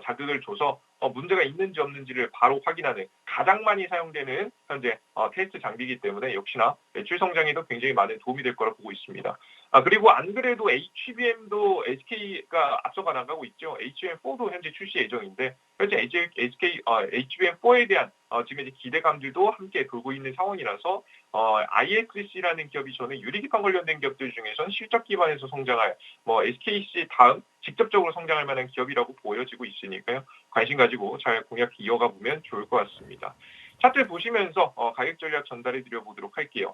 자극을 줘서 문제가 있는지 없는지를 바로 확인하는 가장 많이 사용되는 현재 테스트 장비이기 때문에 역시나 매출 성장에도 굉장히 많은 도움이 될 거라 보고 있습니다. 그리고 안 그래도 HBM도 SK가 앞서가 나가고 있죠. HBM4도 현재 출시 예정인데 현재 HBM4에 대한 지금 이제 기대감들도 함께 돌고 있는 상황이라서 ISC라는 기업이 저는 유리기판 관련된 기업들 중에서는 실적 기반에서 성장할 SKC 다음 직접적으로 성장할 만한 기업이라고 보여지고 있으니까요. 관심 가지고 잘 공략 이어가 보면 좋을 것 같습니다. 차트 보시면서 가격 전략 전달해 드려 보도록 할게요.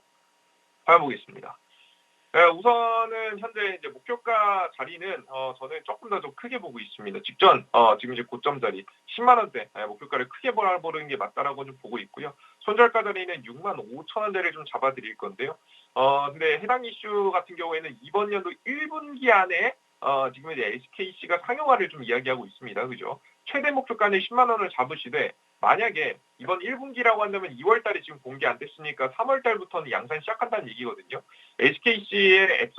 봐보겠습니다. 우선은 현재 이제 목표가 자리는 저는 조금 더 좀 크게 보고 있습니다. 직전 지금 이제 고점 자리 10만 원대 목표가를 크게 보는 게 맞다라고 좀 보고 있고요. 손절가 자리는 6만 5천 원대를 좀 잡아드릴 건데요. 근데 해당 이슈 같은 경우에는 이번 연도 1분기 안에 지금 이제 SKC가 상용화를 좀 이야기하고 있습니다. 그죠? 최대 목표가는 10만 원을 잡으시되 만약에 이번 1분기라고 한다면 2월 달에 지금 공개 안 됐으니까 3월 달부터는 양산 시작한다는 얘기거든요. SKC의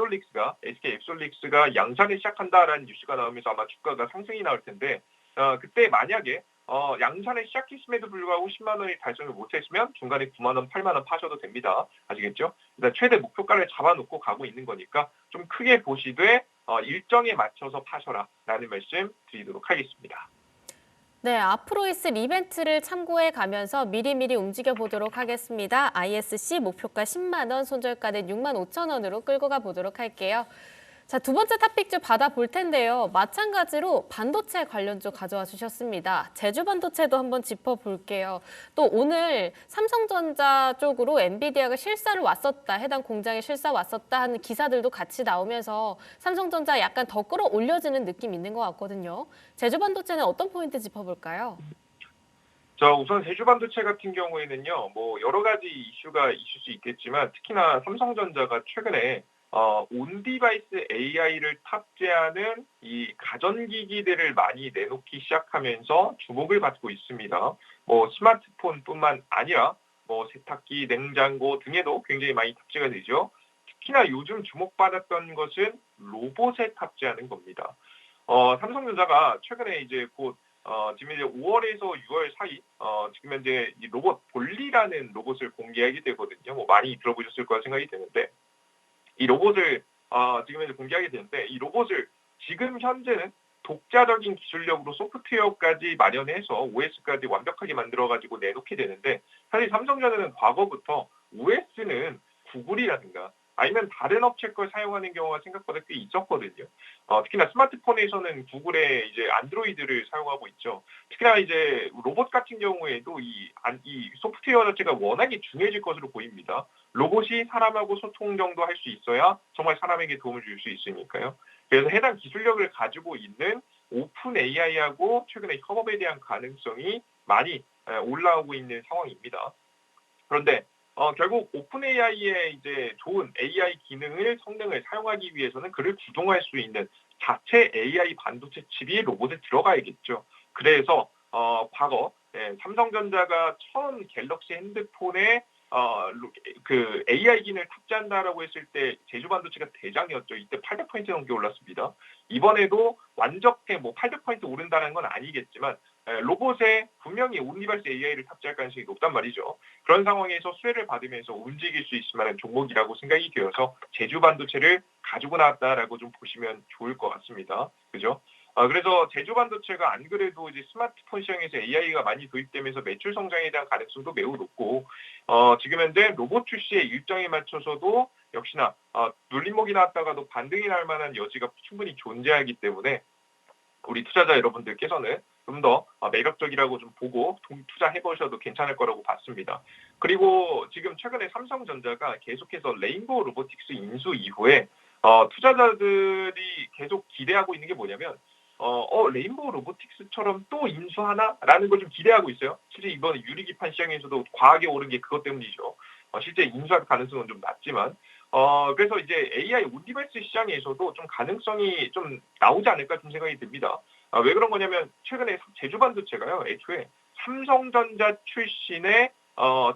SK 앱솔릭스가 양산을 시작한다라는 뉴스가 나오면서 아마 주가가 상승이 나올 텐데 그때 만약에 양산을 시작했음에도 불구하고 10만 원이 달성을 못했으면 중간에 9만 원, 8만 원 파셔도 됩니다. 아시겠죠? 일단 최대 목표가를 잡아놓고 가고 있는 거니까 좀 크게 보시되 일정에 맞춰서 파셔라라는 말씀 드리도록 하겠습니다. 네, 앞으로 있을 이벤트를 참고해 가면서 미리미리 움직여 보도록 하겠습니다. ISC 목표가 10만 원, 손절가는 6만 5천 원으로 끌고 가 보도록 할게요. 자, 두 번째 탑픽주 받아볼 텐데요. 마찬가지로 반도체 관련주 가져와 주셨습니다. 제주반도체도 한번 짚어볼게요. 또 오늘 삼성전자 쪽으로 엔비디아가 실사를 왔었다, 해당 공장에 실사 왔었다 하는 기사들도 같이 나오면서 삼성전자 약간 더 끌어올려지는 느낌 있는 것 같거든요. 제주반도체는 어떤 포인트 짚어볼까요? 자, 우선 제주반도체 같은 경우에는요, 여러 가지 이슈가 있을 수 있겠지만 특히나 삼성전자가 최근에 온디바이스 AI를 탑재하는 이 가전기기들을 많이 내놓기 시작하면서 주목을 받고 있습니다. 스마트폰뿐만 아니라 세탁기, 냉장고 등에도 굉장히 많이 탑재가 되죠. 특히나 요즘 주목받았던 것은 로봇에 탑재하는 겁니다. 삼성전자가 최근에 이제 곧 지금 이제 5월에서 6월 사이 지금 현재 이 로봇 볼리라는 로봇을 공개하게 되거든요. 많이 들어보셨을 거라 생각이 되는데 이 로봇을 지금 현재 공개하게 되는데 이 로봇을 지금 현재는 독자적인 기술력으로 소프트웨어까지 마련해서 OS까지 완벽하게 만들어가지고 내놓게 되는데 사실 삼성전자는 과거부터 OS는 구글이라든가 아니면 다른 업체 걸 사용하는 경우가 생각보다 꽤 있었거든요. 특히나 스마트폰에서는 구글의 이제 안드로이드를 사용하고 있죠. 특히나 이제 로봇 같은 경우에도 이 소프트웨어 자체가 워낙에 중요해질 것으로 보입니다. 로봇이 사람하고 소통 정도 할 수 있어야 정말 사람에게 도움을 줄 수 있으니까요. 그래서 해당 기술력을 가지고 있는 오픈 AI하고 최근에 협업에 대한 가능성이 많이 올라오고 있는 상황입니다. 그런데 결국 오픈 AI의 이제 좋은 AI 성능을 사용하기 위해서는 그를 구동할 수 있는 자체 AI 반도체 칩이 로봇에 들어가야겠죠. 그래서 과거 삼성전자가 처음 갤럭시 핸드폰에 그 AI 기능을 탑재한다라고 했을 때 제주반도체가 대장이었죠. 이때 800포인트 넘게 올랐습니다. 이번에도 완벽해 800포인트 오른다는 건 아니겠지만 로봇에 분명히 온리버스 AI를 탑재할 가능성이 높단 말이죠. 그런 상황에서 수혜를 받으면서 움직일 수 있을 만한 종목이라고 생각이 되어서 제주 반도체를 가지고 나왔다라고 좀 보시면 좋을 것 같습니다. 그죠? 그래서 제주 반도체가 안 그래도 이제 스마트폰 시장에서 AI가 많이 도입되면서 매출 성장에 대한 가능성도 매우 높고, 지금 현재 로봇 출시의 일정에 맞춰서도 역시나 눌림목이 나왔다가도 반등이 날 만한 여지가 충분히 존재하기 때문에 우리 투자자 여러분들께서는 좀 더 매력적이라고 좀 보고 투자해 보셔도 괜찮을 거라고 봤습니다. 그리고 지금 최근에 삼성전자가 계속해서 레인보우 로보틱스 인수 이후에 투자자들이 계속 기대하고 있는 게 뭐냐면 레인보우 로보틱스처럼 또 인수하나라는 걸 좀 기대하고 있어요. 실제 이번 유리기판 시장에서도 과하게 오른 게 그것 때문이죠. 실제 인수할 가능성은 좀 낮지만 그래서 이제 AI 온디바이스 시장에서도 좀 가능성이 좀 나오지 않을까 좀 생각이 듭니다. 왜 그런 거냐면 최근에 제주 반도체가요, 애초에 삼성전자 출신의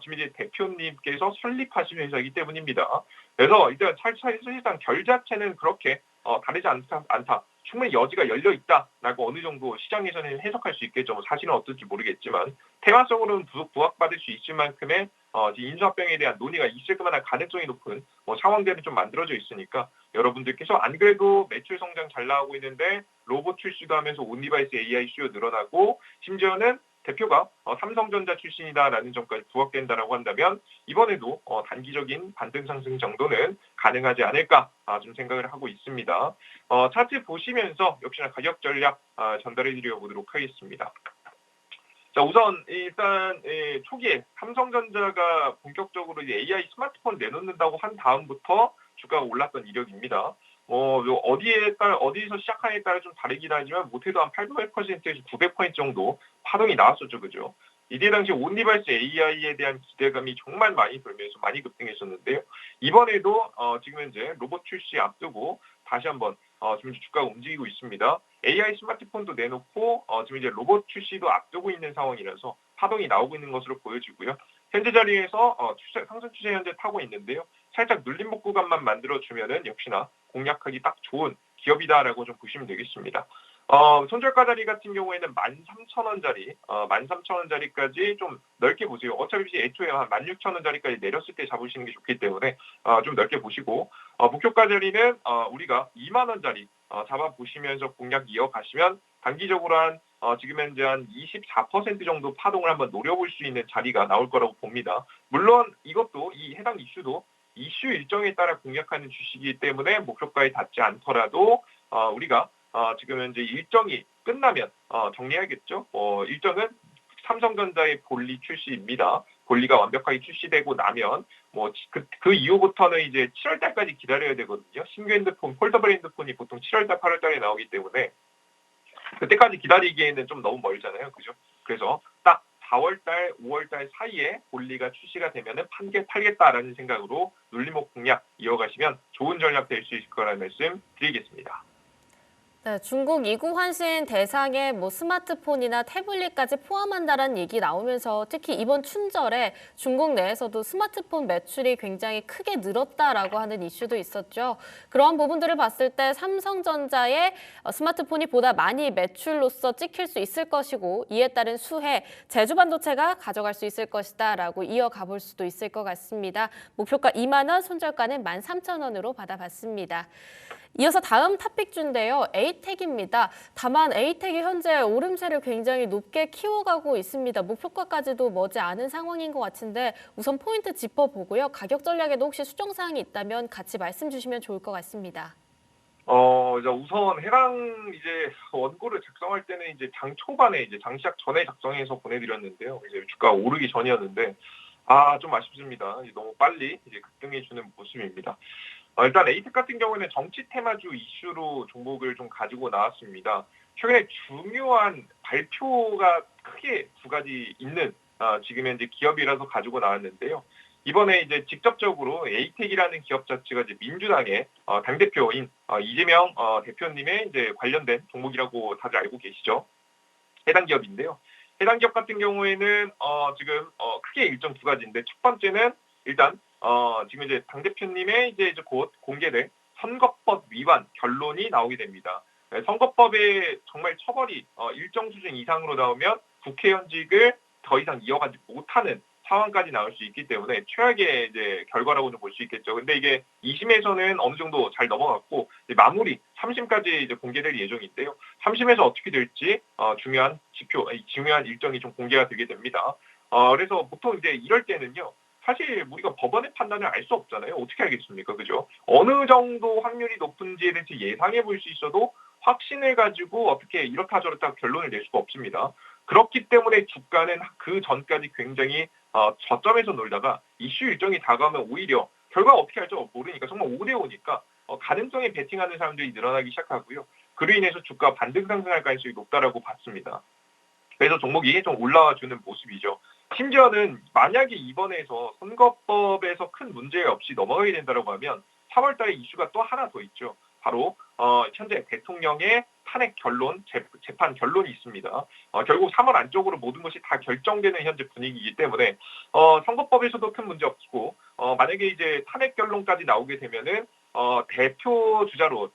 지금 이제 대표님께서 설립하신 회사이기 때문입니다. 그래서 일단 사실상 결 자체는 그렇게 다르지 않다. 충분히 여지가 열려 있다라고 어느 정도 시장에서는 해석할 수 있겠죠. 뭐 사실은 어떨지 모르겠지만 테마성으로는 부각받을 수 있을 만큼의 인수합병에 대한 논의가 있을 만한 가능성이 높은 상황들이 좀 만들어져 있으니까 여러분들께서 안 그래도 매출 성장 잘 나오고 있는데 로봇 출시도 하면서 온리바이스 AI 수요 늘어나고 심지어는 대표가 삼성전자 출신이다라는 점까지 부각된다라고 한다면 이번에도 단기적인 반등 상승 정도는 가능하지 않을까 좀 생각을 하고 있습니다. 차트 보시면서 역시나 가격 전략 전달해 드려 보도록 하겠습니다. 자, 우선 일단 초기에 삼성전자가 본격적으로 이제 AI 스마트폰 내놓는다고 한 다음부터 주가가 올랐던 이력입니다. 어디서 시작하냐에 따라 좀 다르긴 하지만 못해도 한 800%에서 900포인트 정도 파동이 나왔었죠, 그죠? 이때 당시 온리버스 AI에 대한 기대감이 정말 많이 돌면서 많이 급등했었는데요. 이번에도 지금 현재 로봇 출시 앞두고 다시 한번 지금 주가가 움직이고 있습니다. AI 스마트폰도 내놓고 지금 이제 로봇 출시도 앞두고 있는 상황이라서 파동이 나오고 있는 것으로 보여지고요. 현재 자리에서 상승 추세 현재 타고 있는데요. 살짝 눌림목 구간만 만들어주면은 역시나 공략하기 딱 좋은 기업이다라고 좀 보시면 되겠습니다. 손절가 자리 같은 경우에는 13,000원짜리, 13,000원짜리까지 좀 넓게 보세요. 어차피 애초에 한 16,000원짜리까지 내렸을 때 잡으시는 게 좋기 때문에 좀 넓게 보시고 목표가 자리는 우리가 20,000원짜리 잡아보시면서 공략 이어가시면 단기적으로 한 지금 현재 한 24% 정도 파동을 한번 노려볼 수 있는 자리가 나올 거라고 봅니다. 물론 이것도 이 해당 이슈도 이슈 일정에 따라 공략하는 주식이기 때문에 목표가에 닿지 않더라도 우리가 지금 현재 일정이 끝나면 정리하겠죠. 일정은 삼성전자의 볼리 출시입니다. 볼리가 완벽하게 출시되고 나면 그 이후부터는 이제 7월 달까지 기다려야 되거든요. 신규 핸드폰, 폴더블 핸드폰이 보통 7월 달, 8월 달에 나오기 때문에 그때까지 기다리기에는 좀 너무 멀잖아요. 그죠? 그래서 딱 4월 달, 5월 달 사이에 볼리가 출시가 되면은 팔겠다라는 생각으로 눌림목 공략 이어가시면 좋은 전략 될 수 있을 거라는 말씀 드리겠습니다. 네, 중국 이구 환신 대상에 스마트폰이나 태블릿까지 포함한다는 얘기 나오면서 특히 이번 춘절에 중국 내에서도 스마트폰 매출이 굉장히 크게 늘었다라고 하는 이슈도 있었죠. 그러한 부분들을 봤을 때 삼성전자의 스마트폰이 보다 많이 매출로서 찍힐 수 있을 것이고 이에 따른 수혜 제주반도체가 가져갈 수 있을 것이다라고 이어가 볼 수도 있을 것 같습니다. 목표가 2만 원, 손절가는 13,000원으로 받아봤습니다. 이어서 다음 탑픽주인데요. 에이텍입니다. 다만 에이텍이 현재 오름세를 굉장히 높게 키워가고 있습니다. 목표가까지도 머지않은 상황인 것 같은데 우선 포인트 짚어보고요. 가격 전략에도 혹시 수정사항이 있다면 같이 말씀 주시면 좋을 것 같습니다. 우선 해당 이제 원고를 작성할 때는 이제 장 초반에 이제 장 시작 전에 작성해서 보내드렸는데요. 이제 주가 오르기 전이었는데 좀 아쉽습니다. 너무 빨리 이제 급등해주는 모습입니다. 일단 에이텍 같은 경우에는 정치 테마주 이슈로 종목을 좀 가지고 나왔습니다. 최근에 중요한 발표가 크게 두 가지 있는 지금 현재 기업이라서 가지고 나왔는데요. 이번에 이제 직접적으로 에이텍이라는 기업 자체가 이제 민주당의 당대표인 이재명 대표님의 이제 관련된 종목이라고 다들 알고 계시죠. 해당 기업인데요. 해당 기업 같은 경우에는 지금 크게 일정 두 가지인데 첫 번째는 일단 지금 이제 당대표님의 이제 곧 공개될 선거법 위반 결론이 나오게 됩니다. 선거법에 정말 처벌이 일정 수준 이상으로 나오면 국회의원직을 더 이상 이어가지 못하는 상황까지 나올 수 있기 때문에 최악의 이제 결과라고 좀 볼 수 있겠죠. 근데 이게 2심에서는 어느 정도 잘 넘어갔고 마무리 3심까지 이제 공개될 예정인데요. 3심에서 어떻게 될지 중요한 지표, 중요한 일정이 좀 공개가 되게 됩니다. 그래서 보통 이제 이럴 때는요. 사실 우리가 법원의 판단을 알 수 없잖아요. 어떻게 알겠습니까? 그죠? 어느 정도 확률이 높은지에 대해서 예상해 볼 수 있어도 확신을 가지고 어떻게 이렇다 저렇다 결론을 낼 수가 없습니다. 그렇기 때문에 주가는 그 전까지 굉장히 저점에서 놀다가 이슈 일정이 다가오면 오히려 결과가 어떻게 할지 모르니까 정말 5대5니까 가능성에 베팅하는 사람들이 늘어나기 시작하고요. 그로 인해서 주가 반등 상승할 가능성이 높다라고 봤습니다. 그래서 종목이 좀 올라와주는 모습이죠. 심지어는 만약에 이번에서 선거법에서 큰 문제 없이 넘어가게 된다고 하면 3월 달에 이슈가 또 하나 더 있죠. 바로 현재 대통령의 탄핵 결론, 재판 결론이 있습니다. 결국 3월 안쪽으로 모든 것이 다 결정되는 현재 분위기이기 때문에 선거법에서도 큰 문제 없고 만약에 이제 탄핵 결론까지 나오게 되면은 대표 주자로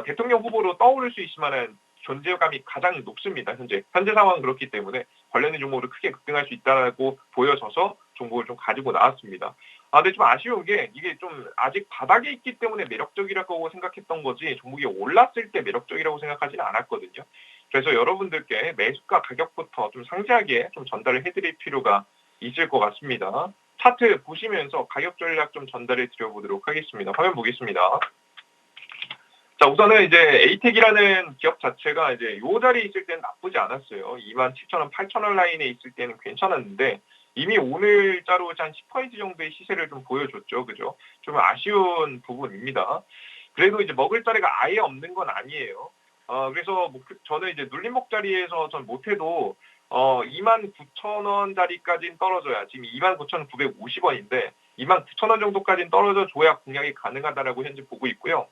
대통령 후보로 떠오를 수 있을 만한 존재감이 가장 높습니다. 현재 상황은 그렇기 때문에 관련된 종목으로 크게 급등할 수 있다고 보여져서 종목을 좀 가지고 나왔습니다. 근데 좀 아쉬운 게 이게 좀 아직 바닥에 있기 때문에 매력적이라고 생각했던 거지 종목이 올랐을 때 매력적이라고 생각하지는 않았거든요. 그래서 여러분들께 매수가 가격부터 좀 상세하게 좀 전달을 해드릴 필요가 있을 것 같습니다. 차트 보시면서 가격 전략 좀 전달해 드려보도록 하겠습니다. 화면 보겠습니다. 자, 우선은 이제 에이텍이라는 기업 자체가 이제 요 자리에 있을 때는 나쁘지 않았어요. 27,000원, 8,000원 라인에 있을 때는 괜찮았는데 이미 오늘자로 한 10% 정도의 시세를 좀 보여줬죠. 그죠? 좀 아쉬운 부분입니다. 그래도 이제 먹을 자리가 아예 없는 건 아니에요. 그래서 저는 이제 눌림목 자리에서 전 못해도 29,000원 자리까지는 떨어져야 지금 29,950원인데 29,000원 정도까지는 떨어져 줘야 공략이 가능하다라고 현재 보고 있고요.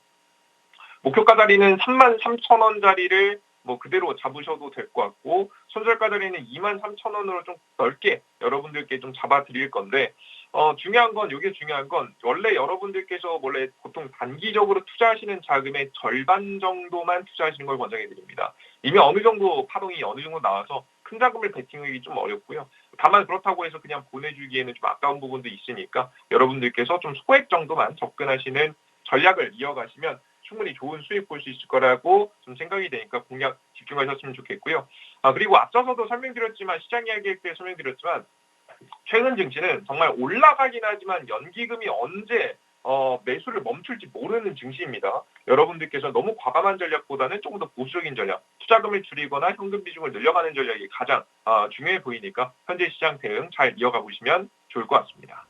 목표가 자리는 33,000원 자리를 그대로 잡으셔도 될 것 같고 손절가 자리는 23,000원으로 좀 넓게 여러분들께 좀 잡아 드릴 건데 중요한 건 원래 여러분들께서 원래 보통 단기적으로 투자하시는 자금의 절반 정도만 투자하시는 걸 권장해 드립니다. 이미 어느 정도 파동이 어느 정도 나와서 큰 자금을 베팅하기 좀 어렵고요. 다만 그렇다고 해서 그냥 보내주기에는 좀 아까운 부분도 있으니까 여러분들께서 좀 소액 정도만 접근하시는 전략을 이어가시면 충분히 좋은 수익 볼 수 있을 거라고 좀 생각이 되니까 공략 집중하셨으면 좋겠고요. 그리고 앞서서도 시장 이야기할 때 설명드렸지만 최근 증시는 정말 올라가긴 하지만 연기금이 언제 매수를 멈출지 모르는 증시입니다. 여러분들께서 너무 과감한 전략보다는 조금 더 보수적인 전략, 투자금을 줄이거나 현금 비중을 늘려가는 전략이 가장 중요해 보이니까 현재 시장 대응 잘 이어가 보시면 좋을 것 같습니다.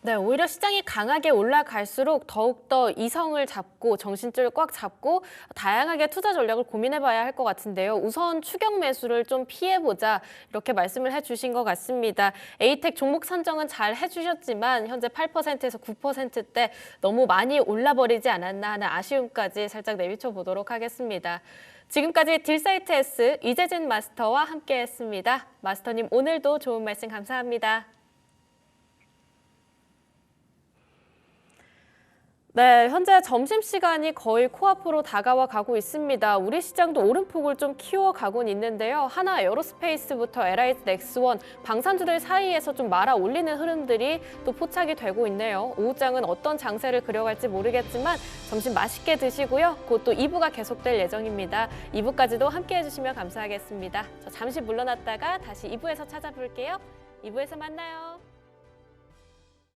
네, 오히려 시장이 강하게 올라갈수록 더욱더 이성을 잡고 정신줄을 꽉 잡고 다양하게 투자 전략을 고민해봐야 할 것 같은데요. 우선 추격 매수를 좀 피해보자 이렇게 말씀을 해주신 것 같습니다. 에이텍 종목 선정은 잘 해주셨지만 현재 8%에서 9%대 너무 많이 올라버리지 않았나 하는 아쉬움까지 살짝 내비쳐보도록 하겠습니다. 지금까지 딜사이트 S 이재진 마스터와 함께했습니다. 마스터님 오늘도 좋은 말씀 감사합니다. 네, 현재 점심시간이 거의 코앞으로 다가와 가고 있습니다. 우리 시장도 오름폭을 좀 키워가곤 있는데요. 하나 에어로스페이스부터 LH 넥스원, 방산주들 사이에서 좀 말아 올리는 흐름들이 또 포착이 되고 있네요. 오후장은 어떤 장세를 그려갈지 모르겠지만 점심 맛있게 드시고요. 곧 또 2부가 계속될 예정입니다. 2부까지도 함께해 주시면 감사하겠습니다. 저 잠시 물러났다가 다시 2부에서 찾아볼게요. 2부에서 만나요.